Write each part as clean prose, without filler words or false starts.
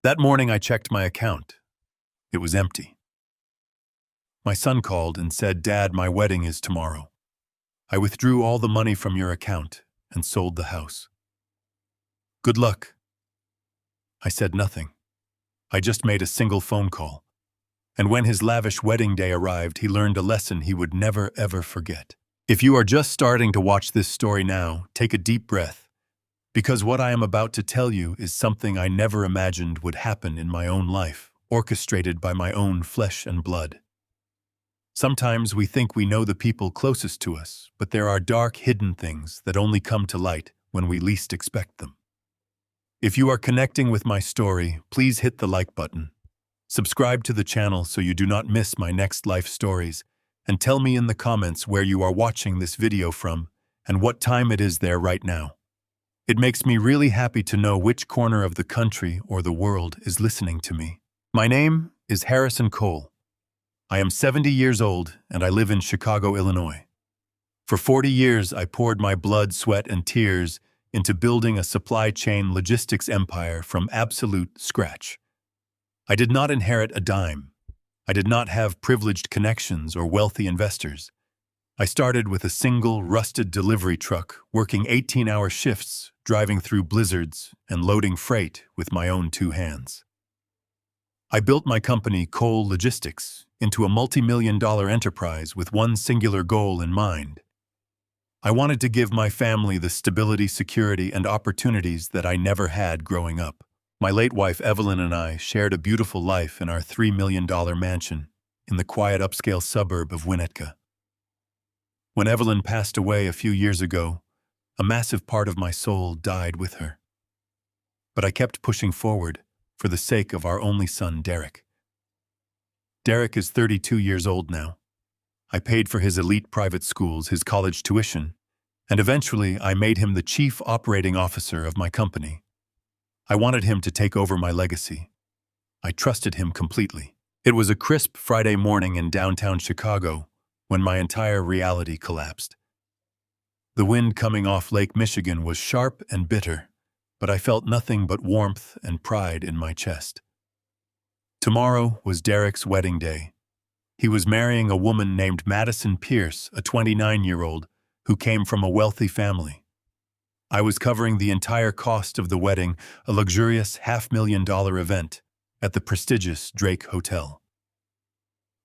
That morning I checked my account. It was empty. My son called and said, "Dad, my wedding is tomorrow. I withdrew all the money from your account and sold the house." "Good luck." I said nothing. I just made a single phone call. And when his lavish wedding day arrived, he learned a lesson he would never, ever forget. If you are just starting to watch this story now, take a deep breath, because what I am about to tell you is something I never imagined would happen in my own life, orchestrated by my own flesh and blood. Sometimes we think we know the people closest to us, but there are dark, hidden things that only come to light when we least expect them. If you are connecting with my story, please hit the like button. Subscribe to the channel so you do not miss my next life stories, and tell me in the comments where you are watching this video from and what time it is there right now. It makes me really happy to know which corner of the country or the world is listening to me. My name is Harrison Cole. I am 70 years old and I live in Chicago, Illinois. For 40 years, I poured my blood, sweat, and tears into building a supply chain logistics empire from absolute scratch. I did not inherit a dime. I did not have privileged connections or wealthy investors. I started with a single, rusted delivery truck, working 18-hour shifts, driving through blizzards, and loading freight with my own two hands. I built my company, Cole Logistics, into a multi-million-dollar enterprise with one singular goal in mind. I wanted to give my family the stability, security, and opportunities that I never had growing up. My late wife, Evelyn, and I shared a beautiful life in our $3 million mansion in the quiet upscale suburb of Winnetka. When Evelyn passed away a few years ago, a massive part of my soul died with her. But I kept pushing forward for the sake of our only son, Derek. Derek is 32 years old now. I paid for his elite private schools, his college tuition, and eventually I made him the chief operating officer of my company. I wanted him to take over my legacy. I trusted him completely. It was a crisp Friday morning in downtown Chicago when my entire reality collapsed. The wind coming off Lake Michigan was sharp and bitter, but I felt nothing but warmth and pride in my chest. Tomorrow was Derek's wedding day. He was marrying a woman named Madison Pierce, a 29-year-old who came from a wealthy family. I was covering the entire cost of the wedding, a luxurious $500,000 event at the prestigious Drake Hotel.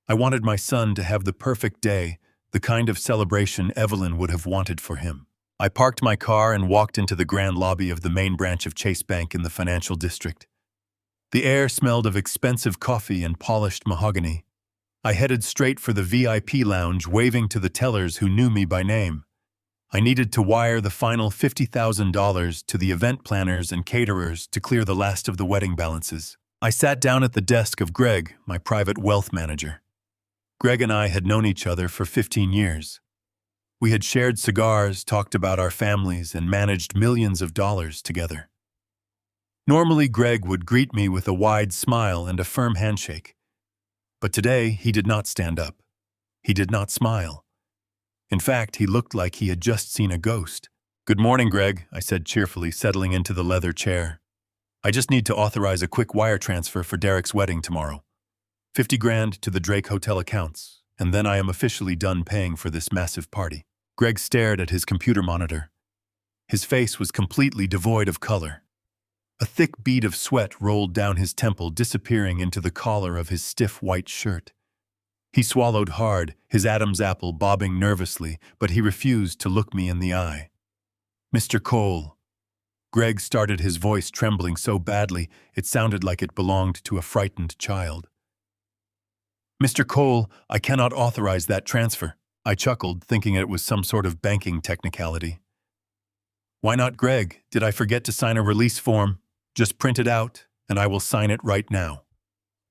I wanted my son to have the perfect day, the kind of celebration Evelyn would have wanted for him. I parked my car and walked into the grand lobby of the main branch of Chase Bank in the financial district. The air smelled of expensive coffee and polished mahogany. I headed straight for the VIP lounge, waving to the tellers who knew me by name. I needed to wire the final $50,000 to the event planners and caterers to clear the last of the wedding balances. I sat down at the desk of Greg, my private wealth manager. Greg and I had known each other for 15 years. We had shared cigars, talked about our families, and managed millions of dollars together. Normally, Greg would greet me with a wide smile and a firm handshake. But today, he did not stand up. He did not smile. In fact, he looked like he had just seen a ghost. "Good morning, Greg," I said cheerfully, settling into the leather chair. "I just need to authorize a quick wire transfer for Derek's wedding tomorrow. 50 grand to the Drake Hotel accounts, and then I am officially done paying for this massive party." Greg stared at his computer monitor. His face was completely devoid of color. A thick bead of sweat rolled down his temple, disappearing into the collar of his stiff white shirt. He swallowed hard, his Adam's apple bobbing nervously, but he refused to look me in the eye. "Mr. Cole." Greg started, his voice trembling so badly it sounded like it belonged to a frightened child. "Mr. Cole, I cannot authorize that transfer." I chuckled, thinking it was some sort of banking technicality. "Why not, Greg? Did I forget to sign a release form? Just print it out, and I will sign it right now.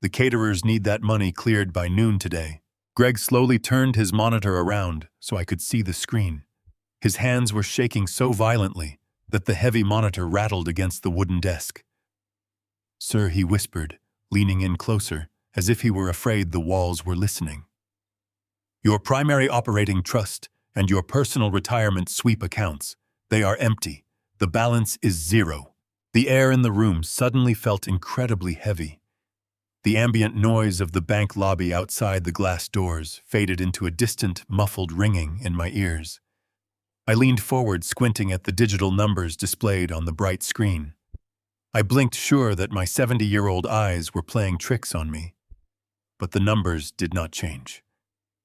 The caterers need that money cleared by noon today." Greg slowly turned his monitor around so I could see the screen. His hands were shaking so violently that the heavy monitor rattled against the wooden desk. "Sir," he whispered, leaning in closer, as if he were afraid the walls were listening. "Your primary operating trust and your personal retirement sweep accounts, they are empty. The balance is zero. The air in the room suddenly felt incredibly heavy. The ambient noise of the bank lobby outside the glass doors faded into a distant, muffled ringing in my ears. I leaned forward, squinting at the digital numbers displayed on the bright screen. I blinked, sure that my 70-year-old eyes were playing tricks on me. But the numbers did not change.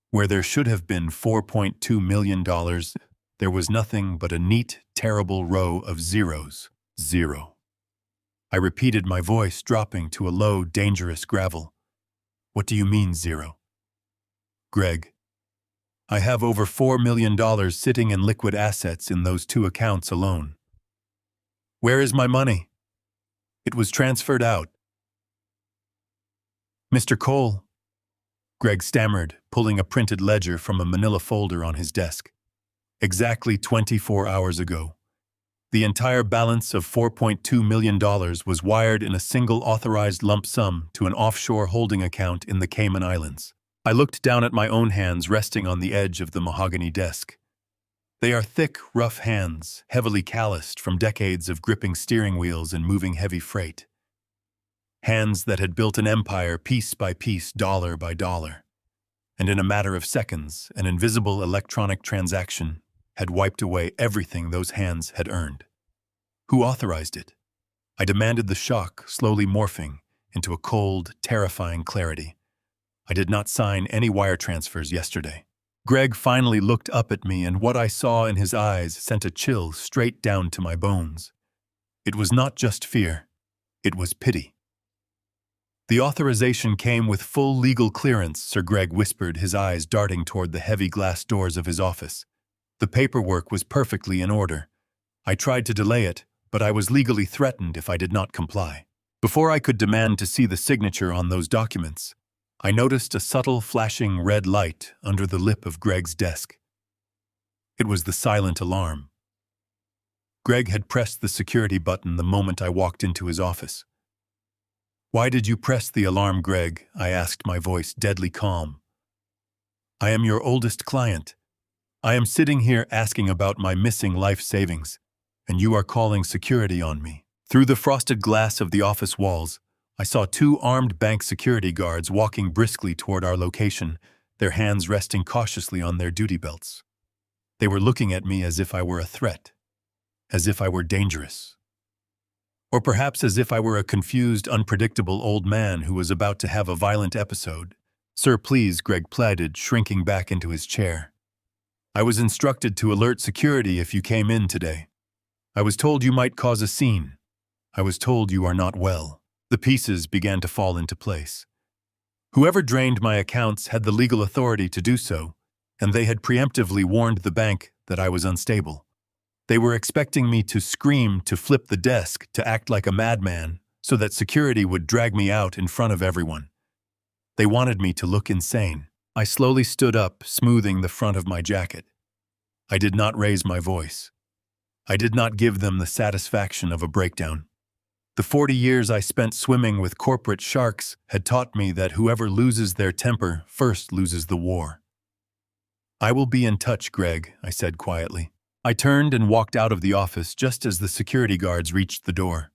Where there should have been $4.2 million, there was nothing but a neat, terrible row of zeros. Zero. I repeated, my voice dropping to a low, dangerous gravel. What do you mean, zero? Greg, I have over $4 million sitting in liquid assets in those two accounts alone. Where is my money? It was transferred out. Mr. Cole, Greg stammered, pulling a printed ledger from a manila folder on his desk. Exactly 24 hours ago. The entire balance of $4.2 million was wired in a single authorized lump sum to an offshore holding account in the Cayman Islands. I looked down at my own hands resting on the edge of the mahogany desk. They are thick, rough hands, heavily calloused from decades of gripping steering wheels and moving heavy freight. Hands that had built an empire piece by piece, dollar by dollar. And in a matter of seconds, an invisible electronic transaction had wiped away everything those hands had earned. Who authorized it? I demanded, the shock slowly morphing into a cold, terrifying clarity. I did not sign any wire transfers yesterday. Greg finally looked up at me, and what I saw in his eyes sent a chill straight down to my bones. It was not just fear. It was pity. The authorization came with full legal clearance, Sir Greg whispered, his eyes darting toward the heavy glass doors of his office. The paperwork was perfectly in order. I tried to delay it, but I was legally threatened if I did not comply. Before I could demand to see the signature on those documents, I noticed a subtle flashing red light under the lip of Greg's desk. It was the silent alarm. Greg had pressed the security button the moment I walked into his office. Why did you press the alarm, Greg? I asked, my voice deadly calm. I am your oldest client. I am sitting here asking about my missing life savings, and you are calling security on me. Through the frosted glass of the office walls, I saw two armed bank security guards walking briskly toward our location, their hands resting cautiously on their duty belts. They were looking at me as if I were a threat, as if I were dangerous. Or perhaps as if I were a confused, unpredictable old man who was about to have a violent episode. Sir, please, Greg pleaded, shrinking back into his chair. I was instructed to alert security if you came in today. I was told you might cause a scene. I was told you are not well. The pieces began to fall into place. Whoever drained my accounts had the legal authority to do so, and they had preemptively warned the bank that I was unstable. They were expecting me to scream, to flip the desk, to act like a madman, so that security would drag me out in front of everyone. They wanted me to look insane. I slowly stood up, smoothing the front of my jacket. I did not raise my voice. I did not give them the satisfaction of a breakdown. The 40 years I spent swimming with corporate sharks had taught me that whoever loses their temper first loses the war. I will be in touch, Greg, I said quietly. I turned and walked out of the office just as the security guards reached the door.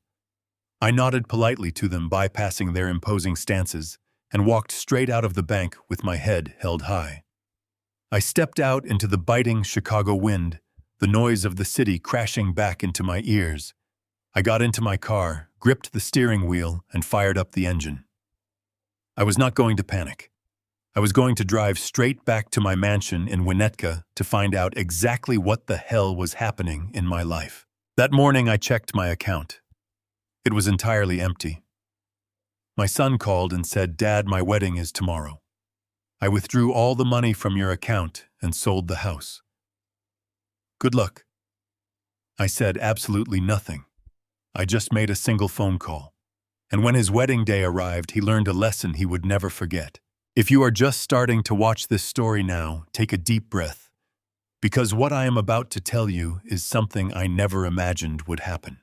I nodded politely to them, bypassing their imposing stances, and walked straight out of the bank with my head held high. I stepped out into the biting Chicago wind, the noise of the city crashing back into my ears. I got into my car, gripped the steering wheel, and fired up the engine. I was not going to panic. I was going to drive straight back to my mansion in Winnetka to find out exactly what the hell was happening in my life. That morning I checked my account. It was entirely empty. My son called and said, "Dad, my wedding is tomorrow. I withdrew all the money from your account and sold the house." Good luck. I said absolutely nothing. I just made a single phone call. And when his wedding day arrived, he learned a lesson he would never forget. If you are just starting to watch this story now, take a deep breath, because what I am about to tell you is something I never imagined would happen.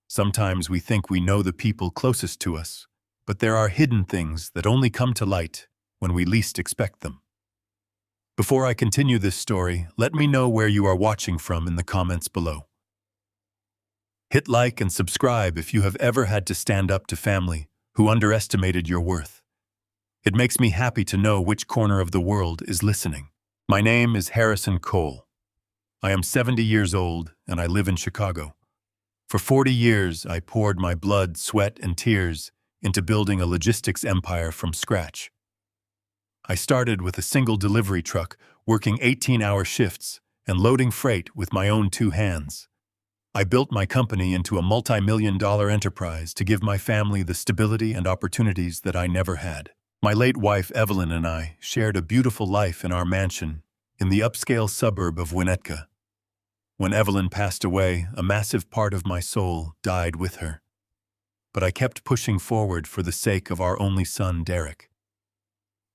Sometimes we think we know the people closest to us, but there are hidden things that only come to light when we least expect them. Before I continue this story, let me know where you are watching from in the comments below. Hit like and subscribe if you have ever had to stand up to family who underestimated your worth. It makes me happy to know which corner of the world is listening. My name is Harrison Cole. I am 70 years old and I live in Chicago. For 40 years, I poured my blood, sweat, and tears into building a logistics empire from scratch. I started with a single delivery truck, working 18-hour shifts and loading freight with my own two hands. I built my company into a multi-million-dollar enterprise to give my family the stability and opportunities that I never had. My late wife, Evelyn, and I shared a beautiful life in our mansion in the upscale suburb of Winnetka. When Evelyn passed away, a massive part of my soul died with her. But I kept pushing forward for the sake of our only son, Derek.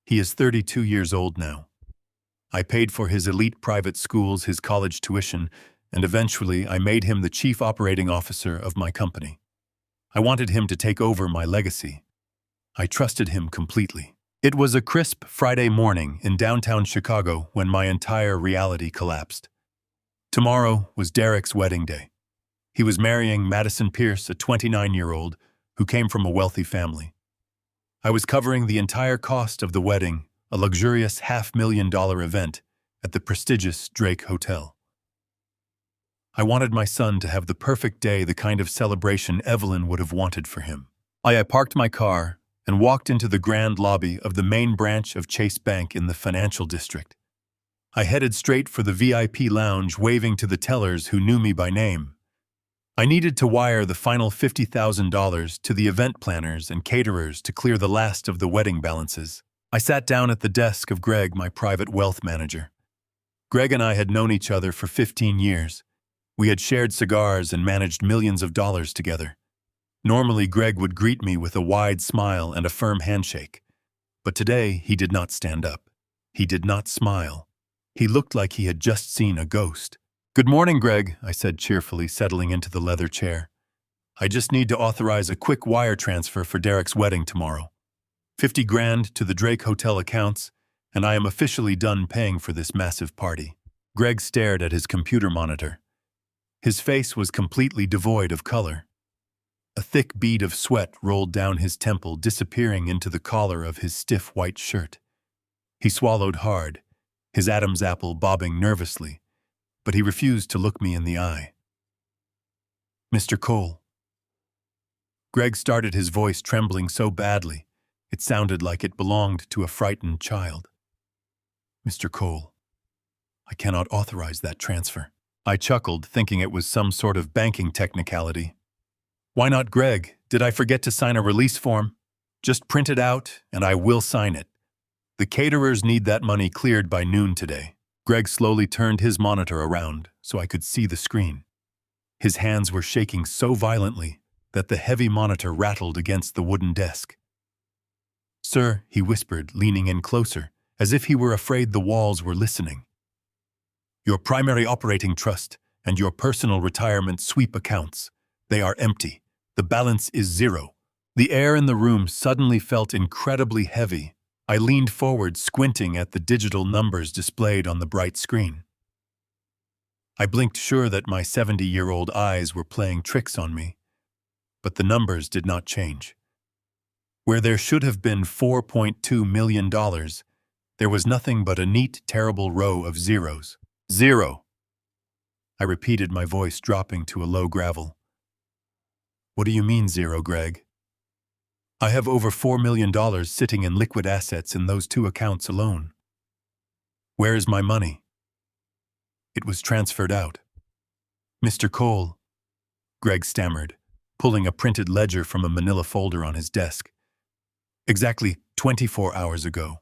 He is 32 years old now. I paid for his elite private schools, his college tuition, and eventually I made him the chief operating officer of my company. I wanted him to take over my legacy. I trusted him completely. It was a crisp Friday morning in downtown Chicago when my entire reality collapsed. Tomorrow was Derek's wedding day. He was marrying Madison Pierce, a 29-year-old who came from a wealthy family. I was covering the entire cost of the wedding, a luxurious $500,000 event at the prestigious Drake Hotel. I wanted my son to have the perfect day, the kind of celebration Evelyn would have wanted for him. I parked my car and walked into the grand lobby of the main branch of Chase Bank in the financial district. I headed straight for the VIP lounge, waving to the tellers who knew me by name. I needed to wire the final $50,000 to the event planners and caterers to clear the last of the wedding balances. I sat down at the desk of Greg, my private wealth manager. Greg and I had known each other for 15 years. We had shared cigars and managed millions of dollars together. Normally, Greg would greet me with a wide smile and a firm handshake. But today, he did not stand up. He did not smile. He looked like he had just seen a ghost. "Good morning, Greg," I said cheerfully, settling into the leather chair. "I just need to authorize a quick wire transfer for Derek's wedding tomorrow. 50 grand to the Drake Hotel accounts, and I am officially done paying for this massive party." Greg stared at his computer monitor. His face was completely devoid of color. A thick bead of sweat rolled down his temple, disappearing into the collar of his stiff white shirt. He swallowed hard, his Adam's apple bobbing nervously, but he refused to look me in the eye. "Mr. Cole." Greg started, his voice trembling so badly, it sounded like it belonged to a frightened child. "Mr. Cole, I cannot authorize that transfer." I chuckled, thinking it was some sort of banking technicality. "Why not, Greg? Did I forget to sign a release form? Just print it out, and I will sign it. The caterers need that money cleared by noon today." Greg slowly turned his monitor around so I could see the screen. His hands were shaking so violently that the heavy monitor rattled against the wooden desk. "Sir," he whispered, leaning in closer, as if he were afraid the walls were listening. "Your primary operating trust and your personal retirement sweep accounts, they are empty. The balance is zero." The air in the room suddenly felt incredibly heavy. I leaned forward, squinting at the digital numbers displayed on the bright screen. I blinked, sure that my 70-year-old eyes were playing tricks on me. But the numbers did not change. Where there should have been $4.2 million, there was nothing but a neat, terrible row of zeros. "Zero," I repeated, my voice dropping to a low gravel. "What do you mean, zero, Greg? I have over $4 million sitting in liquid assets in those two accounts alone. Where is my money?" "It was transferred out." "Mr. Cole," Greg stammered, pulling a printed ledger from a manila folder on his desk. "Exactly 24 hours ago.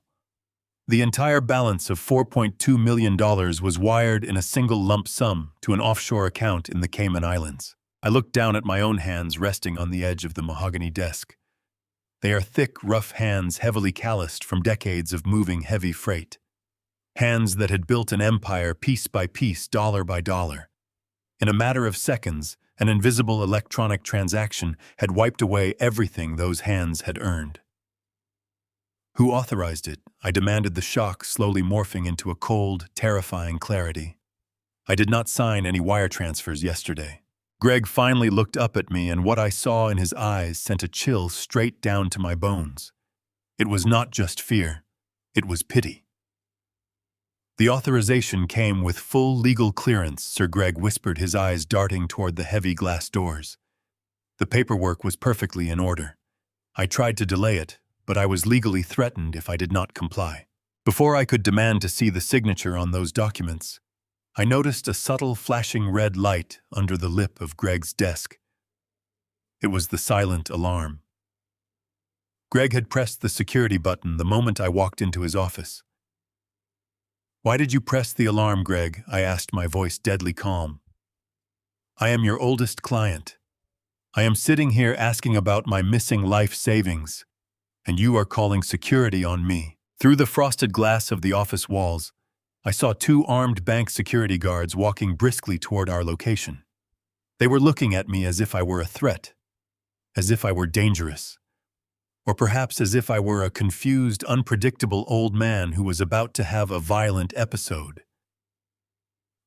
The entire balance of $4.2 million was wired in a single lump sum to an offshore account in the Cayman Islands." I looked down at my own hands resting on the edge of the mahogany desk. They are thick, rough hands, heavily calloused from decades of moving heavy freight. Hands that had built an empire piece by piece, dollar by dollar. In a matter of seconds, an invisible electronic transaction had wiped away everything those hands had earned. "Who authorized it?" I demanded, the shock slowly morphing into a cold, terrifying clarity. "I did not sign any wire transfers yesterday." Greg finally looked up at me, and what I saw in his eyes sent a chill straight down to my bones. It was not just fear, it was pity. The authorization came with full legal clearance, Sir Greg whispered, his eyes darting toward the heavy glass doors. The paperwork was perfectly in order. I tried to delay it, but I was legally threatened if I did not comply. Before I could demand to see the signature on those documents, I noticed a subtle flashing red light under the lip of Greg's desk. It was the silent alarm. Greg had pressed the security button the moment I walked into his office. "Why did you press the alarm, Greg?" I asked, my voice deadly calm. "I am your oldest client. I am sitting here asking about my missing life savings, and you are calling security on me." Through the frosted glass of the office walls, I saw 2 armed bank security guards walking briskly toward our location. They were looking at me as if I were a threat, as if I were dangerous, or perhaps as if I were a confused, unpredictable old man who was about to have a violent episode.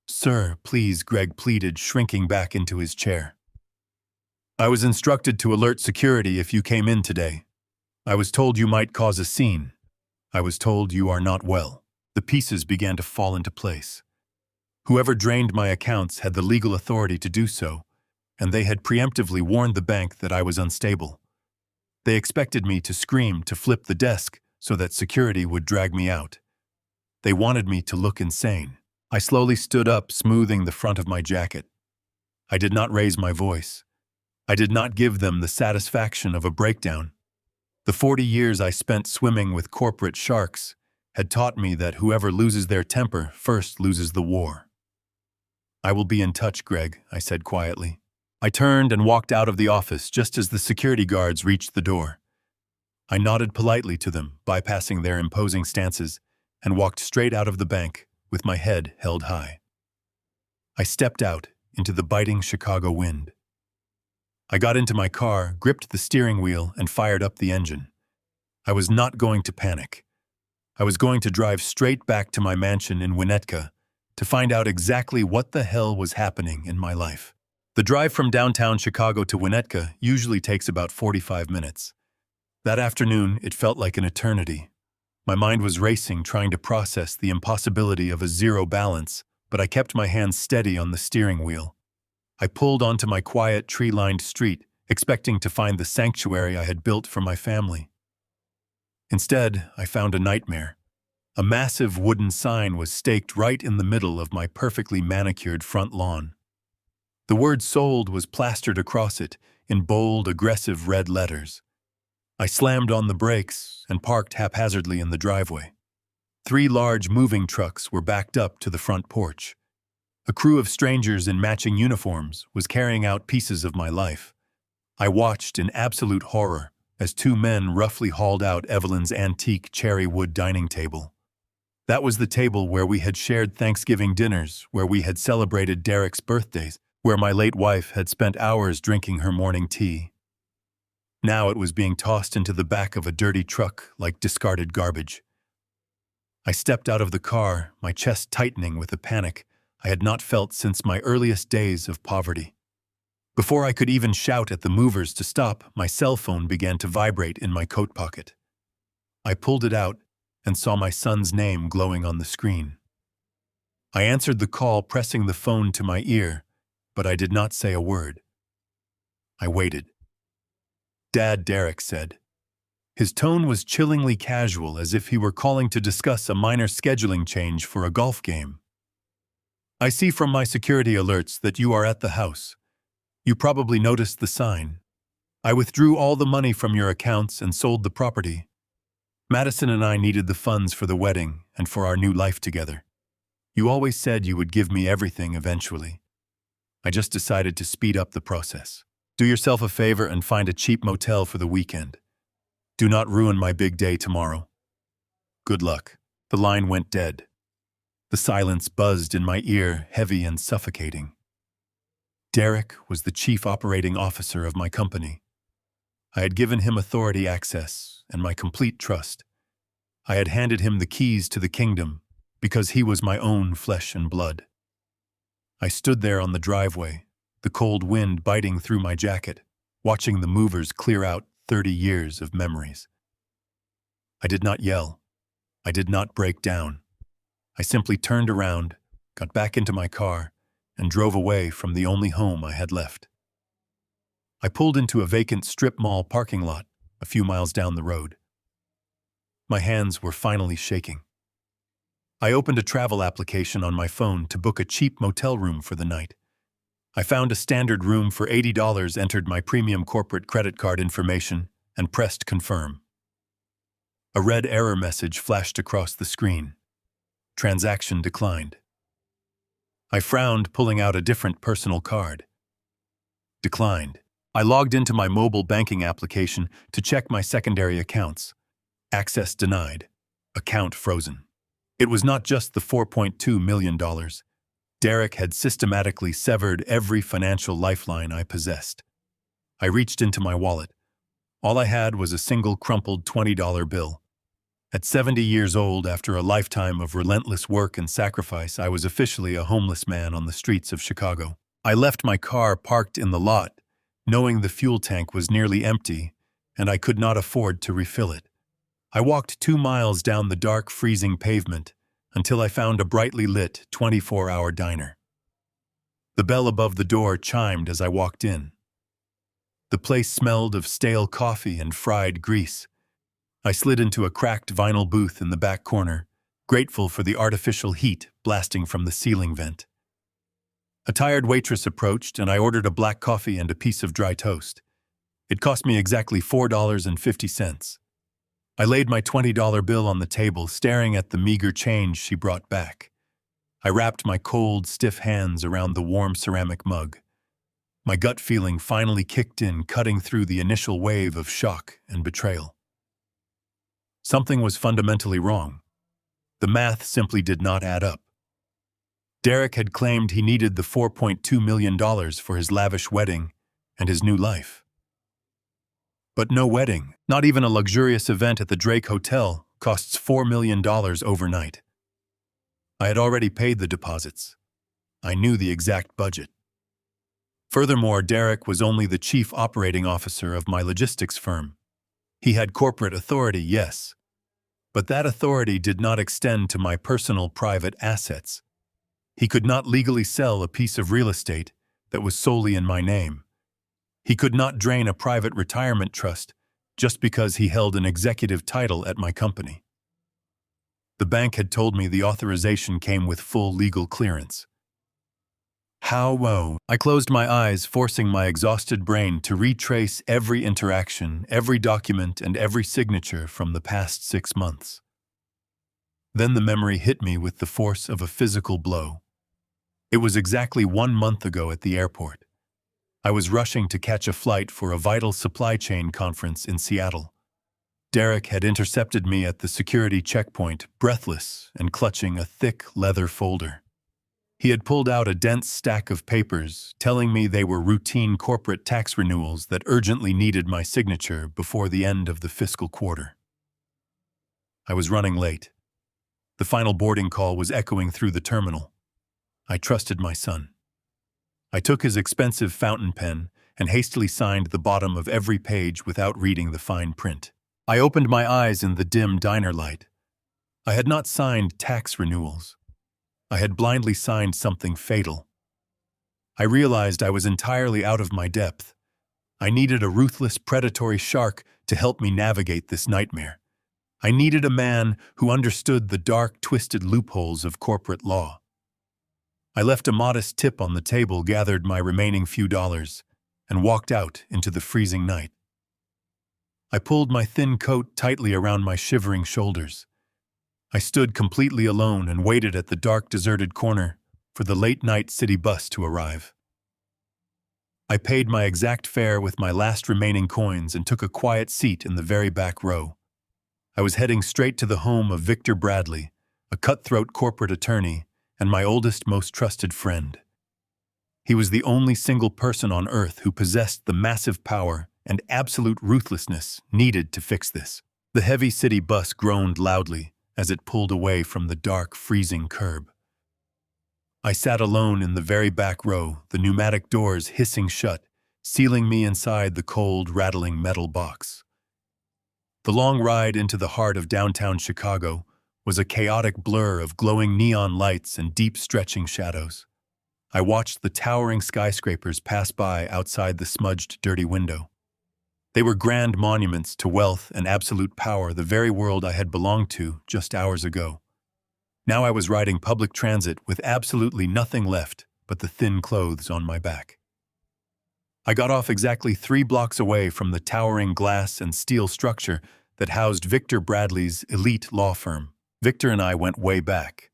"Sir, please," Greg pleaded, shrinking back into his chair. "I was instructed to alert security if you came in today. I was told you might cause a scene. I was told you are not well." The pieces began to fall into place. Whoever drained my accounts had the legal authority to do so, and they had preemptively warned the bank that I was unstable. They expected me to scream, to flip the desk, so that security would drag me out. They wanted me to look insane. I slowly stood up, smoothing the front of my jacket. I did not raise my voice. I did not give them the satisfaction of a breakdown. The 40 years I spent swimming with corporate sharks had taught me that whoever loses their temper first loses the war. "I will be in touch, Greg," I said quietly. I turned and walked out of the office just as the security guards reached the door. I nodded politely to them, bypassing their imposing stances, and walked straight out of the bank with my head held high. I stepped out into the biting Chicago wind. I got into my car, gripped the steering wheel, and fired up the engine. I was not going to panic. I was going to drive straight back to my mansion in Winnetka to find out exactly what the hell was happening in my life. The drive from downtown Chicago to Winnetka usually takes about 45 minutes. That afternoon, it felt like an eternity. My mind was racing, trying to process the impossibility of a zero balance, but I kept my hands steady on the steering wheel. I pulled onto my quiet, tree-lined street, expecting to find the sanctuary I had built for my family. Instead, I found a nightmare. A massive wooden sign was staked right in the middle of my perfectly manicured front lawn. The word "sold" was plastered across it in bold, aggressive red letters. I slammed on the brakes and parked haphazardly in the driveway. 3 large moving trucks were backed up to the front porch. A crew of strangers in matching uniforms was carrying out pieces of my life. I watched in absolute horror as 2 men roughly hauled out Evelyn's antique cherry wood dining table. That was the table where we had shared Thanksgiving dinners, where we had celebrated Derek's birthdays, where my late wife had spent hours drinking her morning tea. Now it was being tossed into the back of a dirty truck like discarded garbage. I stepped out of the car, my chest tightening with a panic I had not felt since my earliest days of poverty. Before I could even shout at the movers to stop, my cell phone began to vibrate in my coat pocket. I pulled it out and saw my son's name glowing on the screen. I answered the call, pressing the phone to my ear, but I did not say a word. I waited. "Dad," Derek said. His tone was chillingly casual, as if he were calling to discuss a minor scheduling change for a golf game. "I see from my security alerts that you are at the house. You probably noticed the sign. I withdrew all the money from your accounts and sold the property. Madison and I needed the funds for the wedding and for our new life together. You always said you would give me everything eventually. I just decided to speed up the process. Do yourself a favor and find a cheap motel for the weekend. Do not ruin my big day tomorrow. Good luck." The line went dead. The silence buzzed in my ear, heavy and suffocating. Derek was the chief operating officer of my company. I had given him authority, access, and my complete trust. I had handed him the keys to the kingdom because he was my own flesh and blood. I stood there on the driveway, the cold wind biting through my jacket, watching the movers clear out 30 years of memories. I did not yell. I did not break down. I simply turned around, got back into my car, and drove away from the only home I had left. I pulled into a vacant strip mall parking lot a few miles down the road. My hands were finally shaking. I opened a travel application on my phone to book a cheap motel room for the night. I found a standard room for $80, entered my premium corporate credit card information, and pressed confirm. A red error message flashed across the screen. Transaction declined. I frowned, pulling out a different personal card. Declined. I logged into my mobile banking application to check my secondary accounts. Access denied. Account frozen. It was not just the $4.2 million. Derek had systematically severed every financial lifeline I possessed. I reached into my wallet. All I had was a single crumpled $20 bill. At 70 years old, after a lifetime of relentless work and sacrifice, I was officially a homeless man on the streets of Chicago. I left my car parked in the lot, knowing the fuel tank was nearly empty, and I could not afford to refill it. I walked 2 miles down the dark, freezing pavement until I found a brightly lit 24-hour diner. The bell above the door chimed as I walked in. The place smelled of stale coffee and fried grease. I slid into a cracked vinyl booth in the back corner, grateful for the artificial heat blasting from the ceiling vent. A tired waitress approached, and I ordered a black coffee and a piece of dry toast. It cost me exactly $4.50. I laid my $20 bill on the table, staring at the meager change she brought back. I wrapped my cold, stiff hands around the warm ceramic mug. My gut feeling finally kicked in, cutting through the initial wave of shock and betrayal. Something was fundamentally wrong. The math simply did not add up. Derek had claimed he needed the $4.2 million for his lavish wedding and his new life. But no wedding, not even a luxurious event at the Drake Hotel, costs $4 million overnight. I had already paid the deposits. I knew the exact budget. Furthermore, Derek was only the chief operating officer of my logistics firm. He had corporate authority, yes, but that authority did not extend to my personal private assets. He could not legally sell a piece of real estate that was solely in my name. He could not drain a private retirement trust just because he held an executive title at my company. The bank had told me the authorization came with full legal clearance. How? I closed my eyes, forcing my exhausted brain to retrace every interaction, every document, and every signature from the past 6 months. Then the memory hit me with the force of a physical blow. It was exactly 1 month ago at the airport. I was rushing to catch a flight for a vital supply chain conference in Seattle. Derek had intercepted me at the security checkpoint, breathless and clutching a thick leather folder. He had pulled out a dense stack of papers, telling me they were routine corporate tax renewals that urgently needed my signature before the end of the fiscal quarter. I was running late. The final boarding call was echoing through the terminal. I trusted my son. I took his expensive fountain pen and hastily signed the bottom of every page without reading the fine print. I opened my eyes in the dim diner light. I had not signed tax renewals. I had blindly signed something fatal. I realized I was entirely out of my depth. I needed a ruthless, predatory shark to help me navigate this nightmare. I needed a man who understood the dark, twisted loopholes of corporate law. I left a modest tip on the table, gathered my remaining few dollars, and walked out into the freezing night. I pulled my thin coat tightly around my shivering shoulders. I stood completely alone and waited at the dark, deserted corner for the late-night city bus to arrive. I paid my exact fare with my last remaining coins and took a quiet seat in the very back row. I was heading straight to the home of Victor Bradley, a cutthroat corporate attorney and my oldest, most trusted friend. He was the only single person on earth who possessed the massive power and absolute ruthlessness needed to fix this. The heavy city bus groaned loudly as it pulled away from the dark, freezing curb. I sat alone in the very back row, the pneumatic doors hissing shut, sealing me inside the cold, rattling metal box. The long ride into the heart of downtown Chicago was a chaotic blur of glowing neon lights and deep stretching shadows. I watched the towering skyscrapers pass by outside the smudged, dirty window. They were grand monuments to wealth and absolute power, the very world I had belonged to just hours ago. Now I was riding public transit with absolutely nothing left but the thin clothes on my back. I got off exactly 3 blocks away from the towering glass and steel structure that housed Victor Bradley's elite law firm. Victor and I went way back.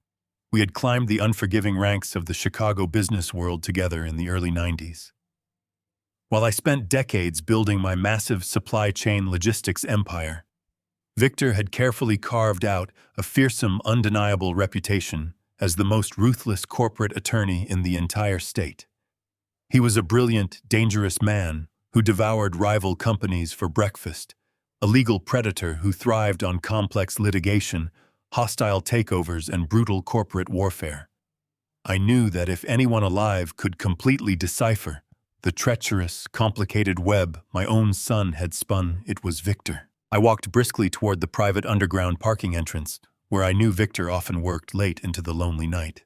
We had climbed the unforgiving ranks of the Chicago business world together in the early 90s. While I spent decades building my massive supply chain logistics empire, Victor had carefully carved out a fearsome, undeniable reputation as the most ruthless corporate attorney in the entire state. He was a brilliant, dangerous man who devoured rival companies for breakfast, a legal predator who thrived on complex litigation, hostile takeovers, and brutal corporate warfare. I knew that if anyone alive could completely decipher the treacherous, complicated web my own son had spun, it was Victor. I walked briskly toward the private underground parking entrance, where I knew Victor often worked late into the lonely night.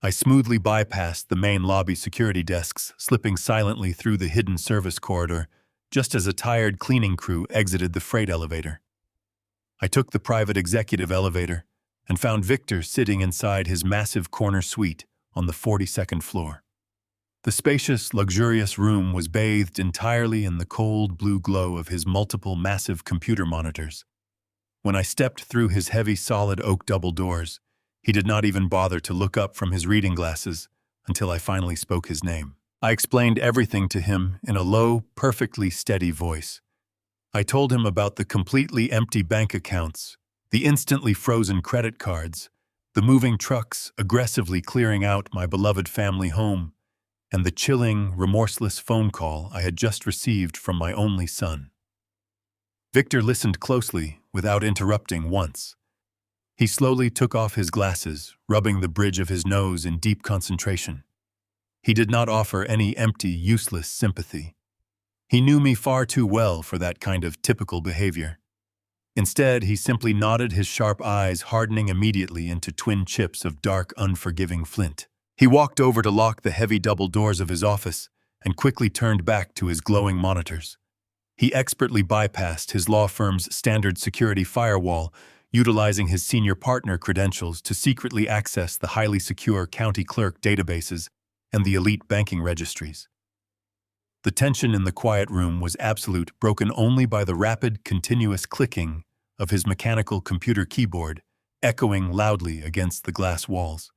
I smoothly bypassed the main lobby security desks, slipping silently through the hidden service corridor, just as a tired cleaning crew exited the freight elevator. I took the private executive elevator and found Victor sitting inside his massive corner suite on the 42nd floor. The spacious, luxurious room was bathed entirely in the cold blue glow of his multiple massive computer monitors. When I stepped through his heavy solid oak double doors, he did not even bother to look up from his reading glasses until I finally spoke his name. I explained everything to him in a low, perfectly steady voice. I told him about the completely empty bank accounts, the instantly frozen credit cards, the moving trucks aggressively clearing out my beloved family home, and the chilling, remorseless phone call I had just received from my only son. Victor listened closely, without interrupting once. He slowly took off his glasses, rubbing the bridge of his nose in deep concentration. He did not offer any empty, useless sympathy. He knew me far too well for that kind of typical behavior. Instead, he simply nodded, his sharp eyes hardening immediately into twin chips of dark, unforgiving flint. He walked over to lock the heavy double doors of his office and quickly turned back to his glowing monitors. He expertly bypassed his law firm's standard security firewall, utilizing his senior partner credentials to secretly access the highly secure county clerk databases and the elite banking registries. The tension in the quiet room was absolute, broken only by the rapid, continuous clicking of his mechanical computer keyboard, echoing loudly against the glass walls.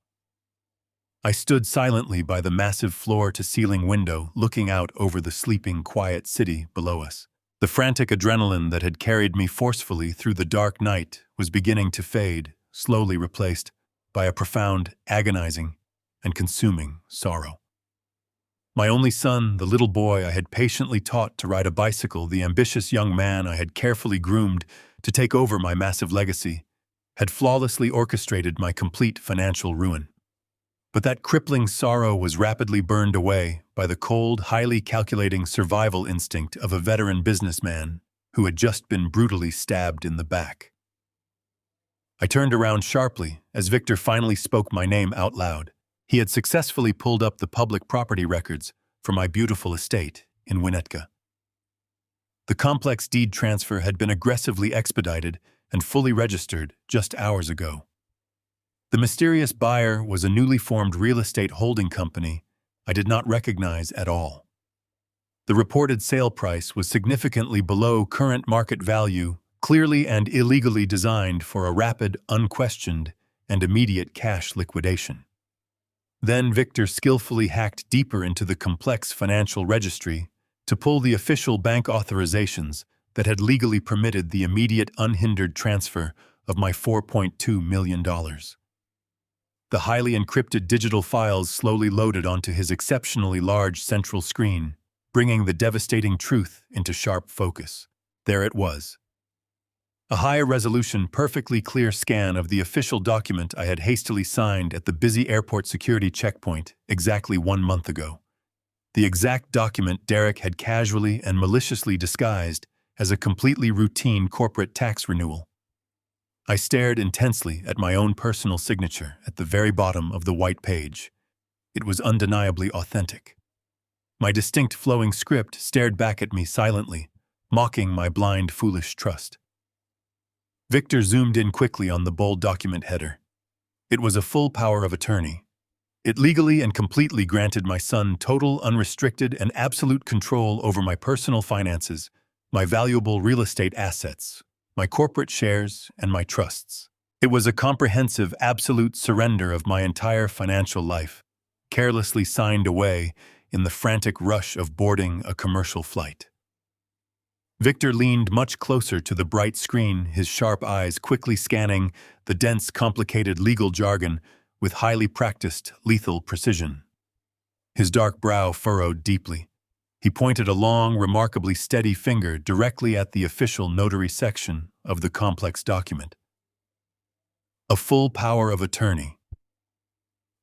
I stood silently by the massive floor-to-ceiling window, looking out over the sleeping, quiet city below us. The frantic adrenaline that had carried me forcefully through the dark night was beginning to fade, slowly replaced by a profound, agonizing, and consuming sorrow. My only son, the little boy I had patiently taught to ride a bicycle, the ambitious young man I had carefully groomed to take over my massive legacy, had flawlessly orchestrated my complete financial ruin. But that crippling sorrow was rapidly burned away by the cold, highly calculating survival instinct of a veteran businessman who had just been brutally stabbed in the back. I turned around sharply as Victor finally spoke my name out loud. He had successfully pulled up the public property records for my beautiful estate in Winnetka. The complex deed transfer had been aggressively expedited and fully registered just hours ago. The mysterious buyer was a newly formed real estate holding company I did not recognize at all. The reported sale price was significantly below current market value, clearly and illegally designed for a rapid, unquestioned, and immediate cash liquidation. Then Victor skillfully hacked deeper into the complex financial registry to pull the official bank authorizations that had legally permitted the immediate unhindered transfer of my $4.2 million. The highly encrypted digital files slowly loaded onto his exceptionally large central screen, bringing the devastating truth into sharp focus. There it was. A high-resolution, perfectly clear scan of the official document I had hastily signed at the busy airport security checkpoint exactly 1 month ago. The exact document Derek had casually and maliciously disguised as a completely routine corporate tax renewal. I stared intensely at my own personal signature at the very bottom of the white page. It was undeniably authentic. My distinct flowing script stared back at me silently, mocking my blind, foolish trust. Victor zoomed in quickly on the bold document header. It was a full power of attorney. It legally and completely granted my son total, unrestricted, and absolute control over my personal finances, my valuable real estate assets, my corporate shares, and my trusts. It was a comprehensive, absolute surrender of my entire financial life, carelessly signed away in the frantic rush of boarding a commercial flight. Victor leaned much closer to the bright screen, his sharp eyes quickly scanning the dense, complicated legal jargon with highly practiced, lethal precision. His dark brow furrowed deeply. He pointed a long, remarkably steady finger directly at the official notary section of the complex document. A full power of attorney.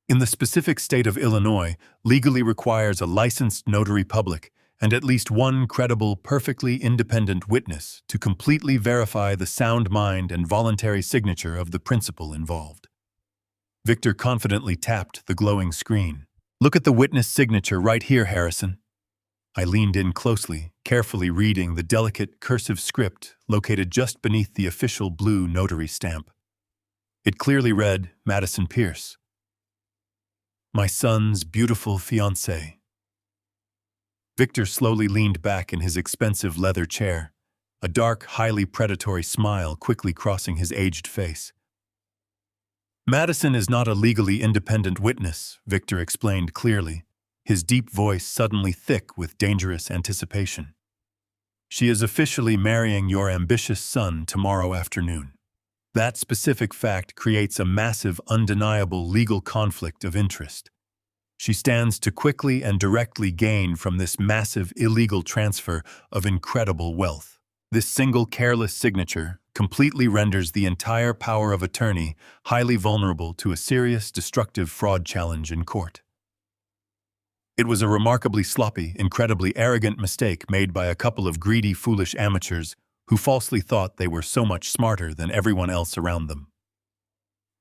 In the specific state of Illinois, legally requires a licensed notary public and at least one credible, perfectly independent witness to completely verify the sound mind and voluntary signature of the principal involved. Victor confidently tapped the glowing screen. "Look at the witness signature right here, Harrison." I leaned in closely, carefully reading the delicate cursive script located just beneath the official blue notary stamp. It clearly read, Madison Pierce, my son's beautiful fiancée. Victor slowly leaned back in his expensive leather chair, a dark, highly predatory smile quickly crossing his aged face. "Madison is not a legally independent witness," Victor explained clearly, his deep voice suddenly thick with dangerous anticipation. "She is officially marrying your ambitious son tomorrow afternoon. That specific fact creates a massive, undeniable legal conflict of interest. She stands to quickly and directly gain from this massive illegal transfer of incredible wealth. This single careless signature completely renders the entire power of attorney highly vulnerable to a serious, destructive fraud challenge in court. It was a remarkably sloppy, incredibly arrogant mistake made by a couple of greedy, foolish amateurs who falsely thought they were so much smarter than everyone else around them.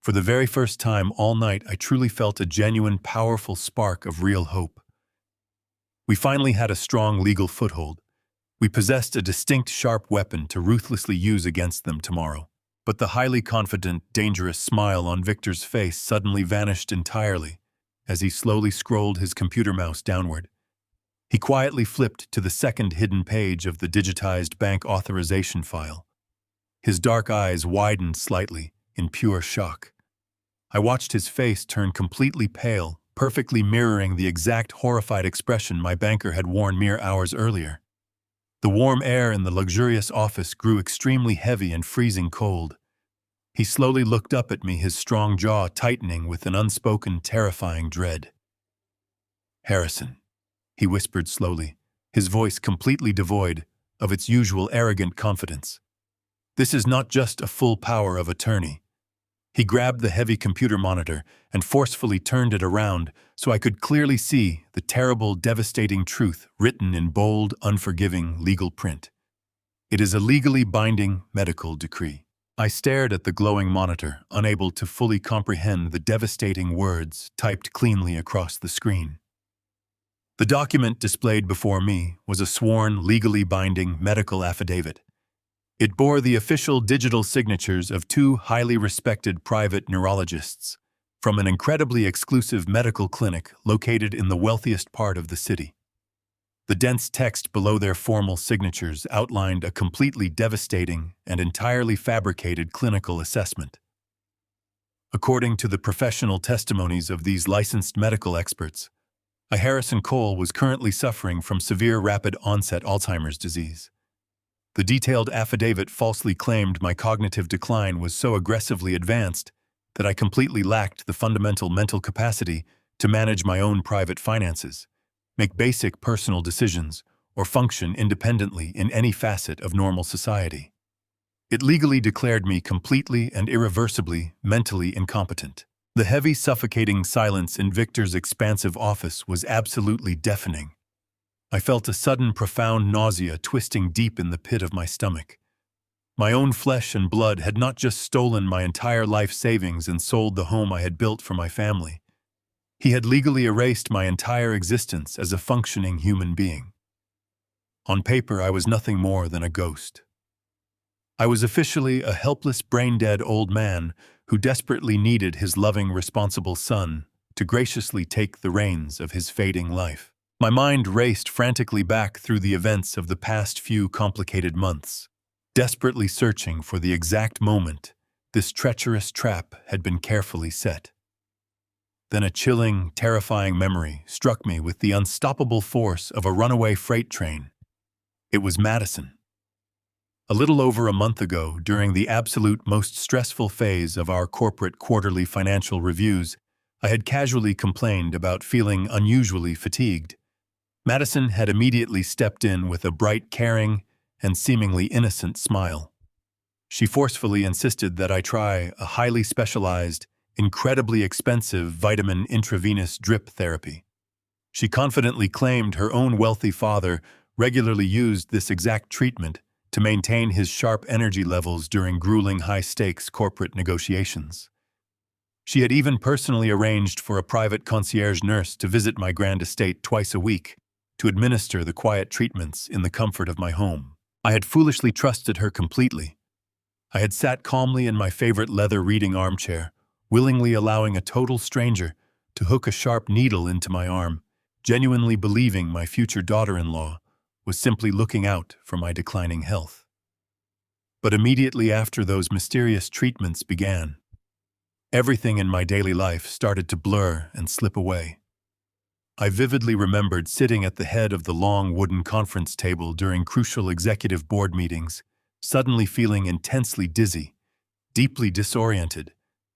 For the very first time all night, I truly felt a genuine, powerful spark of real hope. We finally had a strong legal foothold. We possessed a distinct, sharp weapon to ruthlessly use against them tomorrow. But the highly confident, dangerous smile on Victor's face suddenly vanished entirely as he slowly scrolled his computer mouse downward. He quietly flipped to the second hidden page of the digitized bank authorization file. His dark eyes widened slightly in pure shock. I watched his face turn completely pale, perfectly mirroring the exact horrified expression my banker had worn mere hours earlier. The warm air in the luxurious office grew extremely heavy and freezing cold. He slowly looked up at me, his strong jaw tightening with an unspoken, terrifying dread. "Harrison," he whispered slowly, his voice completely devoid of its usual arrogant confidence. "This is not just a full power of attorney." He grabbed the heavy computer monitor and forcefully turned it around so I could clearly see the terrible, devastating truth written in bold, unforgiving legal print. "It is a legally binding medical decree." I stared at the glowing monitor, unable to fully comprehend the devastating words typed cleanly across the screen. The document displayed before me was a sworn, legally binding medical affidavit. It bore the official digital signatures of two highly respected private neurologists from an incredibly exclusive medical clinic located in the wealthiest part of the city. The dense text below their formal signatures outlined a completely devastating and entirely fabricated clinical assessment. According to the professional testimonies of these licensed medical experts, Harrison Cole was currently suffering from severe rapid-onset Alzheimer's disease. The detailed affidavit falsely claimed my cognitive decline was so aggressively advanced that I completely lacked the fundamental mental capacity to manage my own private finances, make basic personal decisions, or function independently in any facet of normal society. It legally declared me completely and irreversibly mentally incompetent. The heavy, suffocating silence in Victor's expansive office was absolutely deafening. I felt a sudden, profound nausea twisting deep in the pit of my stomach. My own flesh and blood had not just stolen my entire life savings and sold the home I had built for my family. He had legally erased my entire existence as a functioning human being. On paper, I was nothing more than a ghost. I was officially a helpless, brain-dead old man who desperately needed his loving, responsible son to graciously take the reins of his fading life. My mind raced frantically back through the events of the past few complicated months, desperately searching for the exact moment this treacherous trap had been carefully set. Then a chilling, terrifying memory struck me with the unstoppable force of a runaway freight train. It was Madison. A little over a month ago, during the absolute most stressful phase of our corporate quarterly financial reviews, I had casually complained about feeling unusually fatigued. Madison had immediately stepped in with a bright, caring, and seemingly innocent smile. She forcefully insisted that I try a highly specialized, incredibly expensive vitamin intravenous drip therapy. She confidently claimed her own wealthy father regularly used this exact treatment to maintain his sharp energy levels during grueling high-stakes corporate negotiations. She had even personally arranged for a private concierge nurse to visit my grand estate twice a week to administer the quiet treatments in the comfort of my home. I had foolishly trusted her completely. I had sat calmly in my favorite leather reading armchair, willingly allowing a total stranger to hook a sharp needle into my arm, genuinely believing my future daughter-in-law was simply looking out for my declining health. But immediately after those mysterious treatments began, everything in my daily life started to blur and slip away. I vividly remembered sitting at the head of the long wooden conference table during crucial executive board meetings, suddenly feeling intensely dizzy, deeply disoriented,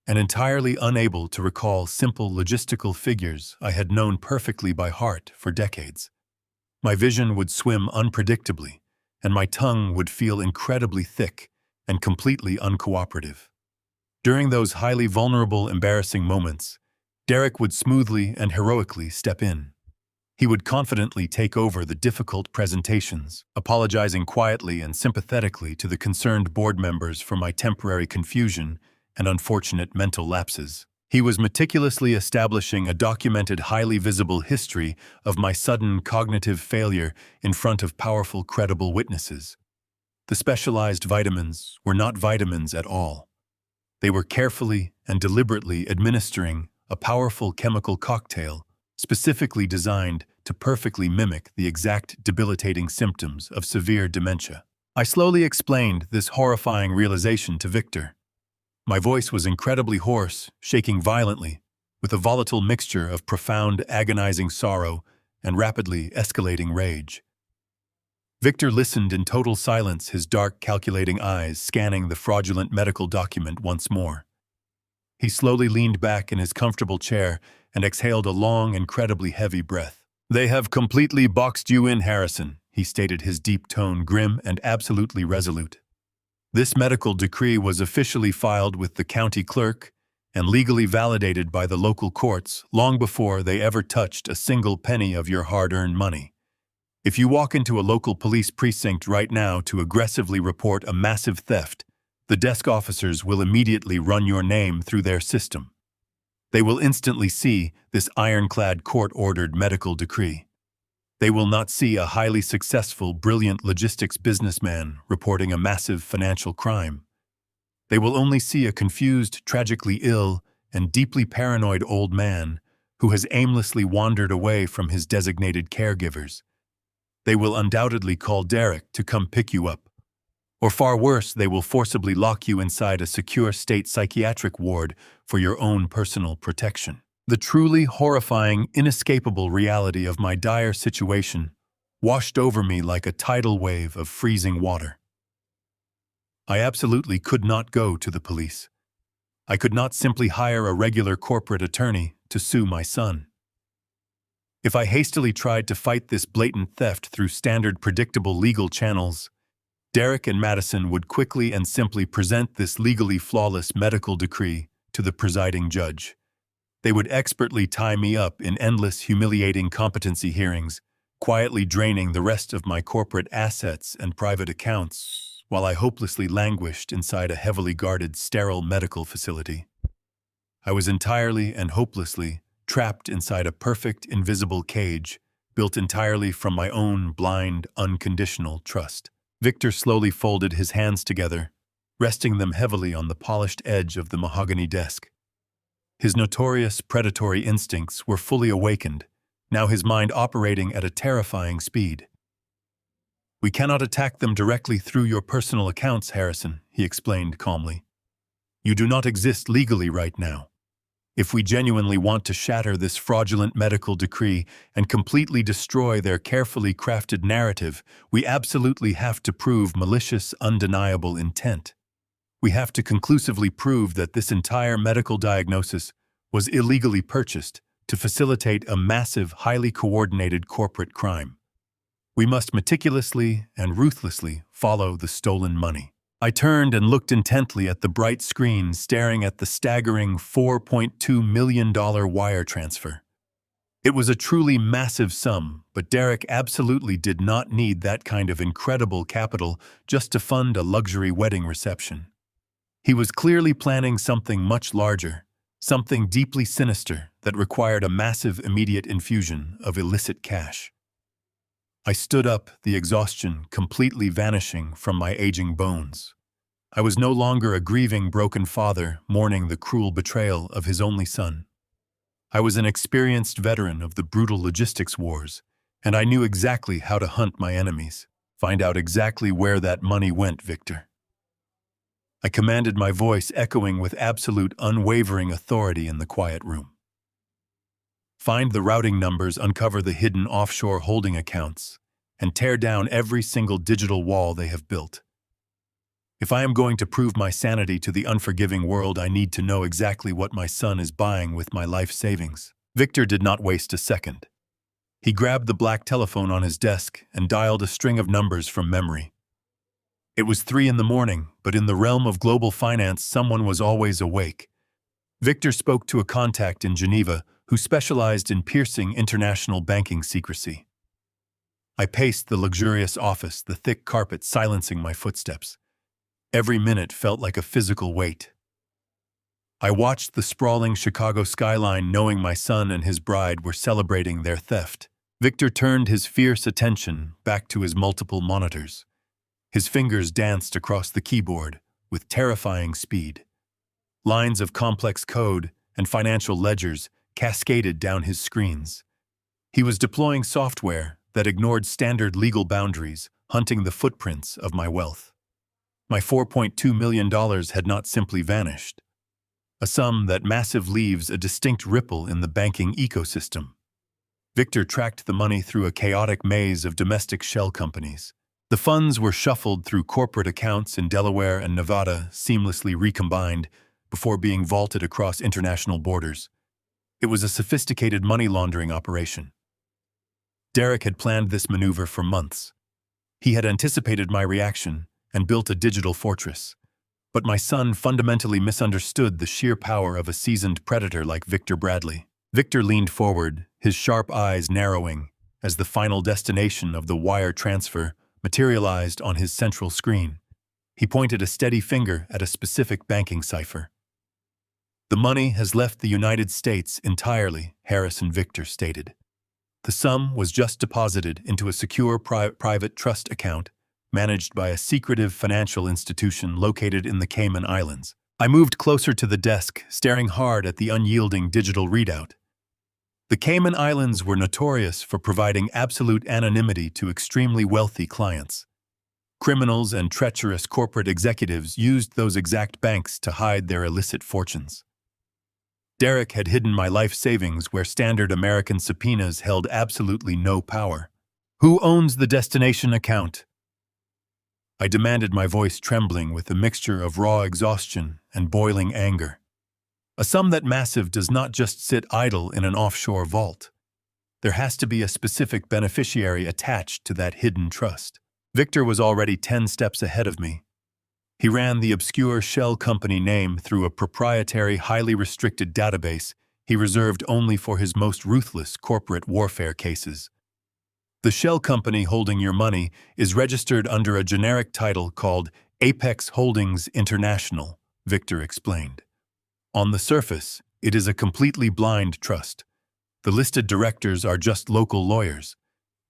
and entirely unable to recall simple logistical figures I had known perfectly by heart for decades. My vision would swim unpredictably, and my tongue would feel incredibly thick and completely uncooperative. During those highly vulnerable, embarrassing moments, Derek would smoothly and heroically step in. He would confidently take over the difficult presentations, apologizing quietly and sympathetically to the concerned board members for my temporary confusion and unfortunate mental lapses. He was meticulously establishing a documented, highly visible history of my sudden cognitive failure in front of powerful, credible witnesses. The specialized vitamins were not vitamins at all. They were carefully and deliberately administering a powerful chemical cocktail specifically designed to perfectly mimic the exact debilitating symptoms of severe dementia. I slowly explained this horrifying realization to Victor. My voice was incredibly hoarse, shaking violently, with a volatile mixture of profound, agonizing sorrow and rapidly escalating rage. Victor listened in total silence, his dark, calculating eyes scanning the fraudulent medical document once more. He slowly leaned back in his comfortable chair and exhaled a long, incredibly heavy breath. "They have completely boxed you in, Harrison," he stated, his deep tone grim and absolutely resolute. "This medical decree was officially filed with the county clerk and legally validated by the local courts long before they ever touched a single penny of your hard-earned money. If you walk into a local police precinct right now to aggressively report a massive theft, the desk officers will immediately run your name through their system. They will instantly see this ironclad court-ordered medical decree. They will not see a highly successful, brilliant logistics businessman reporting a massive financial crime. They will only see a confused, tragically ill, and deeply paranoid old man who has aimlessly wandered away from his designated caregivers. They will undoubtedly call Derek to come pick you up. Or far worse, they will forcibly lock you inside a secure state psychiatric ward for your own personal protection." The truly horrifying, inescapable reality of my dire situation washed over me like a tidal wave of freezing water. I absolutely could not go to the police. I could not simply hire a regular corporate attorney to sue my son. If I hastily tried to fight this blatant theft through standard, predictable legal channels, Derek and Madison would quickly and simply present this legally flawless medical decree to the presiding judge. They would expertly tie me up in endless, humiliating competency hearings, quietly draining the rest of my corporate assets and private accounts while I hopelessly languished inside a heavily guarded, sterile medical facility. I was entirely and hopelessly trapped inside a perfect, invisible cage built entirely from my own blind, unconditional trust. Victor slowly folded his hands together, resting them heavily on the polished edge of the mahogany desk. His notorious predatory instincts were fully awakened, now his mind operating at a terrifying speed. "We cannot attack them directly through your personal accounts, Harrison," he explained calmly. "You do not exist legally right now. If we genuinely want to shatter this fraudulent medical decree and completely destroy their carefully crafted narrative, we absolutely have to prove malicious, undeniable intent. We have to conclusively prove that this entire medical diagnosis was illegally purchased to facilitate a massive, highly coordinated corporate crime. We must meticulously and ruthlessly follow the stolen money." I turned and looked intently at the bright screen, staring at the staggering $4.2 million wire transfer. It was a truly massive sum, but Derek absolutely did not need that kind of incredible capital just to fund a luxury wedding reception. He was clearly planning something much larger, something deeply sinister that required a massive immediate infusion of illicit cash. I stood up, the exhaustion completely vanishing from my aging bones. I was no longer a grieving, broken father mourning the cruel betrayal of his only son. I was an experienced veteran of the brutal logistics wars, and I knew exactly how to hunt my enemies, find out exactly where that money went, Victor. I commanded, my voice echoing with absolute, unwavering authority in the quiet room. Find the routing numbers, uncover the hidden offshore holding accounts, and tear down every single digital wall they have built. If I am going to prove my sanity to the unforgiving world, I need to know exactly what my son is buying with my life savings. Victor did not waste a second. He grabbed the black telephone on his desk and dialed a string of numbers from memory. It was 3 a.m, but in the realm of global finance, someone was always awake. Victor spoke to a contact in Geneva who specialized in piercing international banking secrecy. I paced the luxurious office, the thick carpet silencing my footsteps. Every minute felt like a physical weight. I watched the sprawling Chicago skyline, knowing my son and his bride were celebrating their theft. Victor turned his fierce attention back to his multiple monitors. His fingers danced across the keyboard with terrifying speed. Lines of complex code and financial ledgers cascaded down his screens. He was deploying software that ignored standard legal boundaries, hunting the footprints of my wealth. My $4.2 million had not simply vanished, a sum that massive leaves a distinct ripple in the banking ecosystem. Victor tracked the money through a chaotic maze of domestic shell companies. The funds were shuffled through corporate accounts in Delaware and Nevada, seamlessly recombined before being vaulted across international borders. It was a sophisticated money laundering operation. Derek had planned this maneuver for months. He had anticipated my reaction and built a digital fortress. But my son fundamentally misunderstood the sheer power of a seasoned predator like Victor Bradley. Victor leaned forward, his sharp eyes narrowing, as the final destination of the wire transfer materialized on his central screen. He pointed a steady finger at a specific banking cipher. "The money has left the United States entirely," Harrison Victor stated. The sum was just deposited into a secure private trust account managed by a secretive financial institution located in the Cayman Islands. I moved closer to the desk, staring hard at the unyielding digital readout. The Cayman Islands were notorious for providing absolute anonymity to extremely wealthy clients. Criminals and treacherous corporate executives used those exact banks to hide their illicit fortunes. Derek had hidden my life savings where standard American subpoenas held absolutely no power. "Who owns the destination account?" I demanded, my voice trembling with a mixture of raw exhaustion and boiling anger. A sum that massive does not just sit idle in an offshore vault. There has to be a specific beneficiary attached to that hidden trust. Victor was already 10 steps ahead of me. He ran the obscure shell company name through a proprietary, highly restricted database he reserved only for his most ruthless corporate warfare cases. The shell company holding your money is registered under a generic title called Apex Holdings International, Victor explained. On the surface, it is a completely blind trust. The listed directors are just local lawyers.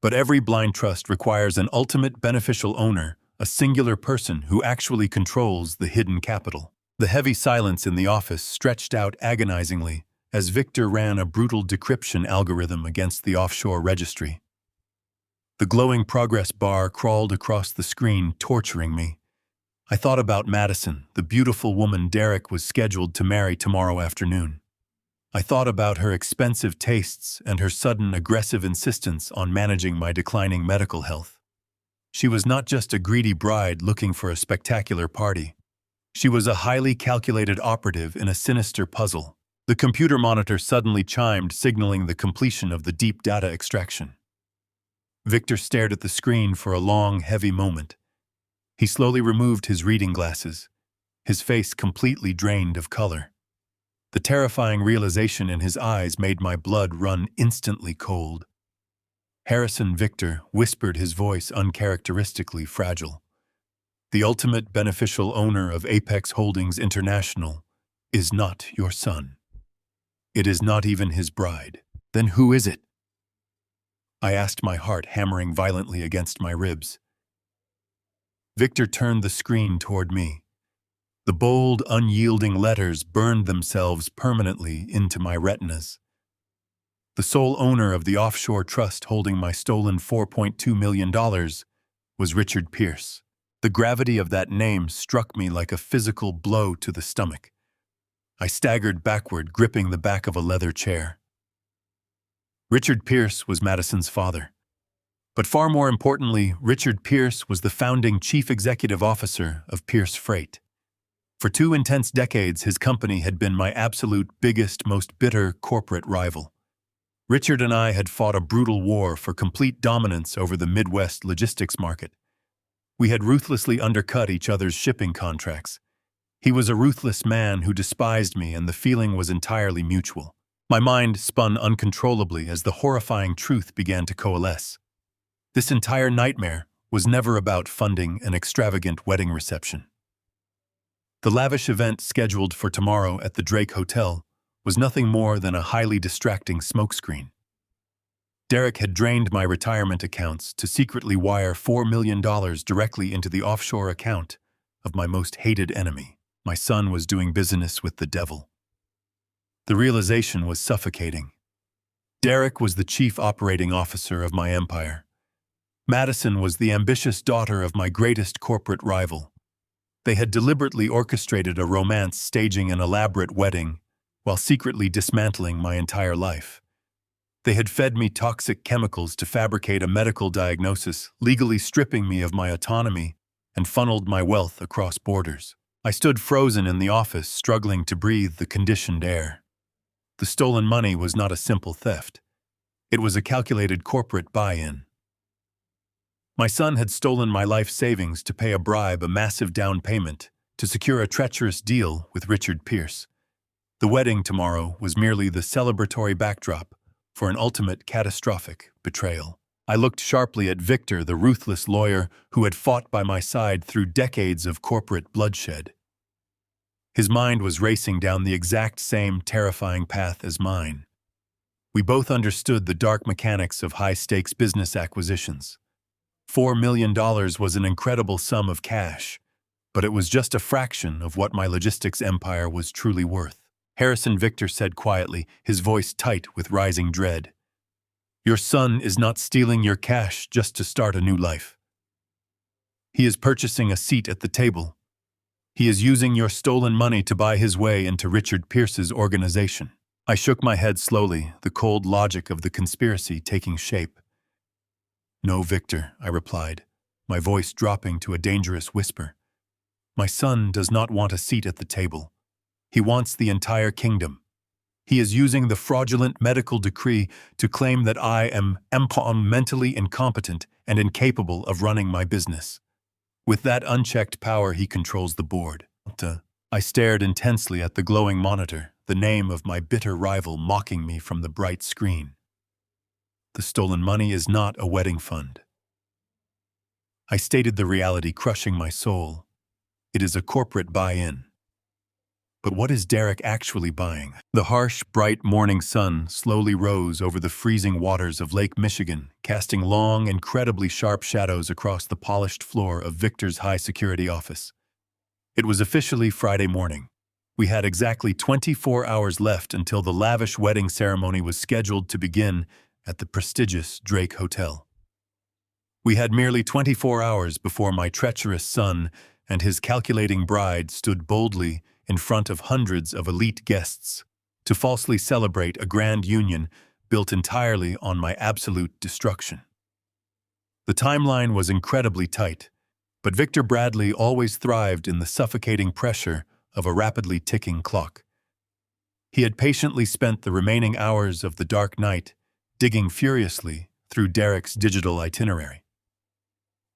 But every blind trust requires an ultimate beneficial owner, a singular person who actually controls the hidden capital. The heavy silence in the office stretched out agonizingly as Victor ran a brutal decryption algorithm against the offshore registry. The glowing progress bar crawled across the screen, torturing me. I thought about Madison, the beautiful woman Derek was scheduled to marry tomorrow afternoon. I thought about her expensive tastes and her sudden aggressive insistence on managing my declining medical health. She was not just a greedy bride looking for a spectacular party. She was a highly calculated operative in a sinister puzzle. The computer monitor suddenly chimed, signaling the completion of the deep data extraction. Victor stared at the screen for a long, heavy moment. He slowly removed his reading glasses, his face completely drained of color. The terrifying realization in his eyes made my blood run instantly cold. Harrison Victor whispered, his voice uncharacteristically fragile. The ultimate beneficial owner of Apex Holdings International is not your son. It is not even his bride. Then who is it? I asked, my heart hammering violently against my ribs. Victor turned the screen toward me. The bold, unyielding letters burned themselves permanently into my retinas. The sole owner of the offshore trust holding my stolen $4.2 million was Richard Pierce. The gravity of that name struck me like a physical blow to the stomach. I staggered backward, gripping the back of a leather chair. Richard Pierce was Madison's father. But far more importantly, Richard Pierce was the founding chief executive officer of Pierce Freight. For 2 intense decades, his company had been my absolute biggest, most bitter corporate rival. Richard and I had fought a brutal war for complete dominance over the Midwest logistics market. We had ruthlessly undercut each other's shipping contracts. He was a ruthless man who despised me, and the feeling was entirely mutual. My mind spun uncontrollably as the horrifying truth began to coalesce. This entire nightmare was never about funding an extravagant wedding reception. The lavish event scheduled for tomorrow at the Drake Hotel was nothing more than a highly distracting smokescreen. Derek had drained my retirement accounts to secretly wire $4 million directly into the offshore account of my most hated enemy. My son was doing business with the devil. The realization was suffocating. Derek was the chief operating officer of my empire. Madison was the ambitious daughter of my greatest corporate rival. They had deliberately orchestrated a romance, staging an elaborate wedding, while secretly dismantling my entire life. They had fed me toxic chemicals to fabricate a medical diagnosis, legally stripping me of my autonomy, and funneled my wealth across borders. I stood frozen in the office, struggling to breathe the conditioned air. The stolen money was not a simple theft. It was a calculated corporate buy-in. My son had stolen my life savings to pay a bribe, a massive down payment, to secure a treacherous deal with Richard Pierce. The wedding tomorrow was merely the celebratory backdrop for an ultimate catastrophic betrayal. I looked sharply at Victor, the ruthless lawyer who had fought by my side through decades of corporate bloodshed. His mind was racing down the exact same terrifying path as mine. We both understood the dark mechanics of high-stakes business acquisitions. $4 million was an incredible sum of cash, but it was just a fraction of what my logistics empire was truly worth. Harrison Victor said quietly, his voice tight with rising dread. Your son is not stealing your cash just to start a new life. He is purchasing a seat at the table. He is using your stolen money to buy his way into Richard Pierce's organization. I shook my head slowly, the cold logic of the conspiracy taking shape. No, Victor, I replied, my voice dropping to a dangerous whisper. My son does not want a seat at the table. He wants the entire kingdom. He is using the fraudulent medical decree to claim that I am mentally incompetent and incapable of running my business. With that unchecked power, he controls the board. I stared intensely at the glowing monitor, the name of my bitter rival mocking me from the bright screen. The stolen money is not a wedding fund. I stated the reality, crushing my soul. It is a corporate buy-in. But what is Derek actually buying? The harsh, bright morning sun slowly rose over the freezing waters of Lake Michigan, casting long, incredibly sharp shadows across the polished floor of Victor's high-security office. It was officially Friday morning. We had exactly 24 hours left until the lavish wedding ceremony was scheduled to begin at the prestigious Drake Hotel. We had merely 24 hours before my treacherous son and his calculating bride stood boldly in front of hundreds of elite guests to falsely celebrate a grand union built entirely on my absolute destruction. The timeline was incredibly tight, but Victor Bradley always thrived in the suffocating pressure of a rapidly ticking clock. He had patiently spent the remaining hours of the dark night digging furiously through Derek's digital itinerary.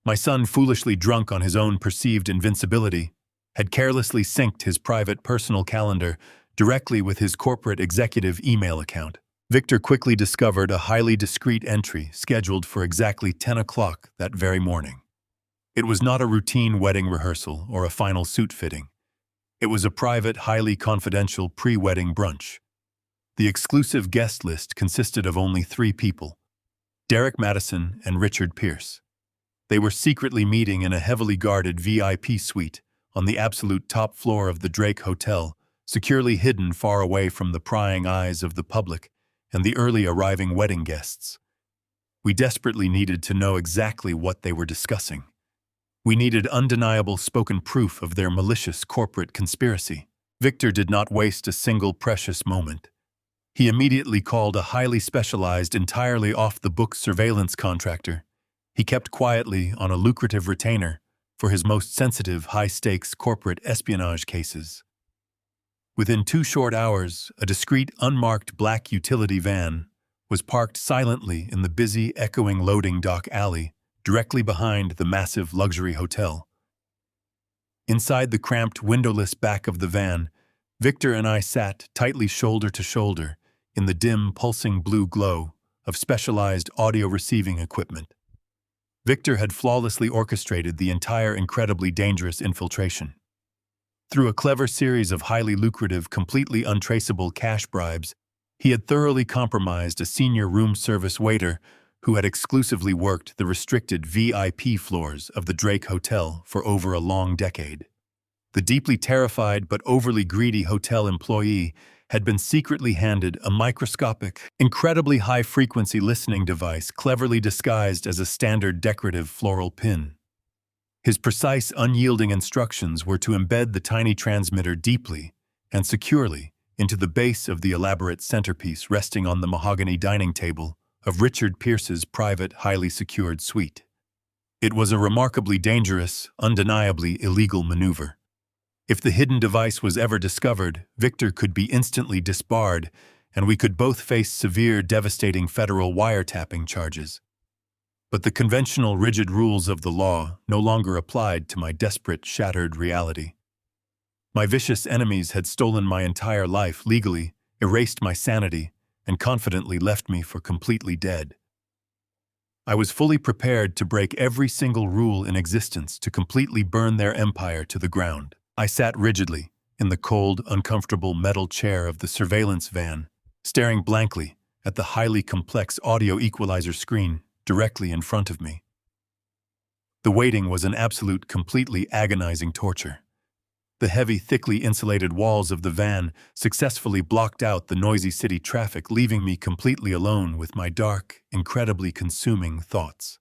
My son, foolishly drunk on his own perceived invincibility, had carelessly synced his private personal calendar directly with his corporate executive email account. Victor quickly discovered a highly discreet entry scheduled for exactly 10 o'clock that very morning. It was not a routine wedding rehearsal or a final suit fitting. It was a private, highly confidential pre-wedding brunch. The exclusive guest list consisted of only 3 people: Derek Madison and Richard Pierce. They were secretly meeting in a heavily guarded VIP suite on the absolute top floor of the Drake Hotel, securely hidden far away from the prying eyes of the public and the early arriving wedding guests. We desperately needed to know exactly what they were discussing. We needed undeniable spoken proof of their malicious corporate conspiracy. Victor did not waste a single precious moment. He immediately called a highly specialized, entirely off-the-books surveillance contractor. He kept quietly on a lucrative retainer for his most sensitive, high-stakes corporate espionage cases. Within 2 short hours, a discreet, unmarked black utility van was parked silently in the busy, echoing loading dock alley directly behind the massive luxury hotel. Inside the cramped, windowless back of the van, Victor and I sat tightly shoulder to shoulder in the dim, pulsing blue glow of specialized audio receiving equipment. Victor had flawlessly orchestrated the entire incredibly dangerous infiltration. Through a clever series of highly lucrative, completely untraceable cash bribes, he had thoroughly compromised a senior room service waiter who had exclusively worked the restricted VIP floors of the Drake Hotel for over a long decade. The deeply terrified but overly greedy hotel employee had been secretly handed a microscopic, incredibly high-frequency listening device cleverly disguised as a standard decorative floral pin. His precise, unyielding instructions were to embed the tiny transmitter deeply and securely into the base of the elaborate centerpiece resting on the mahogany dining table of Richard Pierce's private, highly secured suite. It was a remarkably dangerous, undeniably illegal maneuver. If the hidden device was ever discovered, Victor could be instantly disbarred, and we could both face severe, devastating federal wiretapping charges. But the conventional, rigid rules of the law no longer applied to my desperate, shattered reality. My vicious enemies had stolen my entire life legally, erased my sanity, and confidently left me for completely dead. I was fully prepared to break every single rule in existence to completely burn their empire to the ground. I sat rigidly in the cold, uncomfortable metal chair of the surveillance van, staring blankly at the highly complex audio equalizer screen directly in front of me. The waiting was an absolute, completely agonizing torture. The heavy, thickly insulated walls of the van successfully blocked out the noisy city traffic, leaving me completely alone with my dark, incredibly consuming thoughts.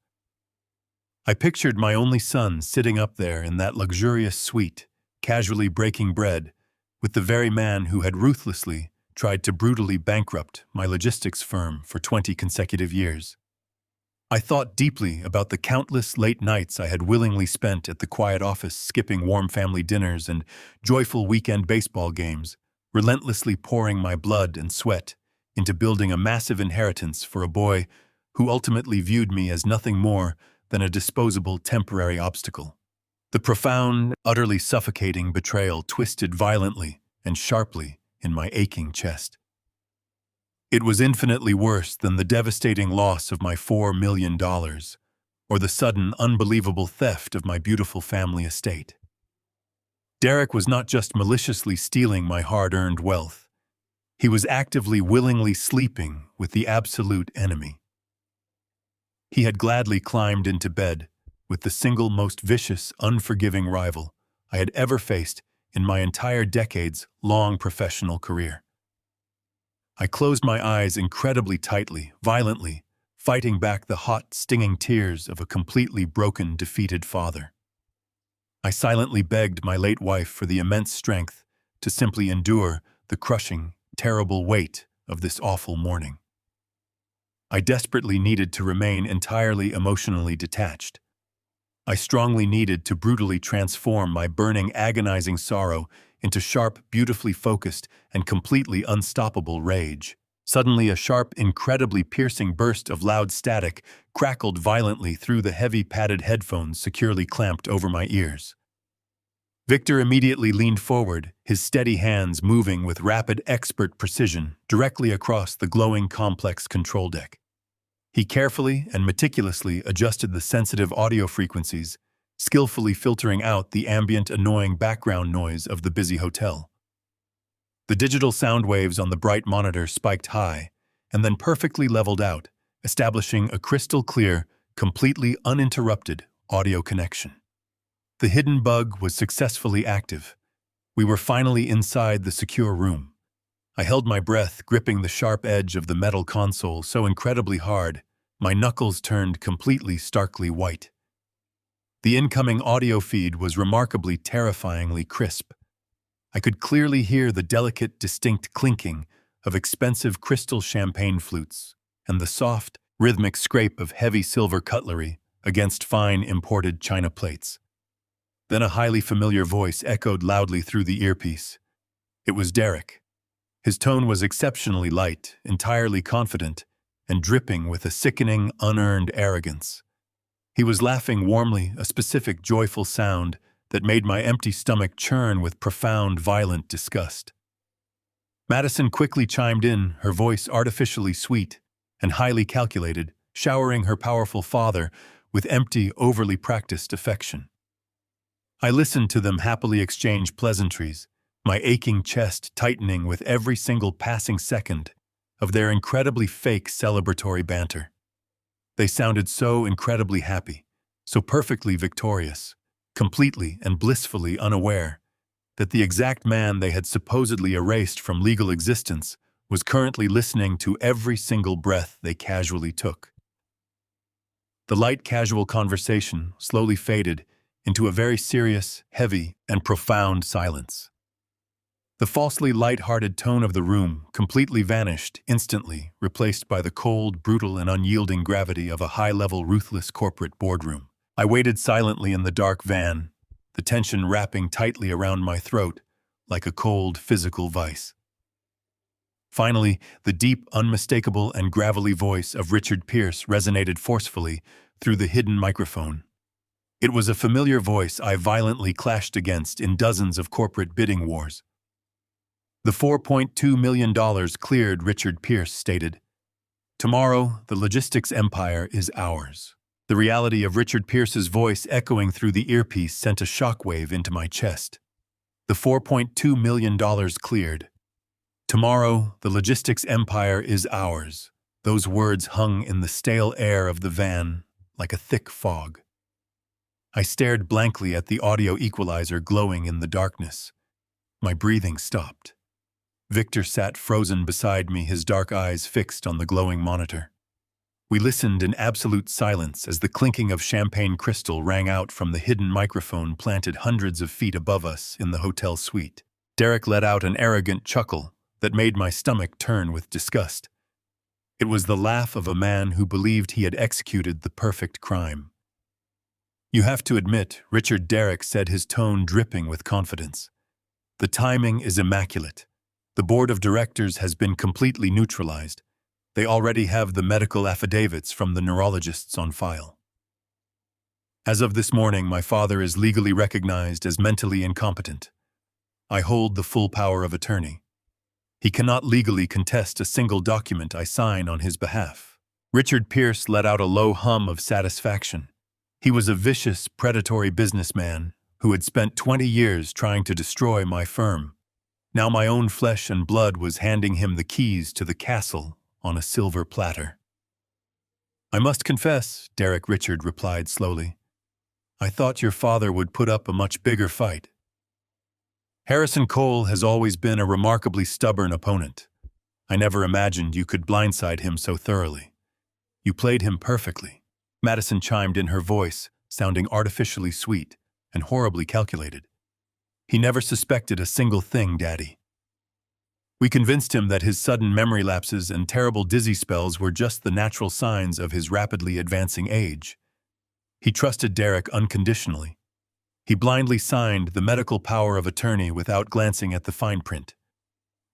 I pictured my only son sitting up there in that luxurious suite, casually breaking bread with the very man who had ruthlessly tried to brutally bankrupt my logistics firm for 20 consecutive years. I thought deeply about the countless late nights I had willingly spent at the quiet office, skipping warm family dinners and joyful weekend baseball games, relentlessly pouring my blood and sweat into building a massive inheritance for a boy who ultimately viewed me as nothing more than a disposable temporary obstacle. The profound, utterly suffocating betrayal twisted violently and sharply in my aching chest. It was infinitely worse than the devastating loss of my $4 million, or the sudden, unbelievable theft of my beautiful family estate. Derek was not just maliciously stealing my hard-earned wealth. He was actively, willingly sleeping with the absolute enemy. He had gladly climbed into bed with the single most vicious, unforgiving rival I had ever faced in my entire decades-long professional career. I closed my eyes incredibly tightly, violently, fighting back the hot, stinging tears of a completely broken, defeated father. I silently begged my late wife for the immense strength to simply endure the crushing, terrible weight of this awful morning. I desperately needed to remain entirely emotionally detached. I strongly needed to brutally transform my burning, agonizing sorrow into sharp, beautifully focused, and completely unstoppable rage. Suddenly, a sharp, incredibly piercing burst of loud static crackled violently through the heavy padded headphones securely clamped over my ears. Victor immediately leaned forward, his steady hands moving with rapid, expert precision directly across the glowing, complex control deck. He carefully and meticulously adjusted the sensitive audio frequencies, skillfully filtering out the ambient, annoying background noise of the busy hotel. The digital sound waves on the bright monitor spiked high and then perfectly leveled out, establishing a crystal clear, completely uninterrupted audio connection. The hidden bug was successfully active. We were finally inside the secure room. I held my breath, gripping the sharp edge of the metal console so incredibly hard, my knuckles turned completely starkly white. The incoming audio feed was remarkably, terrifyingly crisp. I could clearly hear the delicate, distinct clinking of expensive crystal champagne flutes and the soft, rhythmic scrape of heavy silver cutlery against fine, imported china plates. Then a highly familiar voice echoed loudly through the earpiece. It was Derek. His tone was exceptionally light, entirely confident, and dripping with a sickening, unearned arrogance. He was laughing warmly, a specific, joyful sound that made my empty stomach churn with profound, violent disgust. Madison quickly chimed in, her voice artificially sweet and highly calculated, showering her powerful father with empty, overly practiced affection. I listened to them happily exchange pleasantries, my aching chest tightening with every single passing second of their incredibly fake celebratory banter. They sounded so incredibly happy, so perfectly victorious, completely and blissfully unaware that the exact man they had supposedly erased from legal existence was currently listening to every single breath they casually took. The light, casual conversation slowly faded into a very serious, heavy, and profound silence. The falsely light-hearted tone of the room completely vanished instantly, replaced by the cold, brutal, and unyielding gravity of a high-level, ruthless corporate boardroom. I waited silently in the dark van, the tension wrapping tightly around my throat like a cold, physical vice. Finally, the deep, unmistakable, and gravelly voice of Richard Pierce resonated forcefully through the hidden microphone. It was a familiar voice I violently clashed against in dozens of corporate bidding wars. The $4.2 million cleared, Richard Pierce stated. Tomorrow, the logistics empire is ours. The reality of Richard Pierce's voice echoing through the earpiece sent a shockwave into my chest. The $4.2 million cleared. Tomorrow, the logistics empire is ours. Those words hung in the stale air of the van like a thick fog. I stared blankly at the audio equalizer glowing in the darkness. My breathing stopped. Victor sat frozen beside me, his dark eyes fixed on the glowing monitor. We listened in absolute silence as the clinking of champagne crystal rang out from the hidden microphone planted hundreds of feet above us in the hotel suite. Derek let out an arrogant chuckle that made my stomach turn with disgust. It was the laugh of a man who believed he had executed the perfect crime. You have to admit, Richard, Derek said, his tone dripping with confidence. The timing is immaculate. The board of directors has been completely neutralized. They already have the medical affidavits from the neurologists on file. As of this morning, my father is legally recognized as mentally incompetent. I hold the full power of attorney. He cannot legally contest a single document I sign on his behalf. Richard Pierce let out a low hum of satisfaction. He was a vicious, predatory businessman who had spent 20 years trying to destroy my firm. Now my own flesh and blood was handing him the keys to the castle on a silver platter. "I must confess," Derek Richard replied slowly, "I thought your father would put up a much bigger fight. Harrison Cole has always been a remarkably stubborn opponent. I never imagined you could blindside him so thoroughly. You played him perfectly." Madison chimed in, her voice sounding artificially sweet and horribly calculated. "He never suspected a single thing, Daddy. We convinced him that his sudden memory lapses and terrible dizzy spells were just the natural signs of his rapidly advancing age. He trusted Derek unconditionally. He blindly signed the medical power of attorney without glancing at the fine print.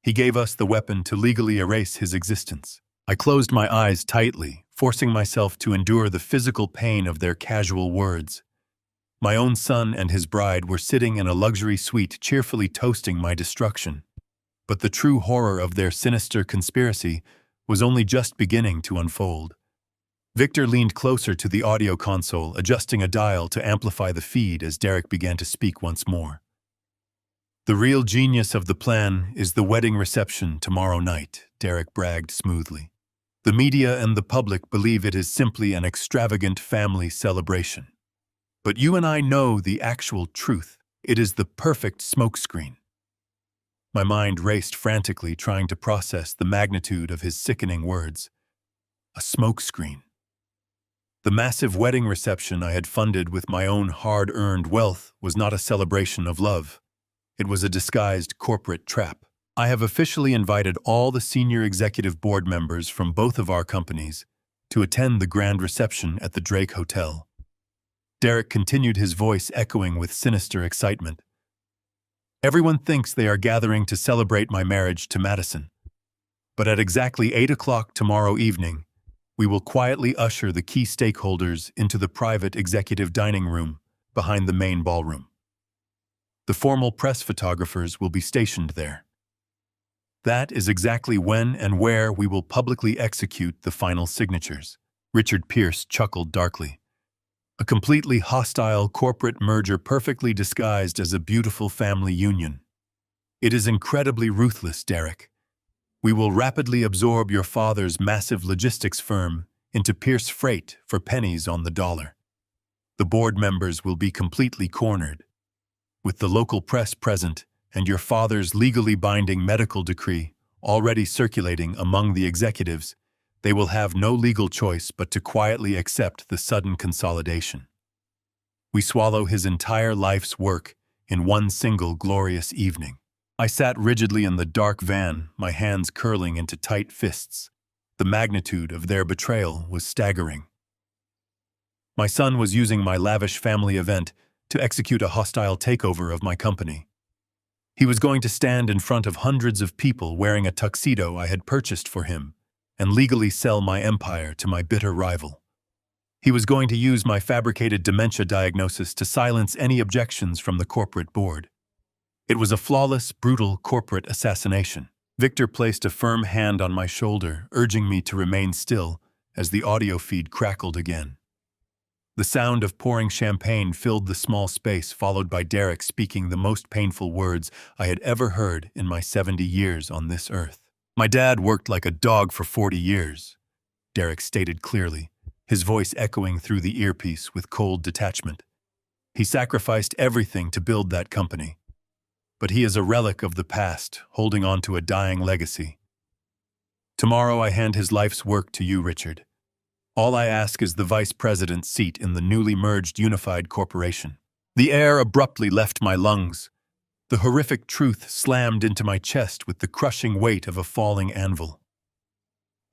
He gave us the weapon to legally erase his existence. I closed my eyes tightly, forcing myself to endure the physical pain of their casual words. My own son and his bride were sitting in a luxury suite cheerfully toasting my destruction. But the true horror of their sinister conspiracy was only just beginning to unfold. Victor leaned closer to the audio console, adjusting a dial to amplify the feed as Derek began to speak once more. "The real genius of the plan is the wedding reception tomorrow night," Derek bragged smoothly. "The media and the public believe it is simply an extravagant family celebration. But you and I know the actual truth. It is the perfect smokescreen." My mind raced frantically, trying to process the magnitude of his sickening words. A smokescreen. The massive wedding reception I had funded with my own hard-earned wealth was not a celebration of love. It was a disguised corporate trap. I have officially invited all the senior executive board members from both of our companies to attend the grand reception at the Drake Hotel. Derek continued, his voice echoing with sinister excitement. "Everyone thinks they are gathering to celebrate my marriage to Madison. But at exactly 8 o'clock tomorrow evening, we will quietly usher the key stakeholders into the private executive dining room behind the main ballroom. The formal press photographers will be stationed there. That is exactly when and where we will publicly execute the final signatures." Richard Pierce chuckled darkly. "A completely hostile corporate merger perfectly disguised as a beautiful family union. It is incredibly ruthless, Derek. We will rapidly absorb your father's massive logistics firm into Pierce Freight for pennies on the dollar. The board members will be completely cornered. With the local press present and your father's legally binding medical decree already circulating among the executives, they will have no legal choice but to quietly accept the sudden consolidation. We swallow his entire life's work in one single glorious evening." I sat rigidly in the dark van, my hands curling into tight fists. The magnitude of their betrayal was staggering. My son was using my lavish family event to execute a hostile takeover of my company. He was going to stand in front of hundreds of people wearing a tuxedo I had purchased for him and legally sell my empire to my bitter rival. He was going to use my fabricated dementia diagnosis to silence any objections from the corporate board. It was a flawless, brutal corporate assassination. Victor placed a firm hand on my shoulder, urging me to remain still as the audio feed crackled again. The sound of pouring champagne filled the small space, followed by Derek speaking the most painful words I had ever heard in my 70 years on this earth. "My dad worked like a dog for 40 years, Derek stated clearly, his voice echoing through the earpiece with cold detachment. "He sacrificed everything to build that company. But he is a relic of the past, holding on to a dying legacy. Tomorrow I hand his life's work to you, Richard. All I ask is the vice president's seat in the newly merged unified corporation." The air abruptly left my lungs. The horrific truth slammed into my chest with the crushing weight of a falling anvil.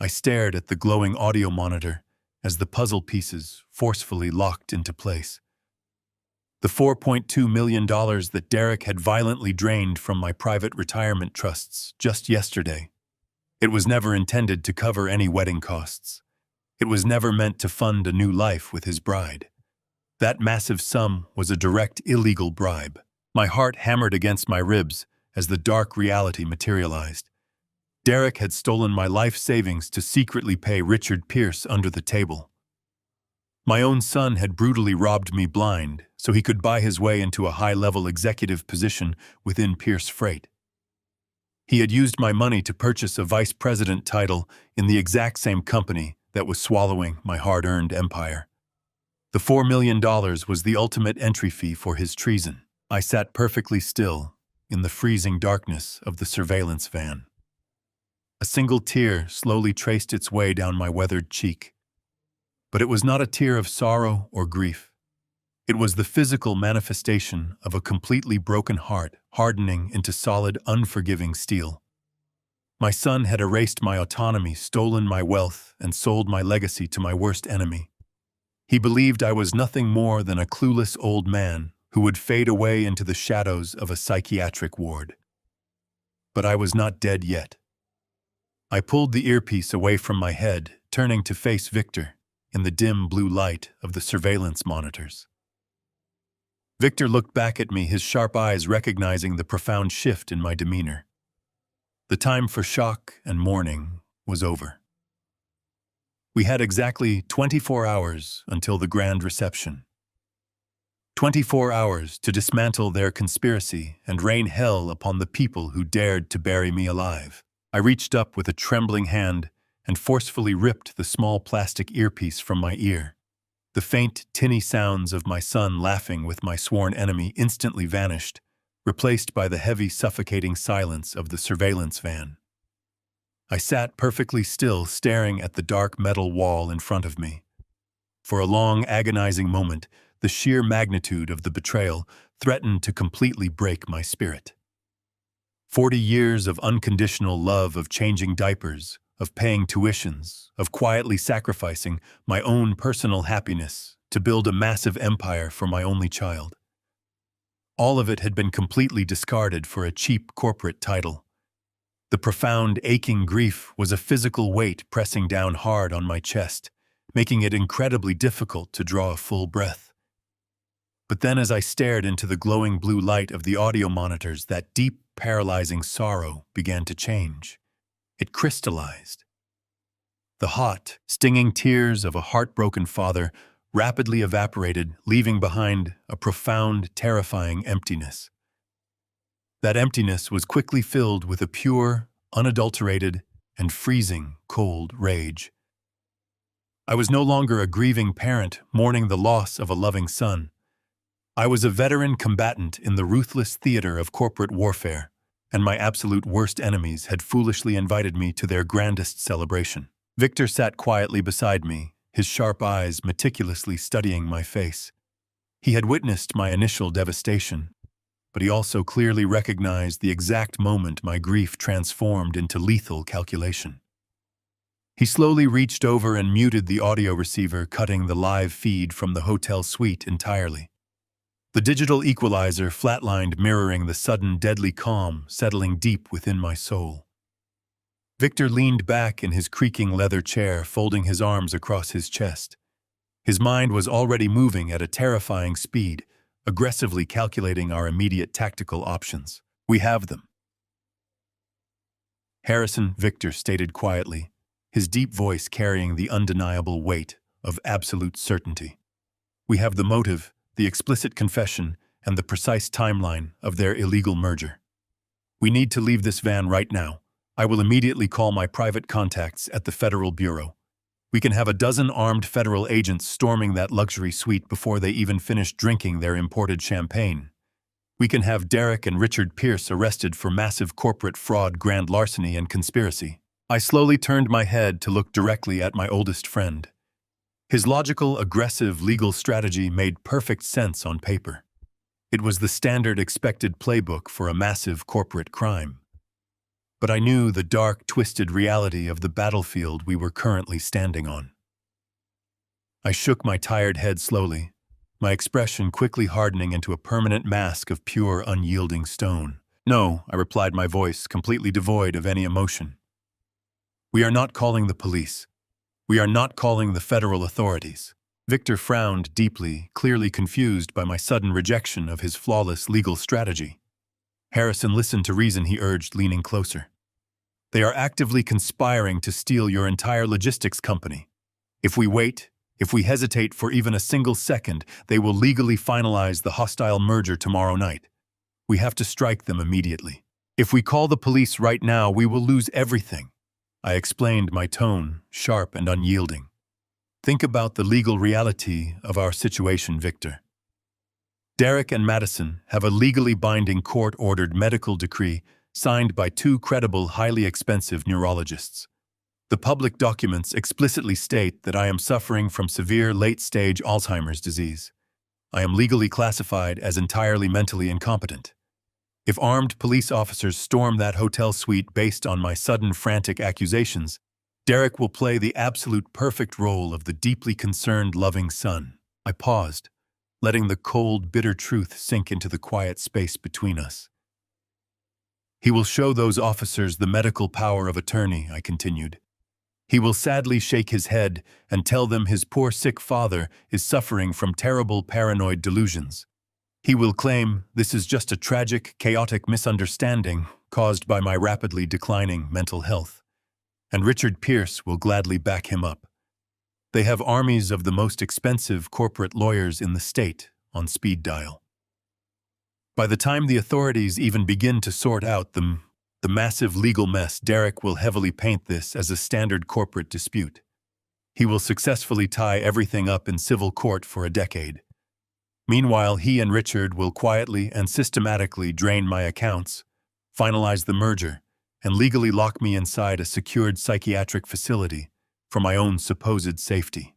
I stared at the glowing audio monitor as the puzzle pieces forcefully locked into place. The $4.2 million that Derek had violently drained from my private retirement trusts just yesterday. It was never intended to cover any wedding costs. It was never meant to fund a new life with his bride. That massive sum was a direct illegal bribe. My heart hammered against my ribs as the dark reality materialized. Derek had stolen my life savings to secretly pay Richard Pierce under the table. My own son had brutally robbed me blind so he could buy his way into a high-level executive position within Pierce Freight. He had used my money to purchase a vice president title in the exact same company that was swallowing my hard-earned empire. The $4 million was the ultimate entry fee for his treason. I sat perfectly still in the freezing darkness of the surveillance van. A single tear slowly traced its way down my weathered cheek. But it was not a tear of sorrow or grief. It was the physical manifestation of a completely broken heart hardening into solid, unforgiving steel. My son had erased my autonomy, stolen my wealth, and sold my legacy to my worst enemy. He believed I was nothing more than a clueless old man who would fade away into the shadows of a psychiatric ward. But I was not dead yet. I pulled the earpiece away from my head, turning to face Victor in the dim blue light of the surveillance monitors. Victor looked back at me, his sharp eyes recognizing the profound shift in my demeanor. The time for shock and mourning was over. We had exactly 24 hours until the grand reception. 24 hours to dismantle their conspiracy and rain hell upon the people who dared to bury me alive. I reached up with a trembling hand and forcefully ripped the small plastic earpiece from my ear. The faint, tinny sounds of my son laughing with my sworn enemy instantly vanished, replaced by the heavy, suffocating silence of the surveillance van. I sat perfectly still, staring at the dark metal wall in front of me. For a long, agonizing moment, the sheer magnitude of the betrayal threatened to completely break my spirit. 40 years of unconditional love, of changing diapers, of paying tuitions, of quietly sacrificing my own personal happiness to build a massive empire for my only child. All of it had been completely discarded for a cheap corporate title. The profound, aching grief was a physical weight pressing down hard on my chest, making it incredibly difficult to draw a full breath. But then as I stared into the glowing blue light of the audio monitors, that deep, paralyzing sorrow began to change. It crystallized. The hot, stinging tears of a heartbroken father rapidly evaporated, leaving behind a profound, terrifying emptiness. That emptiness was quickly filled with a pure, unadulterated, and freezing, cold rage. I was no longer a grieving parent mourning the loss of a loving son. I was a veteran combatant in the ruthless theater of corporate warfare, and my absolute worst enemies had foolishly invited me to their grandest celebration. Victor sat quietly beside me, his sharp eyes meticulously studying my face. He had witnessed my initial devastation, but he also clearly recognized the exact moment my grief transformed into lethal calculation. He slowly reached over and muted the audio receiver, cutting the live feed from the hotel suite entirely. The digital equalizer flatlined, mirroring the sudden deadly calm settling deep within my soul. Victor leaned back in his creaking leather chair, folding his arms across his chest. His mind was already moving at a terrifying speed, aggressively calculating our immediate tactical options. "We have them." Harrison, Victor stated quietly, his deep voice carrying the undeniable weight of absolute certainty. "We have the motive, the explicit confession, and the precise timeline of their illegal merger. We need to leave this van right now. I will immediately call my private contacts at the Federal Bureau. We can have a dozen armed federal agents storming that luxury suite before they even finish drinking their imported champagne. We can have Derek and Richard Pierce arrested for massive corporate fraud, grand larceny, and conspiracy." I slowly turned my head to look directly at my oldest friend. His logical, aggressive legal strategy made perfect sense on paper. It was the standard expected playbook for a massive corporate crime. But I knew the dark, twisted reality of the battlefield we were currently standing on. I shook my tired head slowly, my expression quickly hardening into a permanent mask of pure, unyielding stone. "No," I replied, my voice completely devoid of any emotion. "We are not calling the police. We are not calling the federal authorities." Victor frowned deeply, clearly confused by my sudden rejection of his flawless legal strategy. "Harrison, listen to reason," he urged, leaning closer. "They are actively conspiring to steal your entire logistics company. If we wait, if we hesitate for even a single second, they will legally finalize the hostile merger tomorrow night. We have to strike them immediately. If we call the police right now, we will lose everything." I explained, my tone sharp and unyielding. "Think about the legal reality of our situation, Victor. Derek and Madison have a legally binding court-ordered medical decree signed by two credible, highly expensive neurologists. The public documents explicitly state that I am suffering from severe late-stage Alzheimer's disease. I am legally classified as entirely mentally incompetent. If armed police officers storm that hotel suite based on my sudden frantic accusations, Derek will play the absolute perfect role of the deeply concerned, loving son." I paused, letting the cold, bitter truth sink into the quiet space between us. "He will show those officers the medical power of attorney," I continued. "He will sadly shake his head and tell them his poor sick father is suffering from terrible paranoid delusions. He will claim this is just a tragic, chaotic misunderstanding caused by my rapidly declining mental health. And Richard Pierce will gladly back him up. They have armies of the most expensive corporate lawyers in the state on speed dial. By the time the authorities even begin to sort out the massive legal mess, Derek will heavily paint this as a standard corporate dispute. He will successfully tie everything up in civil court for a decade. Meanwhile, he and Richard will quietly and systematically drain my accounts, finalize the merger, and legally lock me inside a secured psychiatric facility for my own supposed safety.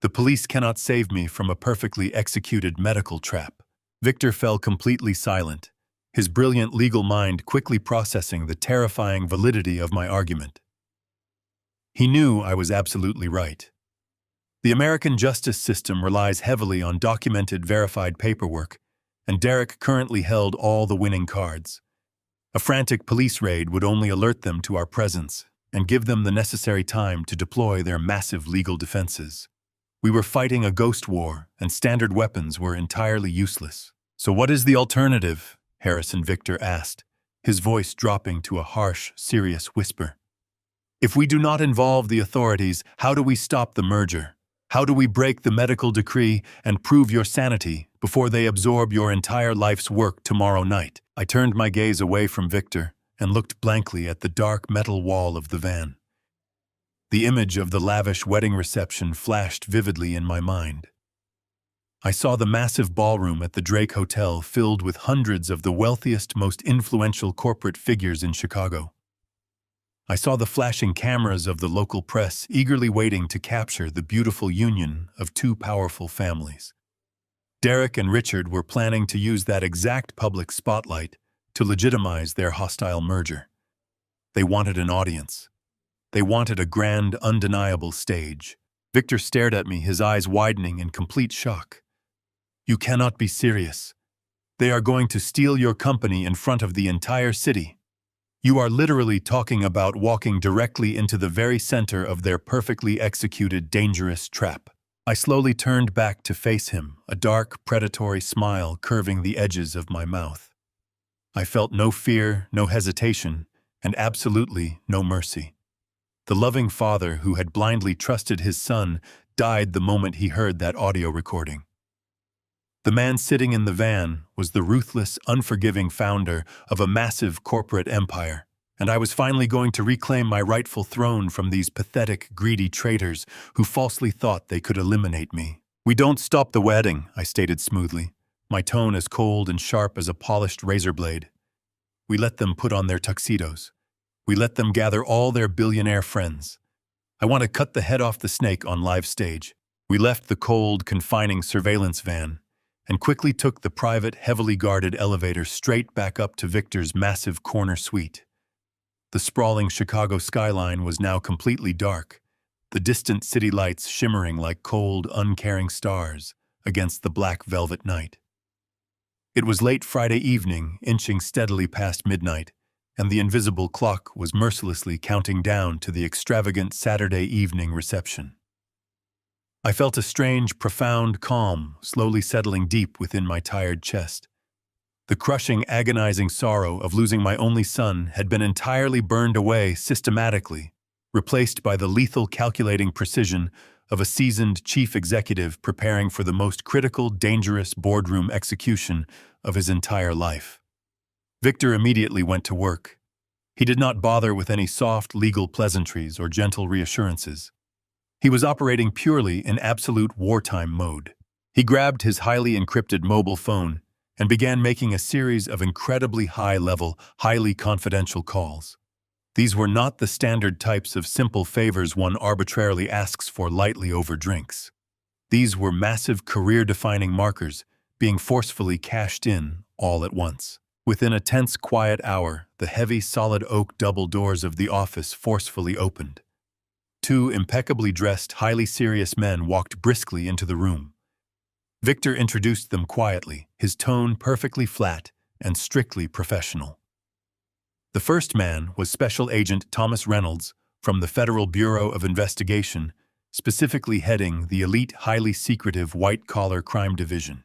The police cannot save me from a perfectly executed medical trap." Victor fell completely silent, his brilliant legal mind quickly processing the terrifying validity of my argument. He knew I was absolutely right. The American justice system relies heavily on documented, verified paperwork, and Derek currently held all the winning cards. A frantic police raid would only alert them to our presence and give them the necessary time to deploy their massive legal defenses. We were fighting a ghost war, and standard weapons were entirely useless. "So what is the alternative?" Harrison Victor asked, his voice dropping to a harsh, serious whisper. "If we do not involve the authorities, how do we stop the merger? How do we break the medical decree and prove your sanity before they absorb your entire life's work tomorrow night?" I turned my gaze away from Victor and looked blankly at the dark metal wall of the van. The image of the lavish wedding reception flashed vividly in my mind. I saw the massive ballroom at the Drake Hotel filled with hundreds of the wealthiest, most influential corporate figures in Chicago. I saw the flashing cameras of the local press eagerly waiting to capture the beautiful union of two powerful families. Derek and Richard were planning to use that exact public spotlight to legitimize their hostile merger. They wanted an audience. They wanted a grand, undeniable stage. Victor stared at me, his eyes widening in complete shock. "You cannot be serious. They are going to steal your company in front of the entire city. You are literally talking about walking directly into the very center of their perfectly executed, dangerous trap." I slowly turned back to face him, a dark, predatory smile curving the edges of my mouth. I felt no fear, no hesitation, and absolutely no mercy. The loving father who had blindly trusted his son died the moment he heard that audio recording. The man sitting in the van was the ruthless, unforgiving founder of a massive corporate empire, and I was finally going to reclaim my rightful throne from these pathetic, greedy traitors who falsely thought they could eliminate me. "We don't stop the wedding," I stated smoothly, my tone as cold and sharp as a polished razor blade. "We let them put on their tuxedos. We let them gather all their billionaire friends. I want to cut the head off the snake on live stage." We left the cold, confining surveillance van and quickly took the private, heavily guarded elevator straight back up to Victor's massive corner suite. The sprawling Chicago skyline was now completely dark, the distant city lights shimmering like cold, uncaring stars against the black velvet night. It was late Friday evening, inching steadily past midnight, and the invisible clock was mercilessly counting down to the extravagant Saturday evening reception. I felt a strange, profound calm slowly settling deep within my tired chest. The crushing, agonizing sorrow of losing my only son had been entirely burned away systematically, replaced by the lethal calculating precision of a seasoned chief executive preparing for the most critical, dangerous boardroom execution of his entire life. Victor immediately went to work. He did not bother with any soft legal pleasantries or gentle reassurances. He was operating purely in absolute wartime mode. He grabbed his highly encrypted mobile phone and began making a series of incredibly high-level, highly confidential calls. These were not the standard types of simple favors one arbitrarily asks for lightly over drinks. These were massive career-defining markers being forcefully cashed in all at once. Within a tense, quiet hour, the heavy, solid oak double doors of the office forcefully opened. Two impeccably dressed, highly serious men walked briskly into the room. Victor introduced them quietly, his tone perfectly flat and strictly professional. The first man was Special Agent Thomas Reynolds from the Federal Bureau of Investigation, specifically heading the elite, highly secretive white-collar crime division.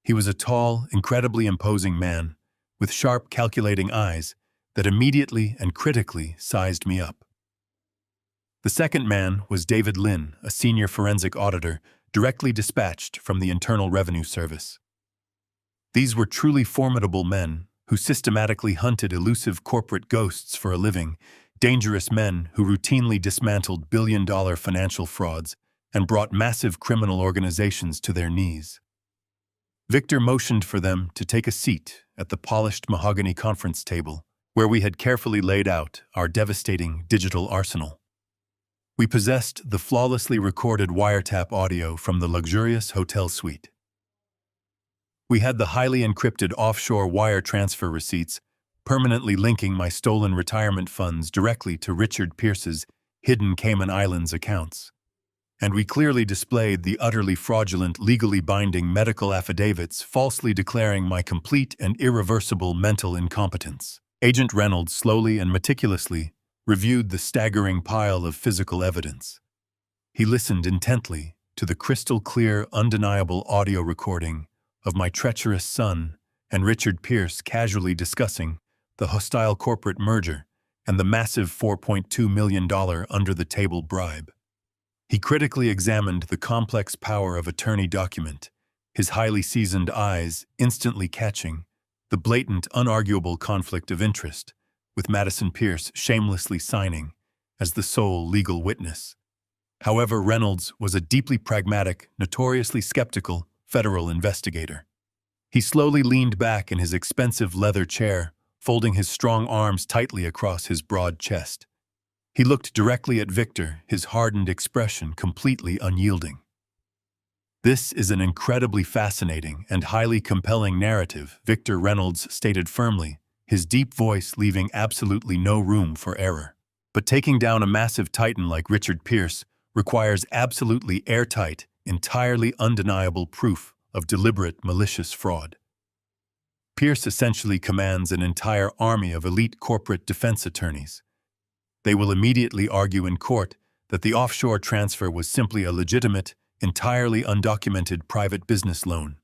He was a tall, incredibly imposing man with sharp, calculating eyes that immediately and critically sized me up. The second man was David Lynn, a senior forensic auditor directly dispatched from the Internal Revenue Service. These were truly formidable men who systematically hunted elusive corporate ghosts for a living, dangerous men who routinely dismantled billion-dollar financial frauds and brought massive criminal organizations to their knees. Victor motioned for them to take a seat at the polished mahogany conference table, where we had carefully laid out our devastating digital arsenal. We possessed the flawlessly recorded wiretap audio from the luxurious hotel suite. We had the highly encrypted offshore wire transfer receipts, permanently linking my stolen retirement funds directly to Richard Pierce's hidden Cayman Islands accounts. And we clearly displayed the utterly fraudulent, legally binding medical affidavits falsely declaring my complete and irreversible mental incompetence. Agent Reynolds slowly and meticulously reviewed the staggering pile of physical evidence. He listened intently to the crystal-clear, undeniable audio recording of my treacherous son and Richard Pierce casually discussing the hostile corporate merger and the massive $4.2 million under-the-table bribe. He critically examined the complex power of attorney document, his highly seasoned eyes instantly catching the blatant, unarguable conflict of interest, with Madison Pierce shamelessly signing as the sole legal witness. However, Reynolds was a deeply pragmatic, notoriously skeptical federal investigator. He slowly leaned back in his expensive leather chair, folding his strong arms tightly across his broad chest. He looked directly at Victor, his hardened expression completely unyielding. "This is an incredibly fascinating and highly compelling narrative," Victor Reynolds stated firmly, his deep voice leaving absolutely no room for error. "But taking down a massive titan like Richard Pierce requires absolutely airtight, entirely undeniable proof of deliberate, malicious fraud. Pierce essentially commands an entire army of elite corporate defense attorneys. They will immediately argue in court that the offshore transfer was simply a legitimate, entirely undocumented private business loan.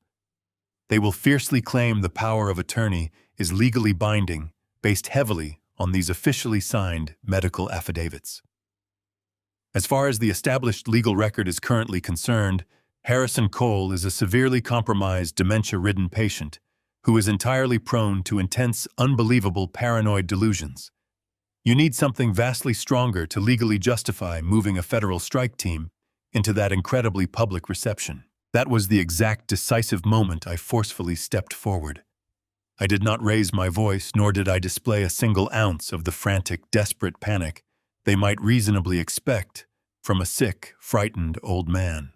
They will fiercely claim the power of attorney is legally binding, based heavily on these officially signed medical affidavits. As far as the established legal record is currently concerned, Harrison Cole is a severely compromised, dementia-ridden patient who is entirely prone to intense, unbelievable paranoid delusions. You need something vastly stronger to legally justify moving a federal strike team into that incredibly public reception." That was the exact decisive moment I forcefully stepped forward. I did not raise my voice, nor did I display a single ounce of the frantic, desperate panic they might reasonably expect from a sick, frightened old man.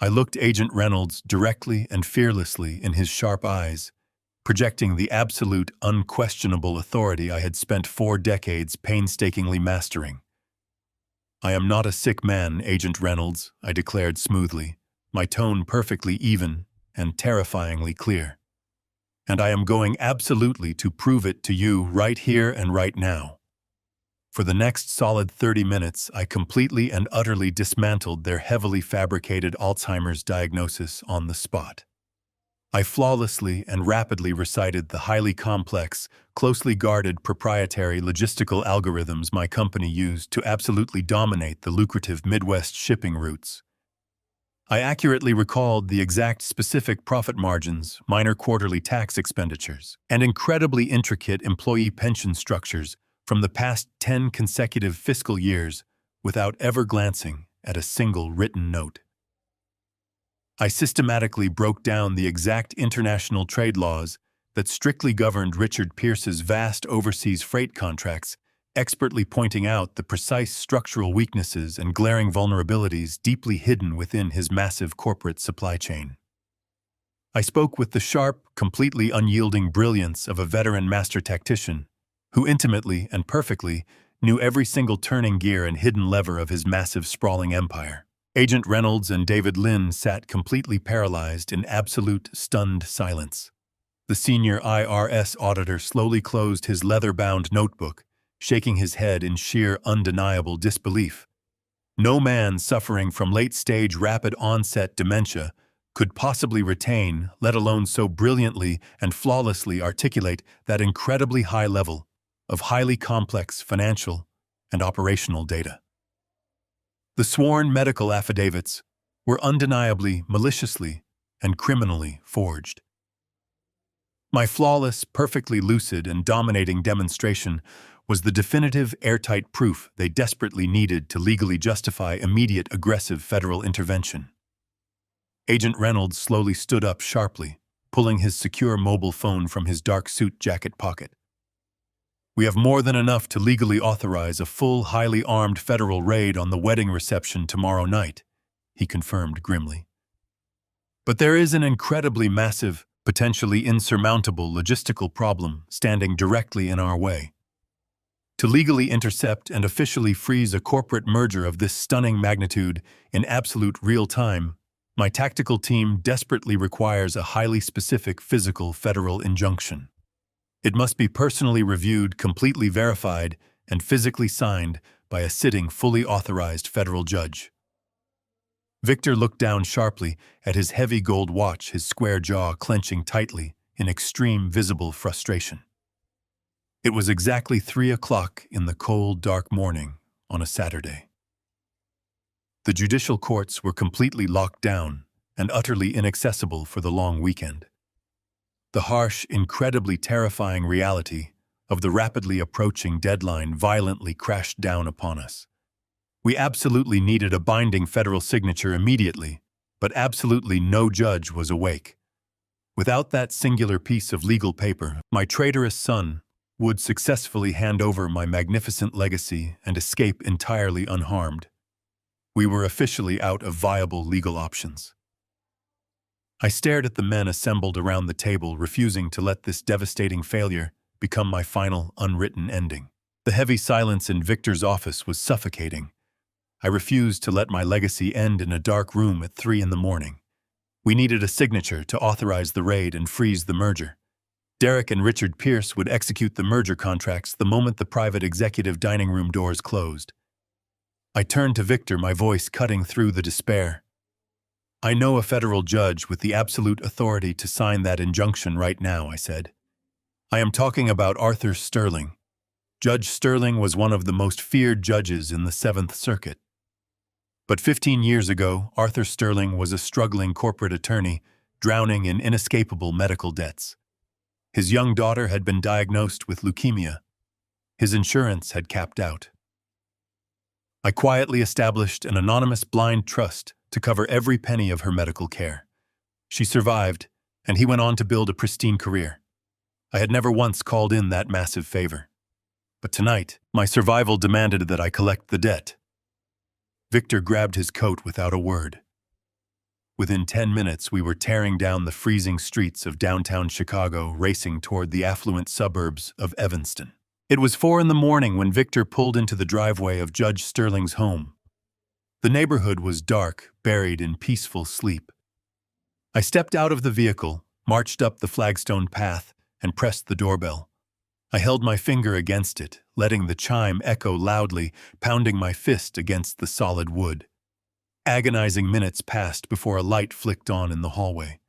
I looked Agent Reynolds directly and fearlessly in his sharp eyes, projecting the absolute, unquestionable authority I had spent 4 decades painstakingly mastering. "I am not a sick man, Agent Reynolds," I declared smoothly, my tone perfectly even and terrifyingly clear. And I am going absolutely to prove it to you right here and right now. For the next solid 30 minutes, I completely and utterly dismantled their heavily fabricated Alzheimer's diagnosis on the spot. I flawlessly and rapidly recited the highly complex, closely guarded proprietary logistical algorithms my company used to absolutely dominate the lucrative Midwest shipping routes. I accurately recalled the exact specific profit margins, minor quarterly tax expenditures, and incredibly intricate employee pension structures from the past 10 consecutive fiscal years without ever glancing at a single written note. I systematically broke down the exact international trade laws that strictly governed Richard Pierce's vast overseas freight contracts, expertly pointing out the precise structural weaknesses and glaring vulnerabilities deeply hidden within his massive corporate supply chain. I spoke with the sharp, completely unyielding brilliance of a veteran master tactician, who intimately and perfectly knew every single turning gear and hidden lever of his massive, sprawling empire. Agent Reynolds and David Lynn sat completely paralyzed in absolute, stunned silence. The senior IRS auditor slowly closed his leather-bound notebook, shaking his head in sheer, undeniable disbelief. No man suffering from late-stage rapid-onset dementia could possibly retain, let alone so brilliantly and flawlessly articulate that incredibly high level of highly complex financial and operational data. The sworn medical affidavits were undeniably, maliciously, and criminally forged. My flawless, perfectly lucid, and dominating demonstration was the definitive, airtight proof they desperately needed to legally justify immediate aggressive federal intervention. Agent Reynolds slowly stood up sharply, pulling his secure mobile phone from his dark suit jacket pocket. "We have more than enough to legally authorize a full, highly armed federal raid on the wedding reception tomorrow night," he confirmed grimly. "But there is an incredibly massive, potentially insurmountable logistical problem standing directly in our way. To legally intercept and officially freeze a corporate merger of this stunning magnitude in absolute real time, my tactical team desperately requires a highly specific physical federal injunction. It must be personally reviewed, completely verified, and physically signed by a sitting, fully authorized federal judge." Victor looked down sharply at his heavy gold watch, his square jaw clenching tightly in extreme visible frustration. It was exactly 3 o'clock in the cold, dark morning on a Saturday. The judicial courts were completely locked down and utterly inaccessible for the long weekend. The harsh, incredibly terrifying reality of the rapidly approaching deadline violently crashed down upon us. We absolutely needed a binding federal signature immediately, but absolutely no judge was awake. Without that singular piece of legal paper, my traitorous son would successfully hand over my magnificent legacy and escape entirely unharmed. We were officially out of viable legal options. I stared at the men assembled around the table, refusing to let this devastating failure become my final, unwritten ending. The heavy silence in Victor's office was suffocating. I refused to let my legacy end in a dark room at 3 in the morning. We needed a signature to authorize the raid and freeze the merger. Derek and Richard Pierce would execute the merger contracts the moment the private executive dining room doors closed. I turned to Victor, my voice cutting through the despair. "I know a federal judge with the absolute authority to sign that injunction right now," I said. "I am talking about Arthur Sterling." Judge Sterling was one of the most feared judges in the Seventh Circuit. But 15 years ago, Arthur Sterling was a struggling corporate attorney, drowning in inescapable medical debts. His young daughter had been diagnosed with leukemia. His insurance had capped out. I quietly established an anonymous blind trust to cover every penny of her medical care. She survived, and he went on to build a pristine career. I had never once called in that massive favor. But tonight, my survival demanded that I collect the debt. Victor grabbed his coat without a word. Within 10 minutes, we were tearing down the freezing streets of downtown Chicago, racing toward the affluent suburbs of Evanston. It was 4 in the morning when Victor pulled into the driveway of Judge Sterling's home. The neighborhood was dark, buried in peaceful sleep. I stepped out of the vehicle, marched up the flagstone path, and pressed the doorbell. I held my finger against it, letting the chime echo loudly, pounding my fist against the solid wood. Agonizing minutes passed before a light flicked on in the hallway.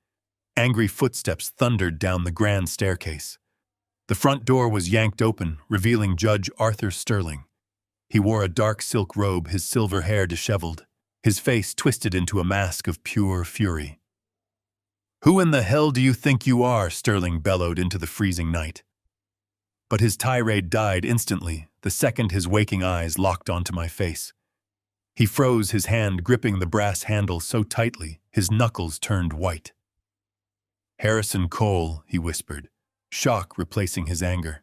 Angry footsteps thundered down the grand staircase. The front door was yanked open, revealing Judge Arthur Sterling. He wore a dark silk robe, his silver hair disheveled, his face twisted into a mask of pure fury. "Who in the hell do you think you are?" Sterling bellowed into the freezing night. But his tirade died instantly, the second his waking eyes locked onto my face. He froze, his hand gripping the brass handle so tightly, his knuckles turned white. "Harrison Cole," he whispered, shock replacing his anger.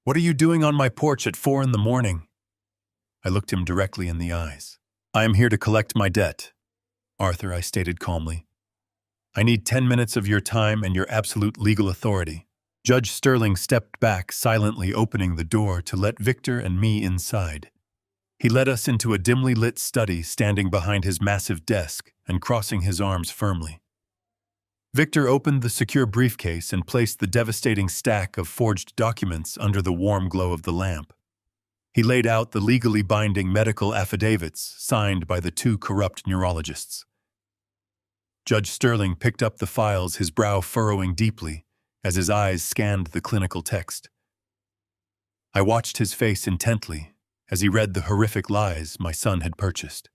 "What are you doing on my porch at 4 a.m? I looked him directly in the eyes. "I am here to collect my debt, Arthur," I stated calmly. "I need 10 minutes of your time and your absolute legal authority." Judge Sterling stepped back, silently opening the door to let Victor and me inside. He led us into a dimly lit study, standing behind his massive desk and crossing his arms firmly. Victor opened the secure briefcase and placed the devastating stack of forged documents under the warm glow of the lamp. He laid out the legally binding medical affidavits signed by the two corrupt neurologists. Judge Sterling picked up the files, his brow furrowing deeply as his eyes scanned the clinical text. I watched his face intently as he read the horrific lies my son had purchased.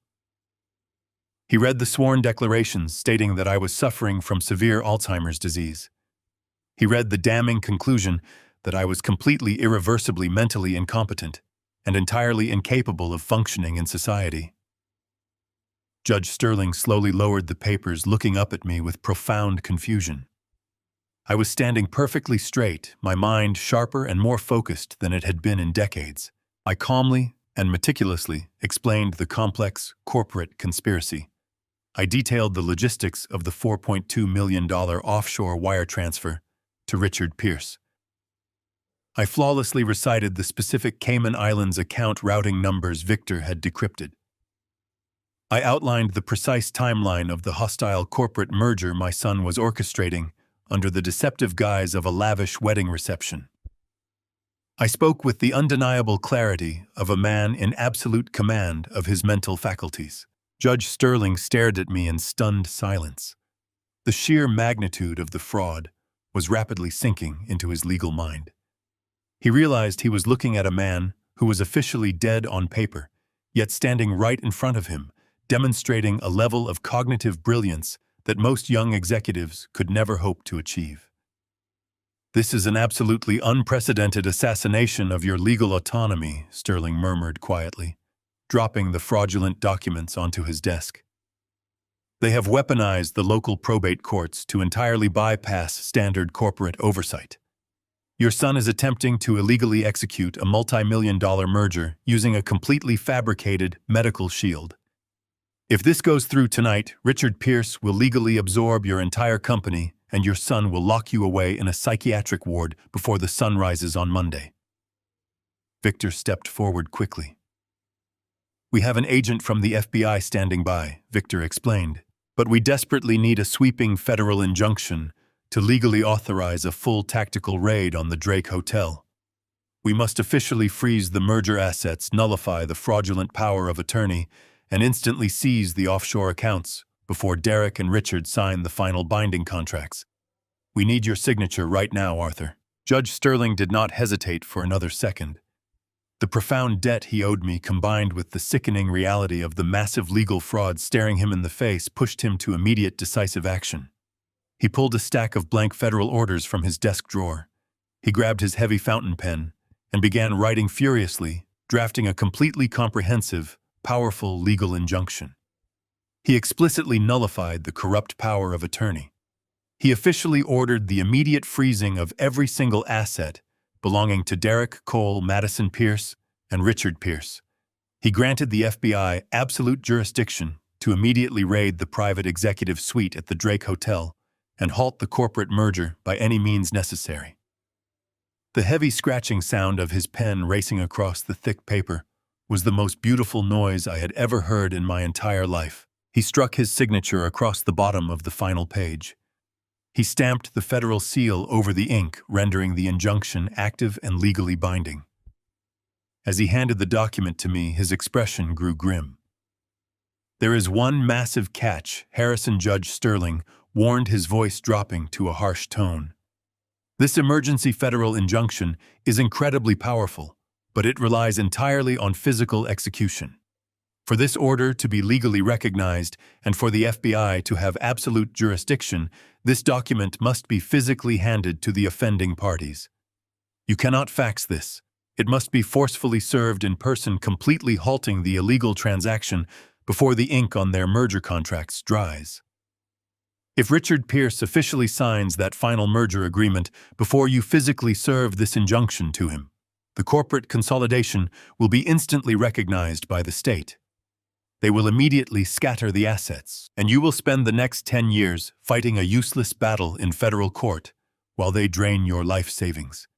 He read the sworn declarations stating that I was suffering from severe Alzheimer's disease. He read the damning conclusion that I was completely irreversibly mentally incompetent and entirely incapable of functioning in society. Judge Sterling slowly lowered the papers, looking up at me with profound confusion. I was standing perfectly straight, my mind sharper and more focused than it had been in decades. I calmly and meticulously explained the complex corporate conspiracy. I detailed the logistics of the $4.2 million offshore wire transfer to Richard Pierce. I flawlessly recited the specific Cayman Islands account routing numbers Victor had decrypted. I outlined the precise timeline of the hostile corporate merger my son was orchestrating under the deceptive guise of a lavish wedding reception. I spoke with the undeniable clarity of a man in absolute command of his mental faculties. Judge Sterling stared at me in stunned silence. The sheer magnitude of the fraud was rapidly sinking into his legal mind. He realized he was looking at a man who was officially dead on paper, yet standing right in front of him, demonstrating a level of cognitive brilliance that most young executives could never hope to achieve. "This is an absolutely unprecedented assassination of your legal autonomy," Sterling murmured quietly, dropping the fraudulent documents onto his desk. "They have weaponized the local probate courts to entirely bypass standard corporate oversight. Your son is attempting to illegally execute a multi-million-dollar merger using a completely fabricated medical shield. If this goes through tonight, Richard Pierce will legally absorb your entire company and your son will lock you away in a psychiatric ward before the sun rises on Monday." Victor stepped forward quickly. "We have an agent from the FBI standing by," Victor explained, "but we desperately need a sweeping federal injunction to legally authorize a full tactical raid on the Drake Hotel. We must officially freeze the merger assets, nullify the fraudulent power of attorney, and instantly seize the offshore accounts before Derek and Richard sign the final binding contracts. We need your signature right now, Arthur." Judge Sterling did not hesitate for another second. The profound debt he owed me, combined with the sickening reality of the massive legal fraud staring him in the face, pushed him to immediate decisive action. He pulled a stack of blank federal orders from his desk drawer. He grabbed his heavy fountain pen and began writing furiously, drafting a completely comprehensive, powerful legal injunction. He explicitly nullified the corrupt power of attorney. He officially ordered the immediate freezing of every single asset belonging to Derek Cole, Madison Pierce, and Richard Pierce. He granted the FBI absolute jurisdiction to immediately raid the private executive suite at the Drake Hotel and halt the corporate merger by any means necessary. The heavy scratching sound of his pen racing across the thick paper was the most beautiful noise I had ever heard in my entire life. He struck his signature across the bottom of the final page. He stamped the federal seal over the ink, rendering the injunction active and legally binding. As he handed the document to me, his expression grew grim. "There is one massive catch," Harrison Judge Sterling warned, his voice dropping to a harsh tone. "This emergency federal injunction is incredibly powerful, but it relies entirely on physical execution. For this order to be legally recognized and for the FBI to have absolute jurisdiction, this document must be physically handed to the offending parties. You cannot fax this. It must be forcefully served in person, completely halting the illegal transaction before the ink on their merger contracts dries. If Richard Pierce officially signs that final merger agreement before you physically serve this injunction to him, the corporate consolidation will be instantly recognized by the state. They will immediately scatter the assets, and you will spend the next 10 years fighting a useless battle in federal court while they drain your life savings.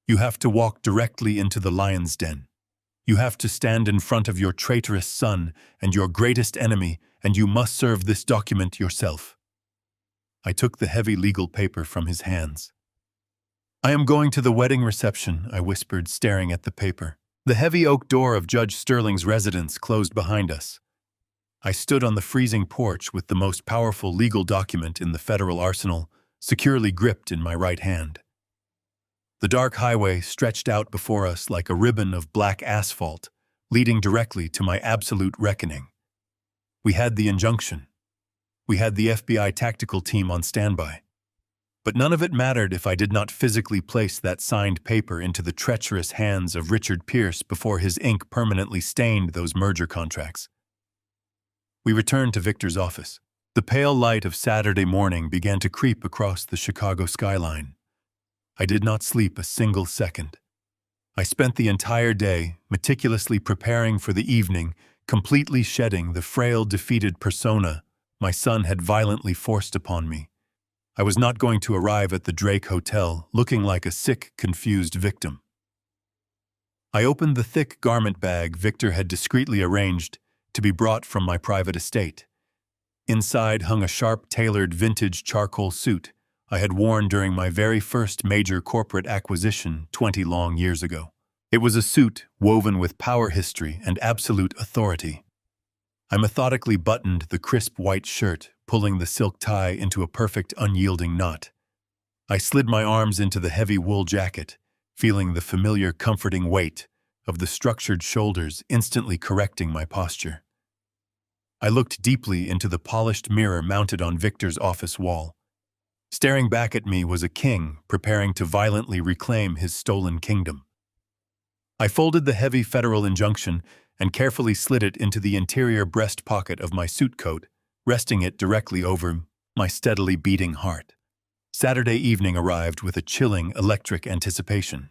You have to walk directly into the lion's den. You have to stand in front of your traitorous son and your greatest enemy, and you must serve this document yourself." I took the heavy legal paper from his hands. "I am going to the wedding reception," I whispered, staring at the paper. The heavy oak door of Judge Sterling's residence closed behind us. I stood on the freezing porch with the most powerful legal document in the federal arsenal securely gripped in my right hand. The dark highway stretched out before us like a ribbon of black asphalt, leading directly to my absolute reckoning. We had the injunction. We had the FBI tactical team on standby. But none of it mattered if I did not physically place that signed paper into the treacherous hands of Richard Pierce before his ink permanently stained those merger contracts. We returned to Victor's office. The pale light of Saturday morning began to creep across the Chicago skyline. I did not sleep a single second. I spent the entire day meticulously preparing for the evening, completely shedding the frail, defeated persona my son had violently forced upon me. I was not going to arrive at the Drake Hotel looking like a sick, confused victim. I opened the thick garment bag Victor had discreetly arranged to be brought from my private estate. Inside hung a sharp, tailored vintage charcoal suit I had worn during my very first major corporate acquisition 20 long years ago. It was a suit woven with power history and absolute authority. I methodically buttoned the crisp white shirt, pulling the silk tie into a perfect, unyielding knot. I slid my arms into the heavy wool jacket, feeling the familiar, comforting weight of the structured shoulders instantly correcting my posture. I looked deeply into the polished mirror mounted on Victor's office wall. Staring back at me was a king preparing to violently reclaim his stolen kingdom. I folded the heavy federal injunction and carefully slid it into the interior breast pocket of my suit coat, resting it directly over my steadily beating heart. Saturday evening arrived with a chilling, electric anticipation.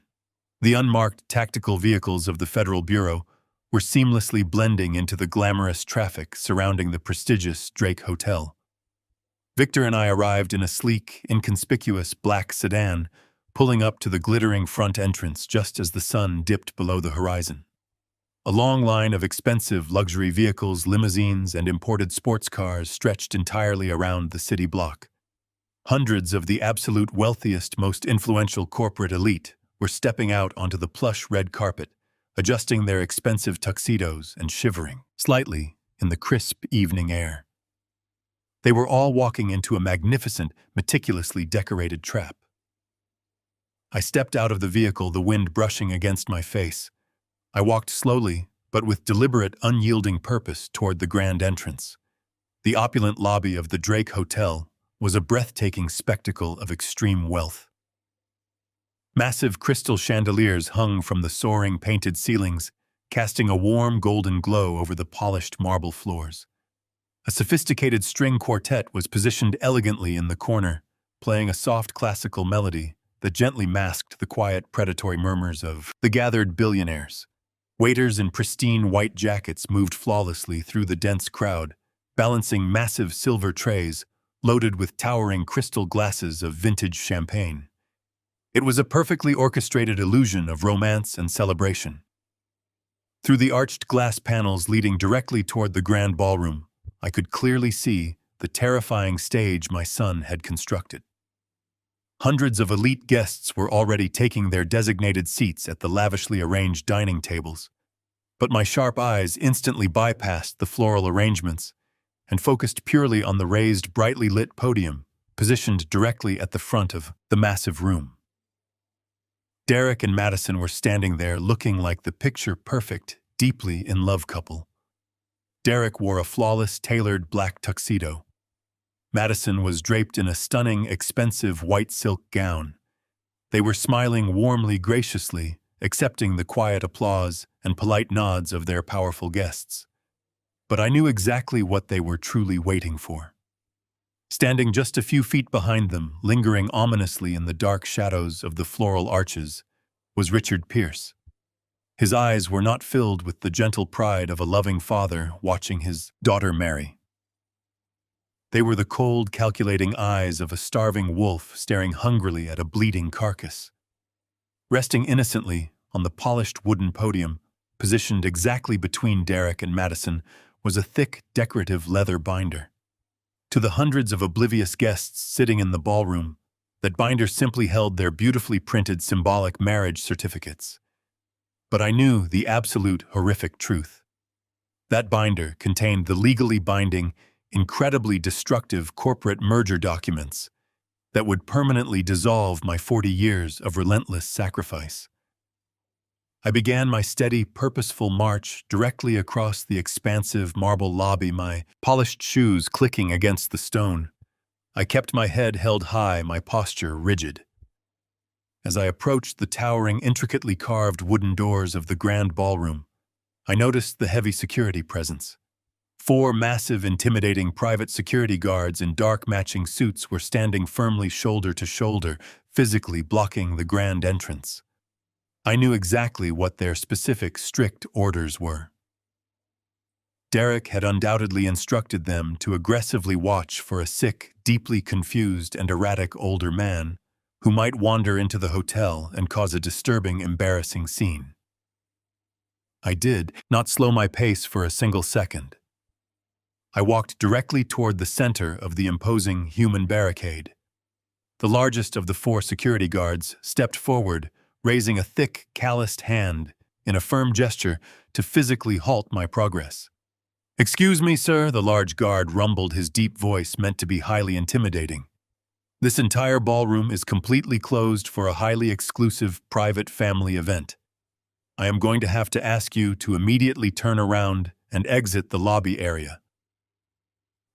The unmarked tactical vehicles of the Federal Bureau were seamlessly blending into the glamorous traffic surrounding the prestigious Drake Hotel. Victor and I arrived in a sleek, inconspicuous black sedan, pulling up to the glittering front entrance just as the sun dipped below the horizon. A long line of expensive luxury vehicles, limousines, and imported sports cars stretched entirely around the city block. Hundreds of the absolute wealthiest, most influential corporate elite were stepping out onto the plush red carpet, adjusting their expensive tuxedos and shivering slightly in the crisp evening air. They were all walking into a magnificent, meticulously decorated trap. I stepped out of the vehicle, the wind brushing against my face. I walked slowly, but with deliberate, unyielding purpose toward the grand entrance. The opulent lobby of the Drake Hotel was a breathtaking spectacle of extreme wealth. Massive crystal chandeliers hung from the soaring painted ceilings, casting a warm golden glow over the polished marble floors. A sophisticated string quartet was positioned elegantly in the corner, playing a soft classical melody that gently masked the quiet, predatory murmurs of the gathered billionaires. Waiters in pristine white jackets moved flawlessly through the dense crowd, balancing massive silver trays loaded with towering crystal glasses of vintage champagne. It was a perfectly orchestrated illusion of romance and celebration. Through the arched glass panels leading directly toward the grand ballroom, I could clearly see the terrifying stage my son had constructed. Hundreds of elite guests were already taking their designated seats at the lavishly arranged dining tables, but my sharp eyes instantly bypassed the floral arrangements and focused purely on the raised, brightly lit podium positioned directly at the front of the massive room. Derek and Madison were standing there looking like the picture-perfect, deeply in love couple. Derek wore a flawless, tailored black tuxedo. Madison was draped in a stunning, expensive white silk gown. They were smiling warmly, graciously, accepting the quiet applause and polite nods of their powerful guests. But I knew exactly what they were truly waiting for. Standing just a few feet behind them, lingering ominously in the dark shadows of the floral arches, was Richard Pierce. His eyes were not filled with the gentle pride of a loving father watching his daughter marry. They were the cold, calculating eyes of a starving wolf staring hungrily at a bleeding carcass. Resting innocently on the polished wooden podium, positioned exactly between Derek and Madison, was a thick, decorative leather binder. To the hundreds of oblivious guests sitting in the ballroom, that binder simply held their beautifully printed symbolic marriage certificates. But I knew the absolute horrific truth. That binder contained the legally binding, incredibly destructive corporate merger documents that would permanently dissolve my 40 years of relentless sacrifice. I began my steady, purposeful march directly across the expansive marble lobby, my polished shoes clicking against the stone. I kept my head held high, my posture rigid. As I approached the towering, intricately carved wooden doors of the grand ballroom, I noticed the heavy security presence. 4 massive, intimidating private security guards in dark matching suits were standing firmly shoulder to shoulder, physically blocking the grand entrance. I knew exactly what their specific, strict orders were. Derek had undoubtedly instructed them to aggressively watch for a sick, deeply confused and erratic older man who might wander into the hotel and cause a disturbing, embarrassing scene. I did not slow my pace for a single second. I walked directly toward the center of the imposing human barricade. The largest of the 4 security guards stepped forward, raising a thick, calloused hand in a firm gesture to physically halt my progress. "Excuse me, sir," the large guard rumbled, his deep voice meant to be highly intimidating. "This entire ballroom is completely closed for a highly exclusive private family event. I am going to have to ask you to immediately turn around and exit the lobby area."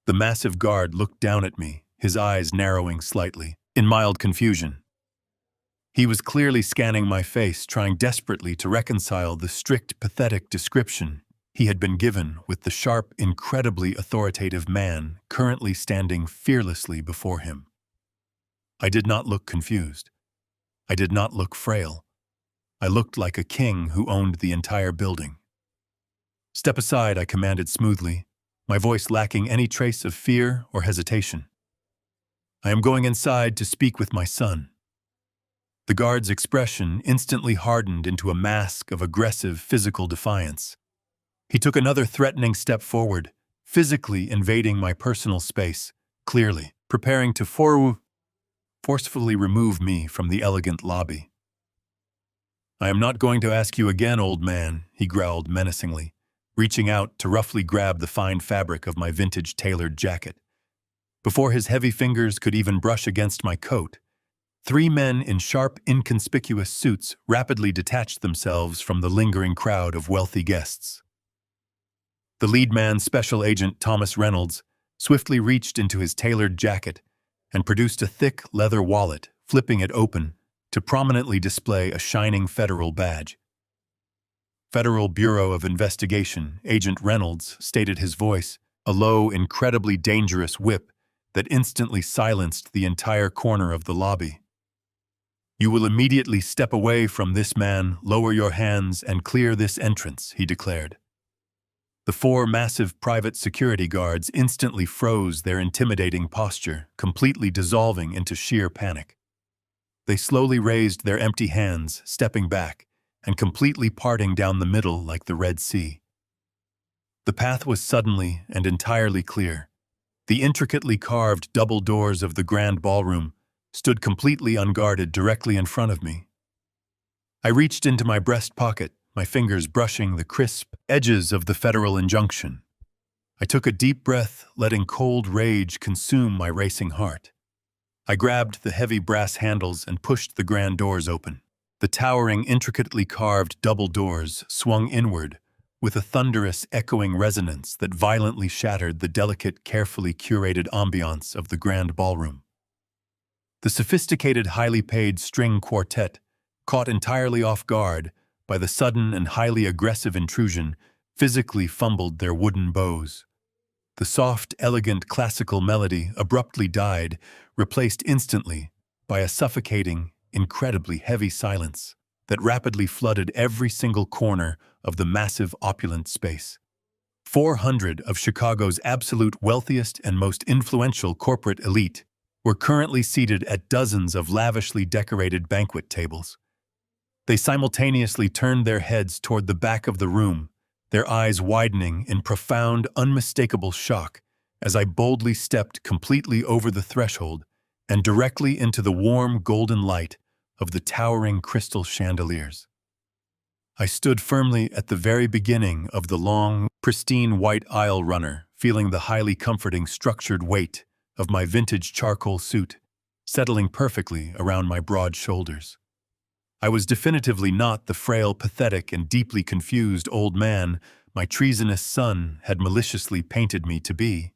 The massive guard looked down at me, his eyes narrowing slightly, in mild confusion. He was clearly scanning my face, trying desperately to reconcile the strict, pathetic description he had been given with the sharp, incredibly authoritative man currently standing fearlessly before him. I did not look confused. I did not look frail. I looked like a king who owned the entire building. "Step aside," I commanded smoothly, my voice lacking any trace of fear or hesitation. "I am going inside to speak with my son." The guard's expression instantly hardened into a mask of aggressive physical defiance. He took another threatening step forward, physically invading my personal space, clearly preparing to forcefully remove me from the elegant lobby. "I am not going to ask you again, old man," he growled menacingly, reaching out to roughly grab the fine fabric of my vintage tailored jacket. Before his heavy fingers could even brush against my coat, 3 men in sharp, inconspicuous suits rapidly detached themselves from the lingering crowd of wealthy guests. The lead man, Special Agent Thomas Reynolds, swiftly reached into his tailored jacket and produced a thick leather wallet, flipping it open to prominently display a shining federal badge. "Federal Bureau of Investigation," Agent Reynolds stated, his voice a low, incredibly dangerous whip that instantly silenced the entire corner of the lobby. "You will immediately step away from this man, lower your hands, and clear this entrance," he declared. The 4 massive private security guards instantly froze their intimidating posture, completely dissolving into sheer panic. They slowly raised their empty hands, stepping back, and completely parting down the middle like the Red Sea. The path was suddenly and entirely clear. The intricately carved double doors of the grand ballroom stood completely unguarded directly in front of me. I reached into my breast pocket, my fingers brushing the crisp edges of the federal injunction. I took a deep breath, letting cold rage consume my racing heart. I grabbed the heavy brass handles and pushed the grand doors open. The towering, intricately carved double doors swung inward, with a thunderous, echoing resonance that violently shattered the delicate, carefully curated ambiance of the grand ballroom. The sophisticated, highly paid string quartet, caught entirely off guard by the sudden and highly aggressive intrusion, physically fumbled their wooden bows. The soft, elegant classical melody abruptly died, replaced instantly by a suffocating, incredibly heavy silence that rapidly flooded every single corner of the massive, opulent space. 400 of Chicago's absolute wealthiest and most influential corporate elite were currently seated at dozens of lavishly decorated banquet tables. They simultaneously turned their heads toward the back of the room, their eyes widening in profound, unmistakable shock as I boldly stepped completely over the threshold and directly into the warm, golden light of the towering crystal chandeliers. I stood firmly at the very beginning of the long, pristine white aisle runner, feeling the highly comforting structured weight of my vintage charcoal suit settling perfectly around my broad shoulders. I was definitively not the frail, pathetic, and deeply confused old man my treasonous son had maliciously painted me to be.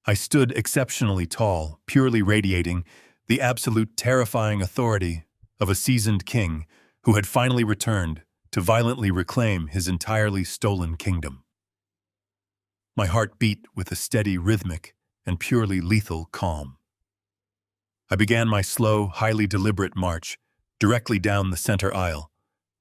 I stood exceptionally tall, purely radiating the absolute terrifying authority of a seasoned king who had finally returned to violently reclaim his entirely stolen kingdom. My heart beat with a steady, rhythmic, and purely lethal calm. I began my slow, highly deliberate march directly down the center aisle,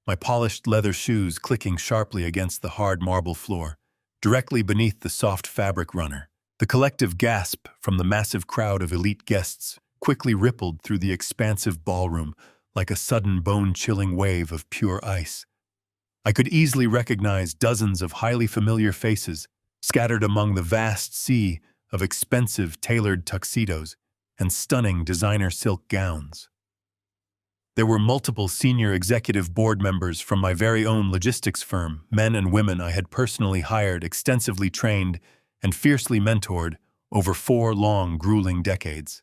my polished leather shoes clicking sharply against the hard marble floor, directly beneath the soft fabric runner. The collective gasp from the massive crowd of elite guests quickly rippled through the expansive ballroom like a sudden bone-chilling wave of pure ice. I could easily recognize dozens of highly familiar faces scattered among the vast sea of expensive tailored tuxedos and stunning designer silk gowns. There were multiple senior executive board members from my very own logistics firm, men and women I had personally hired, extensively trained, and fiercely mentored over 4 long, grueling decades.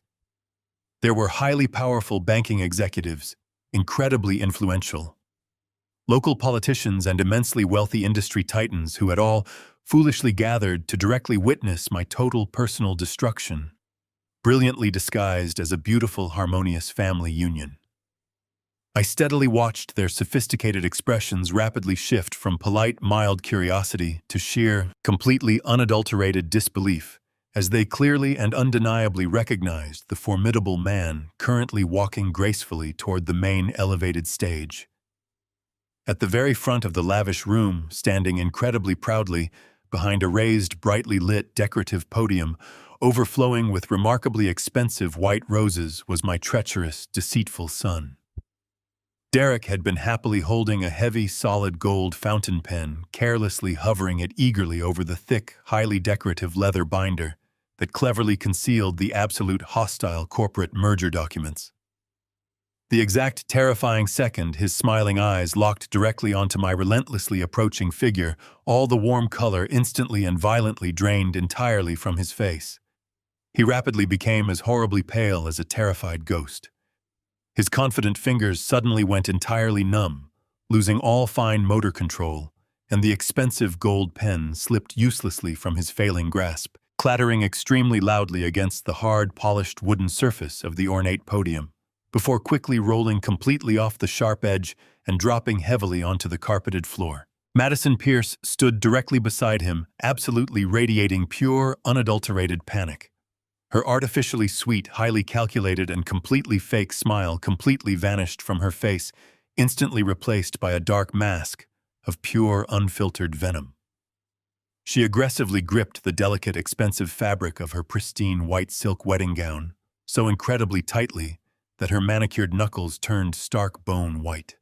There were highly powerful banking executives, incredibly influential, local politicians, and immensely wealthy industry titans who had all foolishly gathered to directly witness my total personal destruction, brilliantly disguised as a beautiful, harmonious family union. I steadily watched their sophisticated expressions rapidly shift from polite, mild curiosity to sheer, completely unadulterated disbelief, as they clearly and undeniably recognized the formidable man currently walking gracefully toward the main elevated stage. At the very front of the lavish room, standing incredibly proudly behind a raised, brightly lit, decorative podium, overflowing with remarkably expensive white roses, was my treacherous, deceitful son. Derek had been happily holding a heavy, solid gold fountain pen, carelessly hovering it eagerly over the thick, highly decorative leather binder that cleverly concealed the absolute hostile corporate merger documents. The exact terrifying second his smiling eyes locked directly onto my relentlessly approaching figure, all the warm color instantly and violently drained entirely from his face. He rapidly became as horribly pale as a terrified ghost. His confident fingers suddenly went entirely numb, losing all fine motor control, and the expensive gold pen slipped uselessly from his failing grasp, clattering extremely loudly against the hard, polished wooden surface of the ornate podium, before quickly rolling completely off the sharp edge and dropping heavily onto the carpeted floor. Madison Pierce stood directly beside him, absolutely radiating pure, unadulterated panic. Her artificially sweet, highly calculated, and completely fake smile completely vanished from her face, instantly replaced by a dark mask of pure, unfiltered venom. She aggressively gripped the delicate, expensive fabric of her pristine white silk wedding gown, so incredibly tightly that her manicured knuckles turned stark bone white.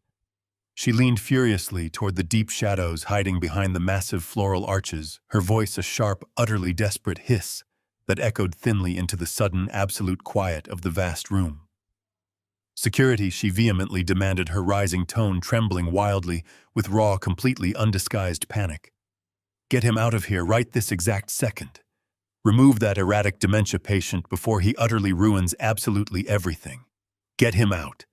She leaned furiously toward the deep shadows hiding behind the massive floral arches, her voice a sharp, utterly desperate hiss that echoed thinly into the sudden, absolute quiet of the vast room. Security, she vehemently demanded, her rising tone trembling wildly with raw, completely undisguised panic. Get him out of here right this exact second. Remove that erratic dementia patient before he utterly ruins absolutely everything. Get him out.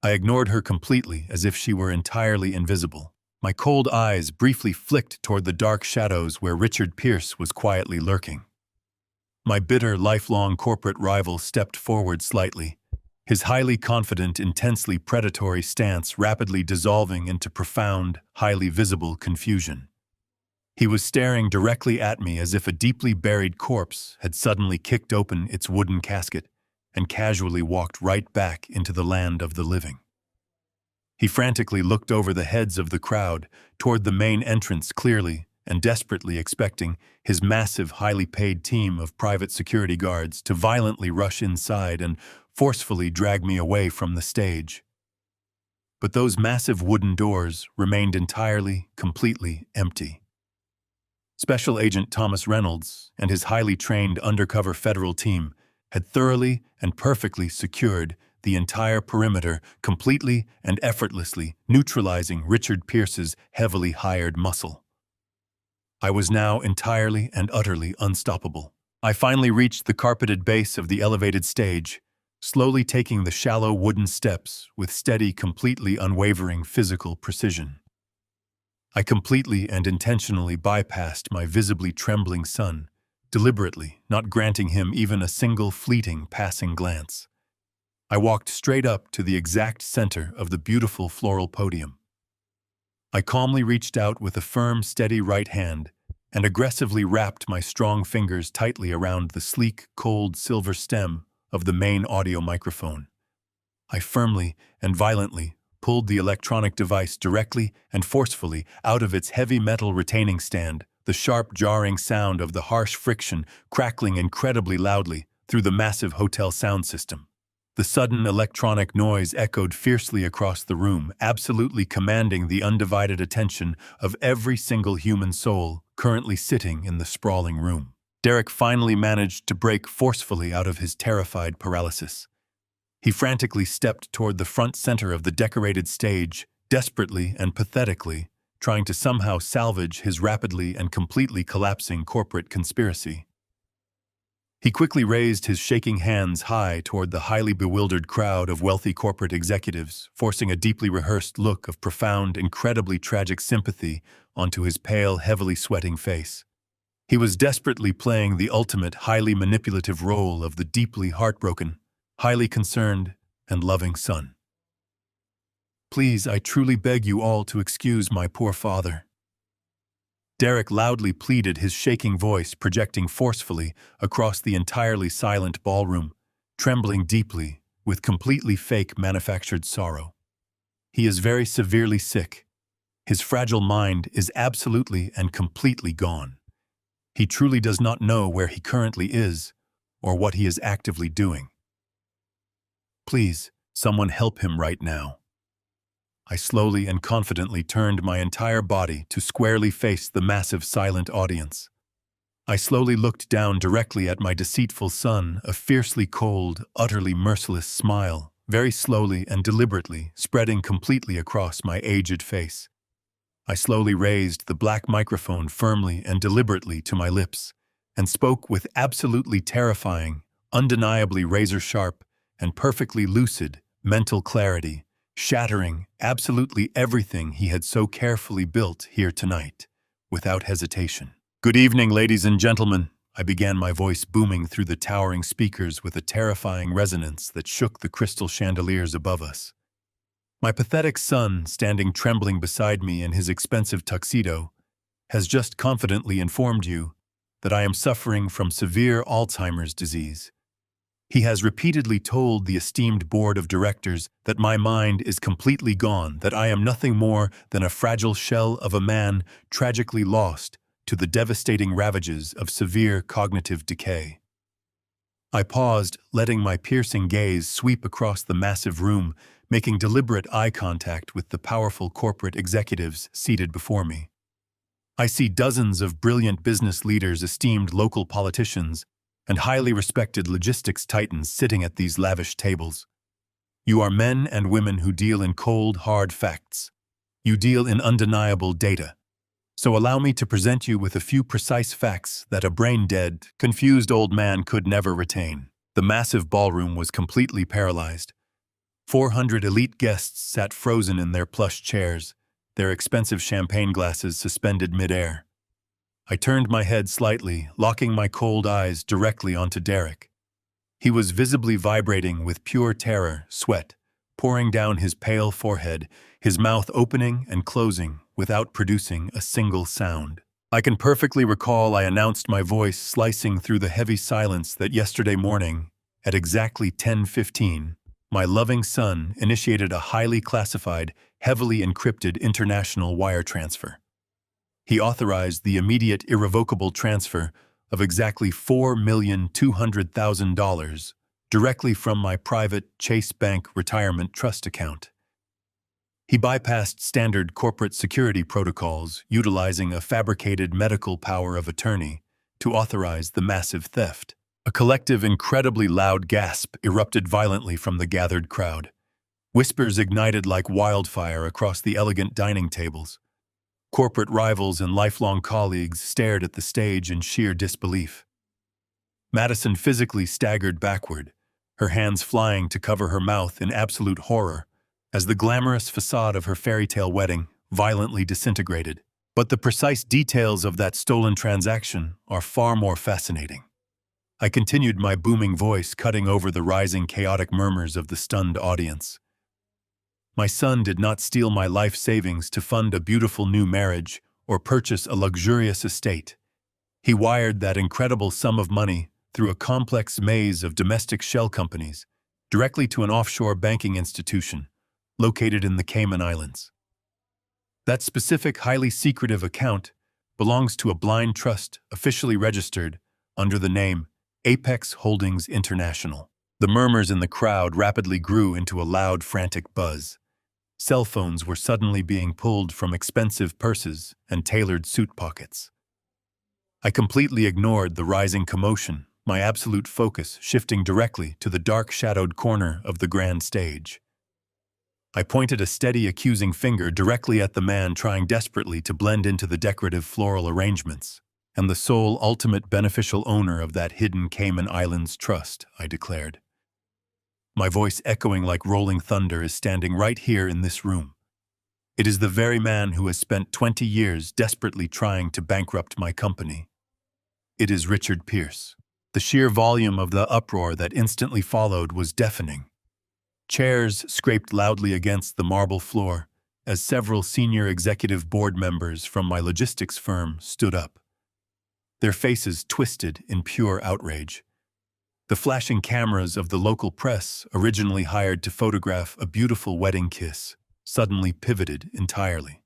I ignored her completely, as if she were entirely invisible. My cold eyes briefly flicked toward the dark shadows where Richard Pierce was quietly lurking. My bitter, lifelong corporate rival stepped forward slightly, his highly confident, intensely predatory stance rapidly dissolving into profound, highly visible confusion. He was staring directly at me as if a deeply buried corpse had suddenly kicked open its wooden casket and casually walked right back into the land of the living. He frantically looked over the heads of the crowd toward the main entrance, clearly and desperately expecting his massive, highly paid team of private security guards to violently rush inside and forcefully drag me away from the stage. But those massive wooden doors remained entirely, completely empty. Special Agent Thomas Reynolds and his highly trained undercover federal team had thoroughly and perfectly secured the entire perimeter, completely and effortlessly neutralizing Richard Pierce's heavily hired muscle. I was now entirely and utterly unstoppable. I finally reached the carpeted base of the elevated stage, slowly taking the shallow wooden steps with steady, completely unwavering physical precision. I completely and intentionally bypassed my visibly trembling son, deliberately not granting him even a single fleeting passing glance. I walked straight up to the exact center of the beautiful floral podium. I calmly reached out with a firm, steady right hand and aggressively wrapped my strong fingers tightly around the sleek, cold silver stem of the main audio microphone. I firmly and violently pulled the electronic device directly and forcefully out of its heavy metal retaining stand, the sharp, jarring sound of the harsh friction crackling incredibly loudly through the massive hotel sound system. The sudden electronic noise echoed fiercely across the room, absolutely commanding the undivided attention of every single human soul currently sitting in the sprawling room. Derek finally managed to break forcefully out of his terrified paralysis. He frantically stepped toward the front center of the decorated stage, desperately and pathetically, trying to somehow salvage his rapidly and completely collapsing corporate conspiracy. He quickly raised his shaking hands high toward the highly bewildered crowd of wealthy corporate executives, forcing a deeply rehearsed look of profound, incredibly tragic sympathy onto his pale, heavily sweating face. He was desperately playing the ultimate, highly manipulative role of the deeply heartbroken, highly concerned, and loving son. Please, I truly beg you all to excuse my poor father. Derek loudly pleaded, his shaking voice projecting forcefully across the entirely silent ballroom, trembling deeply with completely fake manufactured sorrow. He is very severely sick. His fragile mind is absolutely and completely gone. He truly does not know where he currently is or what he is actively doing. Please, someone help him right now. I slowly and confidently turned my entire body to squarely face the massive silent audience. I slowly looked down directly at my deceitful son, a fiercely cold, utterly merciless smile, very slowly and deliberately spreading completely across my aged face. I slowly raised the black microphone firmly and deliberately to my lips and spoke with absolutely terrifying, undeniably razor-sharp, and perfectly lucid mental clarity, shattering absolutely everything he had so carefully built here tonight, without hesitation. Good evening, ladies and gentlemen. I began, my voice booming through the towering speakers with a terrifying resonance that shook the crystal chandeliers above us. My pathetic son, standing trembling beside me in his expensive tuxedo, has just confidently informed you that I am suffering from severe Alzheimer's disease. He has repeatedly told the esteemed board of directors that my mind is completely gone, that I am nothing more than a fragile shell of a man tragically lost to the devastating ravages of severe cognitive decay. I paused, letting my piercing gaze sweep across the massive room making deliberate eye contact with the powerful corporate executives seated before me. I see dozens of brilliant business leaders, esteemed local politicians, and highly respected logistics titans sitting at these lavish tables. You are men and women who deal in cold, hard facts. You deal in undeniable data. So allow me to present you with a few precise facts that a brain-dead, confused old man could never retain. The massive ballroom was completely paralyzed. 400 elite guests sat frozen in their plush chairs, their expensive champagne glasses suspended mid-air. I turned my head slightly, locking my cold eyes directly onto Derek. He was visibly vibrating with pure terror, sweat pouring down his pale forehead, his mouth opening and closing without producing a single sound. I can perfectly recall I announced my voice slicing through the heavy silence that yesterday morning, at exactly 10:15, my loving son initiated a highly classified, heavily encrypted international wire transfer. He authorized the immediate irrevocable transfer of exactly $4,200,000 directly from my private Chase Bank retirement trust account. He bypassed standard corporate security protocols, utilizing a fabricated medical power of attorney to authorize the massive theft. A collective, incredibly loud gasp erupted violently from the gathered crowd. Whispers ignited like wildfire across the elegant dining tables. Corporate rivals and lifelong colleagues stared at the stage in sheer disbelief. Madison physically staggered backward, her hands flying to cover her mouth in absolute horror, as the glamorous facade of her fairy tale wedding violently disintegrated. But the precise details of that stolen transaction are far more fascinating. I continued, my booming voice cutting over the rising chaotic murmurs of the stunned audience. My son did not steal my life savings to fund a beautiful new marriage or purchase a luxurious estate. He wired that incredible sum of money through a complex maze of domestic shell companies directly to an offshore banking institution located in the Cayman Islands. That specific, highly secretive account belongs to a blind trust officially registered under the name Apex Holdings International. The murmurs in the crowd rapidly grew into a loud, frantic buzz. Cell phones were suddenly being pulled from expensive purses and tailored suit pockets. I completely ignored the rising commotion, my absolute focus shifting directly to the dark, shadowed corner of the grand stage. I pointed a steady, accusing finger directly at the man trying desperately to blend into the decorative floral arrangements, and the sole ultimate beneficial owner of that hidden Cayman Islands trust, I declared. My voice echoing like rolling thunder is standing right here in this room. It is the very man who has spent 20 years desperately trying to bankrupt my company. It is Richard Pierce. The sheer volume of the uproar that instantly followed was deafening. Chairs scraped loudly against the marble floor as several senior executive board members from my logistics firm stood up, their faces twisted in pure outrage. The flashing cameras of the local press, originally hired to photograph a beautiful wedding kiss, suddenly pivoted entirely.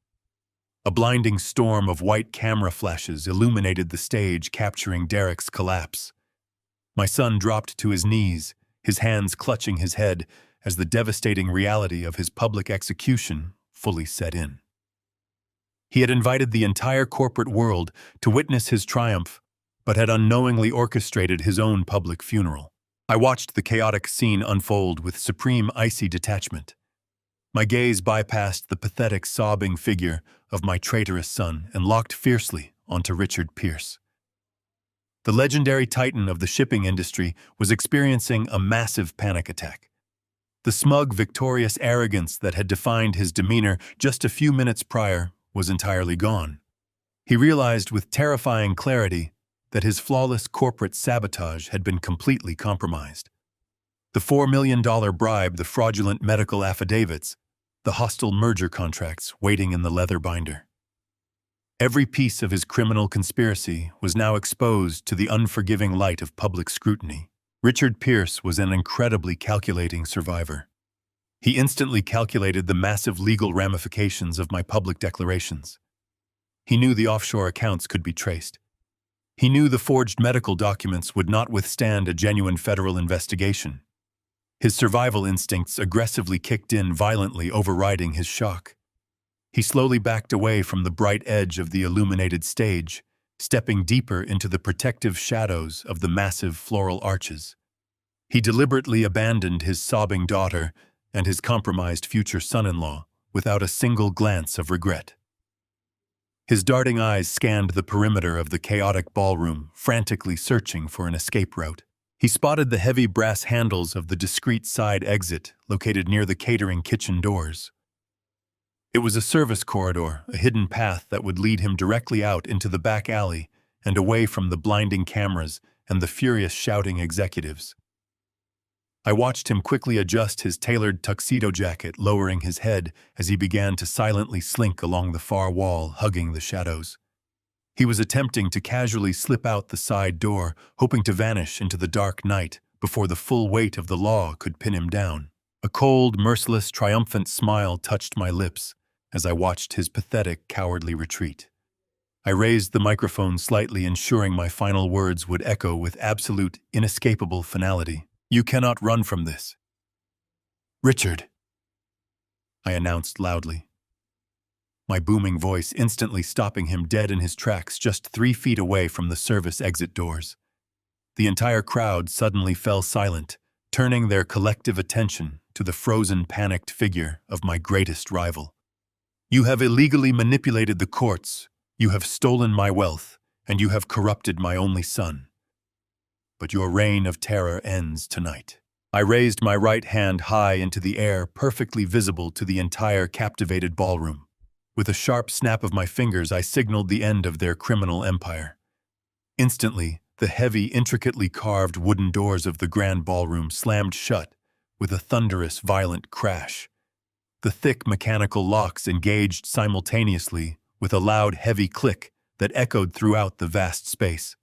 A blinding storm of white camera flashes illuminated the stage, capturing Derek's collapse. My son dropped to his knees, his hands clutching his head, as the devastating reality of his public execution fully set in. He had invited the entire corporate world to witness his triumph, but had unknowingly orchestrated his own public funeral. I watched the chaotic scene unfold with supreme icy detachment. My gaze bypassed the pathetic, sobbing figure of my traitorous son and locked fiercely onto Richard Pierce. The legendary titan of the shipping industry was experiencing a massive panic attack. The smug, victorious arrogance that had defined his demeanor just a few minutes prior was entirely gone. He realized with terrifying clarity that his flawless corporate sabotage had been completely compromised. The $4 million bribe, the fraudulent medical affidavits, the hostile merger contracts waiting in the leather binder. Every piece of his criminal conspiracy was now exposed to the unforgiving light of public scrutiny. Richard Pierce was an incredibly calculating survivor. He instantly calculated the massive legal ramifications of my public declarations. He knew the offshore accounts could be traced. He knew the forged medical documents would not withstand a genuine federal investigation. His survival instincts aggressively kicked in, violently overriding his shock. He slowly backed away from the bright edge of the illuminated stage, stepping deeper into the protective shadows of the massive floral arches. He deliberately abandoned his sobbing daughter and his compromised future son-in-law without a single glance of regret. His darting eyes scanned the perimeter of the chaotic ballroom, frantically searching for an escape route. He spotted the heavy brass handles of the discreet side exit located near the catering kitchen doors. It was a service corridor, a hidden path that would lead him directly out into the back alley and away from the blinding cameras and the furious shouting executives. I watched him quickly adjust his tailored tuxedo jacket, lowering his head as he began to silently slink along the far wall, hugging the shadows. He was attempting to casually slip out the side door, hoping to vanish into the dark night before the full weight of the law could pin him down. A cold, merciless, triumphant smile touched my lips as I watched his pathetic, cowardly retreat. I raised the microphone slightly, ensuring my final words would echo with absolute, inescapable finality. "You cannot run from this. Richard," I announced loudly, my booming voice instantly stopping him dead in his tracks just 3 feet away from the service exit doors. The entire crowd suddenly fell silent, turning their collective attention to the frozen, panicked figure of my greatest rival. "You have illegally manipulated the courts, you have stolen my wealth, and you have corrupted my only son. But your reign of terror ends tonight." I raised my right hand high into the air, perfectly visible to the entire captivated ballroom. With a sharp snap of my fingers, I signaled the end of their criminal empire. Instantly, the heavy, intricately carved wooden doors of the grand ballroom slammed shut with a thunderous, violent crash. The thick mechanical locks engaged simultaneously with a loud, heavy click that echoed throughout the vast space.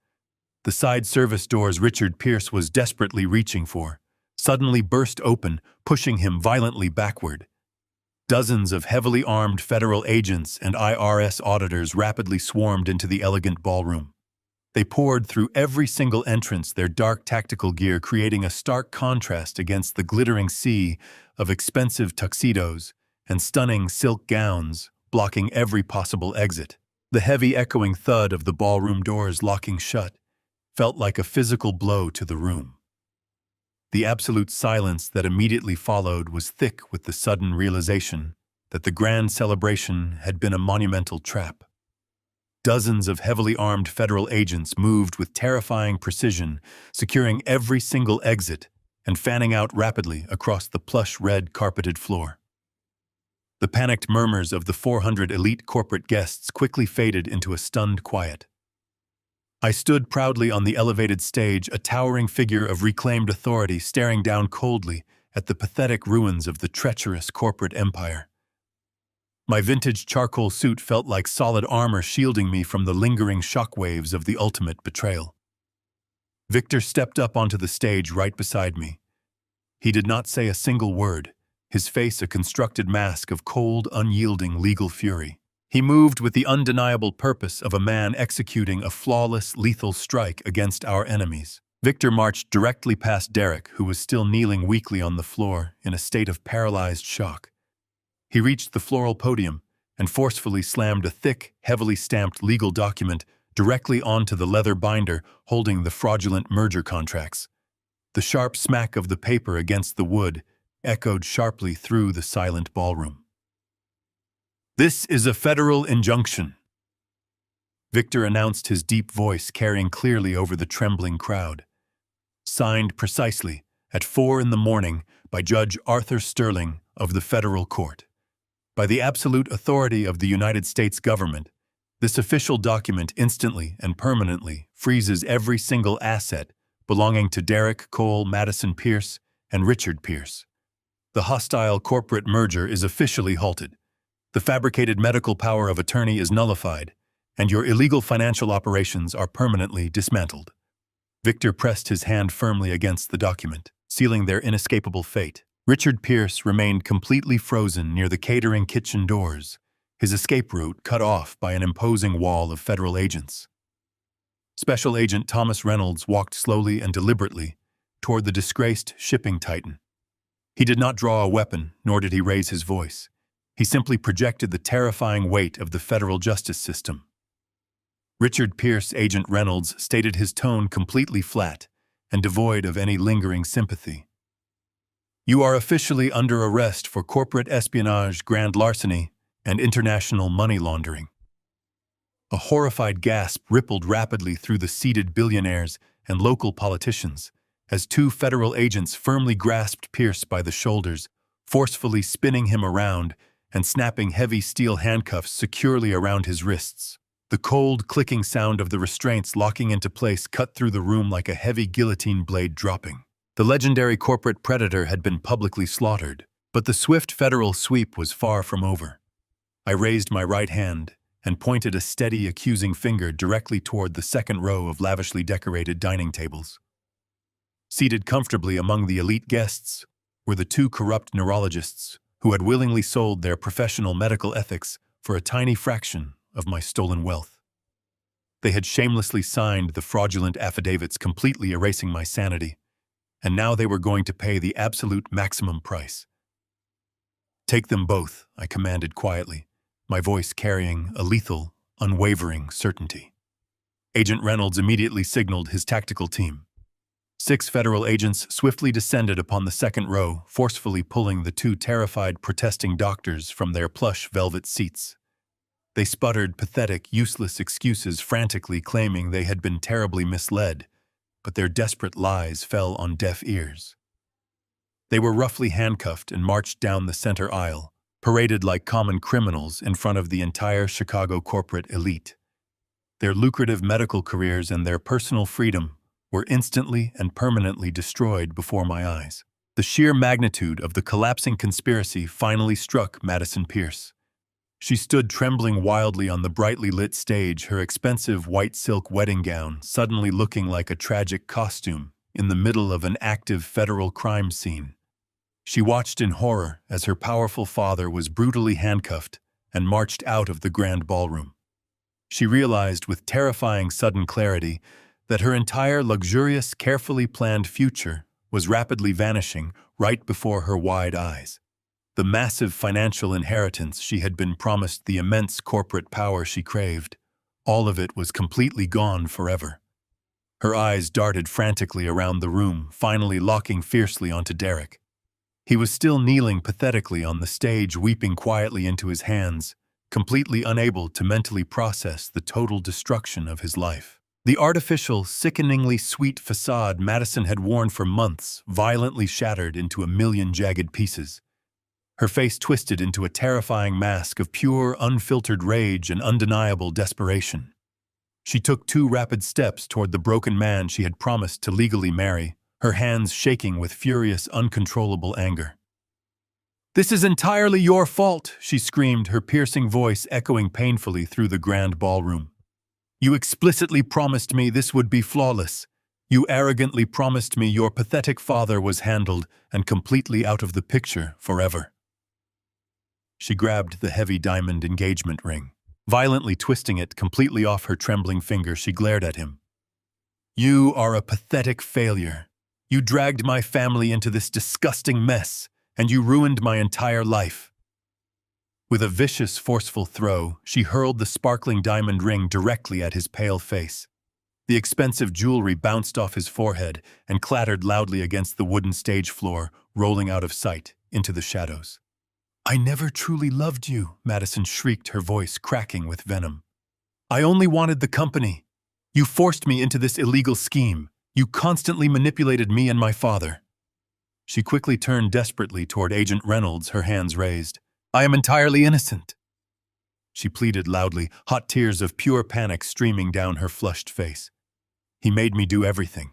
The side service doors Richard Pierce was desperately reaching for suddenly burst open, pushing him violently backward. Dozens of heavily armed federal agents and IRS auditors rapidly swarmed into the elegant ballroom. They poured through every single entrance, their dark tactical gear creating a stark contrast against the glittering sea of expensive tuxedos and stunning silk gowns blocking every possible exit. The heavy echoing thud of the ballroom doors locking shut felt like a physical blow to the room. The absolute silence that immediately followed was thick with the sudden realization that the grand celebration had been a monumental trap. Dozens of heavily armed federal agents moved with terrifying precision, securing every single exit and fanning out rapidly across the plush red carpeted floor. The panicked murmurs of the 400 elite corporate guests quickly faded into a stunned quiet. I stood proudly on the elevated stage, a towering figure of reclaimed authority staring down coldly at the pathetic ruins of the treacherous corporate empire. My vintage charcoal suit felt like solid armor shielding me from the lingering shockwaves of the ultimate betrayal. Victor stepped up onto the stage right beside me. He did not say a single word, his face a constructed mask of cold, unyielding legal fury. He moved with the undeniable purpose of a man executing a flawless, lethal strike against our enemies. Victor marched directly past Derek, who was still kneeling weakly on the floor in a state of paralyzed shock. He reached the floral podium and forcefully slammed a thick, heavily stamped legal document directly onto the leather binder holding the fraudulent merger contracts. The sharp smack of the paper against the wood echoed sharply through the silent ballroom. "This is a federal injunction," Victor announced, his deep voice carrying clearly over the trembling crowd. "Signed precisely at 4 a.m. by Judge Arthur Sterling of the federal court. By the absolute authority of the United States government, this official document instantly and permanently freezes every single asset belonging to Derek Cole, Madison Pierce, and Richard Pierce. The hostile corporate merger is officially halted. The fabricated medical power of attorney is nullified, and your illegal financial operations are permanently dismantled." Victor pressed his hand firmly against the document, sealing their inescapable fate. Richard Pierce remained completely frozen near the catering kitchen doors, his escape route cut off by an imposing wall of federal agents. Special Agent Thomas Reynolds walked slowly and deliberately toward the disgraced shipping titan. He did not draw a weapon, nor did he raise his voice. He simply projected the terrifying weight of the federal justice system. Richard Pierce, Agent Reynolds, stated his tone completely flat and devoid of any lingering sympathy. "You are officially under arrest for corporate espionage, grand larceny, and international money laundering." A horrified gasp rippled rapidly through the seated billionaires and local politicians as two federal agents firmly grasped Pierce by the shoulders, forcefully spinning him around and snapping heavy steel handcuffs securely around his wrists. The cold, clicking sound of the restraints locking into place cut through the room like a heavy guillotine blade dropping. The legendary corporate predator had been publicly slaughtered, but the swift federal sweep was far from over. I raised my right hand and pointed a steady, accusing finger directly toward the second row of lavishly decorated dining tables. Seated comfortably among the elite guests were the two corrupt neurologists who had willingly sold their professional medical ethics for a tiny fraction of my stolen wealth. They had shamelessly signed the fraudulent affidavits, completely erasing my sanity, and now they were going to pay the absolute maximum price. "Take them both," I commanded quietly, my voice carrying a lethal, unwavering certainty. Agent Reynolds immediately signaled his tactical team. 6 federal agents swiftly descended upon the second row, forcefully pulling the 2 terrified, protesting doctors from their plush velvet seats. They sputtered pathetic, useless excuses, frantically claiming they had been terribly misled, but their desperate lies fell on deaf ears. They were roughly handcuffed and marched down the center aisle, paraded like common criminals in front of the entire Chicago corporate elite. Their lucrative medical careers and their personal freedom were instantly and permanently destroyed before my eyes. The sheer magnitude of the collapsing conspiracy finally struck Madison Pierce. She stood trembling wildly on the brightly lit stage, her expensive white silk wedding gown suddenly looking like a tragic costume in the middle of an active federal crime scene. She watched in horror as her powerful father was brutally handcuffed and marched out of the grand ballroom. She realized with terrifying sudden clarity that her entire luxurious, carefully planned future was rapidly vanishing right before her wide eyes. The massive financial inheritance she had been promised, the immense corporate power she craved, all of it was completely gone forever. Her eyes darted frantically around the room, finally locking fiercely onto Derek. He was still kneeling pathetically on the stage, weeping quietly into his hands, completely unable to mentally process the total destruction of his life. The artificial, sickeningly sweet facade Madison had worn for months violently shattered into a million jagged pieces. Her face twisted into a terrifying mask of pure, unfiltered rage and undeniable desperation. She took 2 rapid steps toward the broken man she had promised to legally marry, her hands shaking with furious, uncontrollable anger. "This is entirely your fault," she screamed, her piercing voice echoing painfully through the grand ballroom. "You explicitly promised me this would be flawless. You arrogantly promised me your pathetic father was handled and completely out of the picture forever." She grabbed the heavy diamond engagement ring. Violently twisting it completely off her trembling finger, she glared at him. "You are a pathetic failure. You dragged my family into this disgusting mess, and you ruined my entire life." With a vicious, forceful throw, she hurled the sparkling diamond ring directly at his pale face. The expensive jewelry bounced off his forehead and clattered loudly against the wooden stage floor, rolling out of sight into the shadows. "I never truly loved you," Madison shrieked, her voice cracking with venom. "I only wanted the company. You forced me into this illegal scheme. You constantly manipulated me and my father." She quickly turned desperately toward Agent Reynolds, her hands raised. "I am entirely innocent," she pleaded loudly, hot tears of pure panic streaming down her flushed face. "He made me do everything.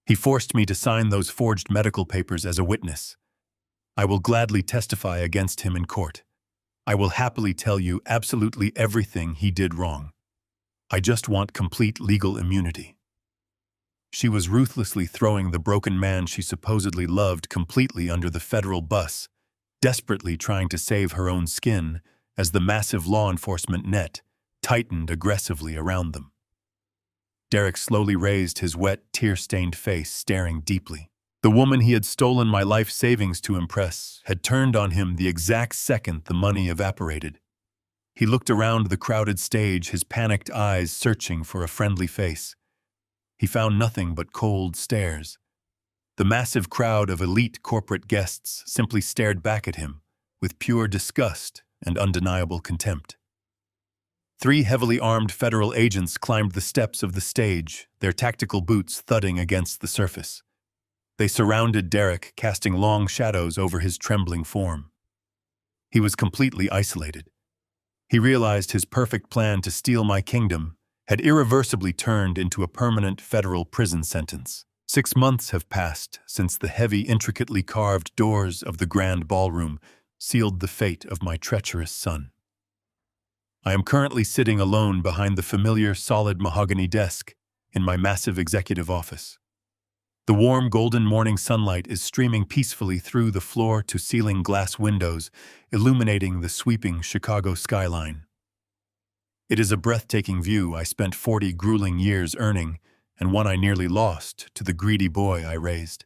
He forced me to sign those forged medical papers as a witness. I will gladly testify against him in court. I will happily tell you absolutely everything he did wrong. I just want complete legal immunity." She was ruthlessly throwing the broken man she supposedly loved completely under the federal bus, desperately trying to save her own skin as the massive law enforcement net tightened aggressively around them. Derek slowly raised his wet, tear-stained face, staring deeply. The woman he had stolen my life savings to impress had turned on him the exact second the money evaporated. He looked around the crowded stage, his panicked eyes searching for a friendly face. He found nothing but cold stares. The massive crowd of elite corporate guests simply stared back at him with pure disgust and undeniable contempt. 3 heavily armed federal agents climbed the steps of the stage, their tactical boots thudding against the surface. They surrounded Derek, casting long shadows over his trembling form. He was completely isolated. He realized his perfect plan to steal my kingdom had irreversibly turned into a permanent federal prison sentence. 6 months have passed since the heavy, intricately carved doors of the grand ballroom sealed the fate of my treacherous son. I am currently sitting alone behind the familiar solid mahogany desk in my massive executive office. The warm golden morning sunlight is streaming peacefully through the floor-to-ceiling glass windows, illuminating the sweeping Chicago skyline. It is a breathtaking view I spent 40 grueling years earning, and one I nearly lost to the greedy boy I raised.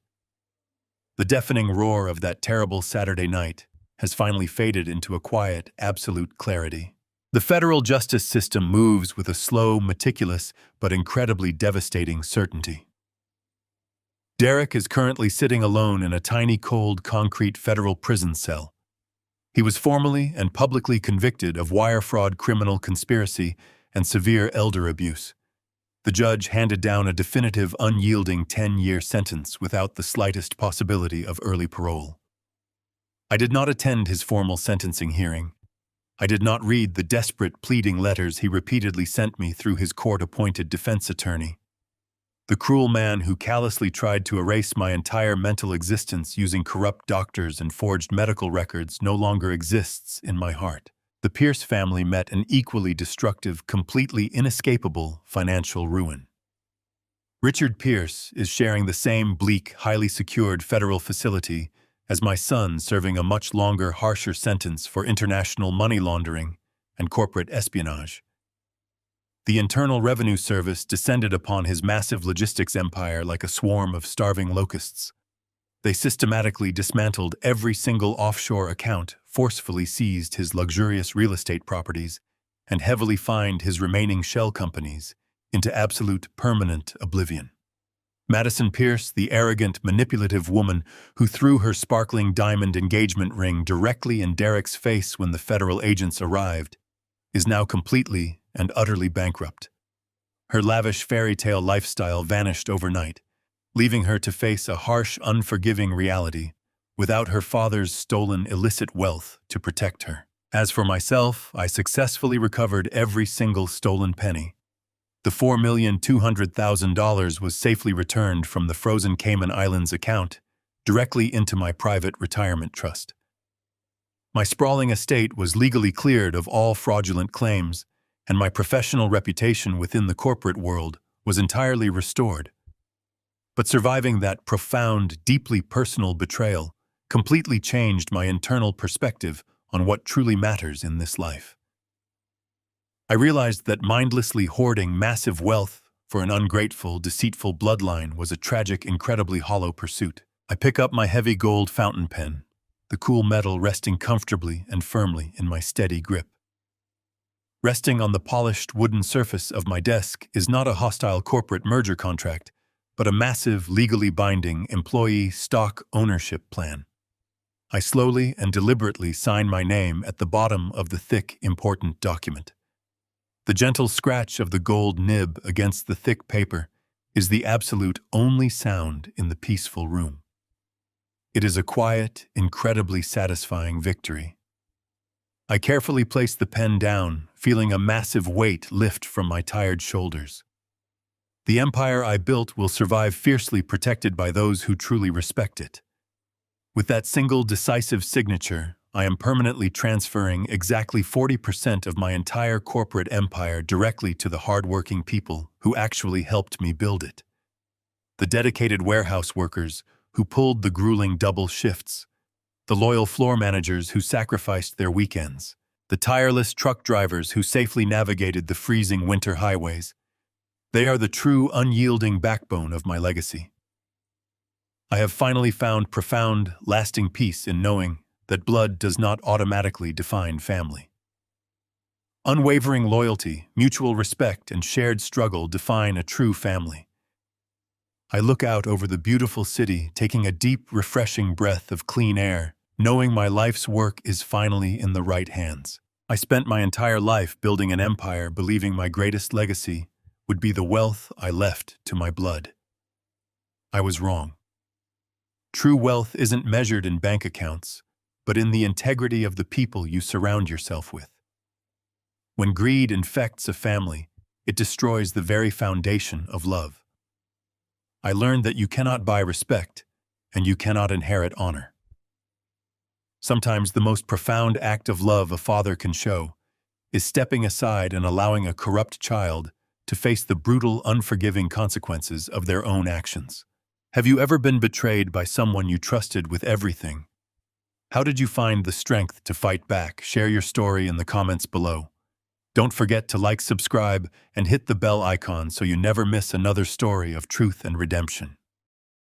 The deafening roar of that terrible Saturday night has finally faded into a quiet, absolute clarity. The federal justice system moves with a slow, meticulous, but incredibly devastating certainty. Derek is currently sitting alone in a tiny, cold, concrete federal prison cell. He was formally and publicly convicted of wire fraud, criminal conspiracy, and severe elder abuse. The judge handed down a definitive, unyielding 10-year sentence without the slightest possibility of early parole. I did not attend his formal sentencing hearing. I did not read the desperate pleading letters he repeatedly sent me through his court-appointed defense attorney. The cruel man who callously tried to erase my entire mental existence using corrupt doctors and forged medical records no longer exists in my heart. The Pierce family met an equally destructive, completely inescapable financial ruin. Richard Pierce is sharing the same bleak, highly secured federal facility as my son, serving a much longer, harsher sentence for international money laundering and corporate espionage. The Internal Revenue Service descended upon his massive logistics empire like a swarm of starving locusts. They systematically dismantled every single offshore account, forcefully seized his luxurious real estate properties, and heavily fined his remaining shell companies into absolute permanent oblivion. Madison Pierce, the arrogant, manipulative woman who threw her sparkling diamond engagement ring directly in Derek's face when the federal agents arrived, is now completely and utterly bankrupt. Her lavish fairy tale lifestyle vanished overnight, leaving her to face a harsh, unforgiving reality without her father's stolen illicit wealth to protect her. As for myself, I successfully recovered every single stolen penny. The $4,200,000 was safely returned from the frozen Cayman Islands account directly into my private retirement trust. My sprawling estate was legally cleared of all fraudulent claims, and my professional reputation within the corporate world was entirely restored. But surviving that profound, deeply personal betrayal completely changed my internal perspective on what truly matters in this life. I realized that mindlessly hoarding massive wealth for an ungrateful, deceitful bloodline was a tragic, incredibly hollow pursuit. I pick up my heavy gold fountain pen, the cool metal resting comfortably and firmly in my steady grip. Resting on the polished wooden surface of my desk is not a hostile corporate merger contract, but a massive, legally binding employee stock ownership plan. I slowly and deliberately sign my name at the bottom of the thick, important document. The gentle scratch of the gold nib against the thick paper is the absolute only sound in the peaceful room. It is a quiet, incredibly satisfying victory. I carefully place the pen down, feeling a massive weight lift from my tired shoulders. The empire I built will survive, fiercely protected by those who truly respect it. With that single decisive signature, I am permanently transferring exactly 40% of my entire corporate empire directly to the hardworking people who actually helped me build it. The dedicated warehouse workers who pulled the grueling double shifts, the loyal floor managers who sacrificed their weekends, the tireless truck drivers who safely navigated the freezing winter highways. They are the true, unyielding backbone of my legacy. I have finally found profound, lasting peace in knowing that blood does not automatically define family. Unwavering loyalty, mutual respect, and shared struggle define a true family. I look out over the beautiful city, taking a deep, refreshing breath of clean air, knowing my life's work is finally in the right hands. I spent my entire life building an empire, believing my greatest legacy would be the wealth I left to my blood. I was wrong. True wealth isn't measured in bank accounts, but in the integrity of the people you surround yourself with. When greed infects a family, it destroys the very foundation of love. I learned that you cannot buy respect, and you cannot inherit honor. Sometimes the most profound act of love a father can show is stepping aside and allowing a corrupt child to face the brutal, unforgiving consequences of their own actions. Have you ever been betrayed by someone you trusted with everything? How did you find the strength to fight back? Share your story in the comments below. Don't forget to like, subscribe, and hit the bell icon so you never miss another story of truth and redemption.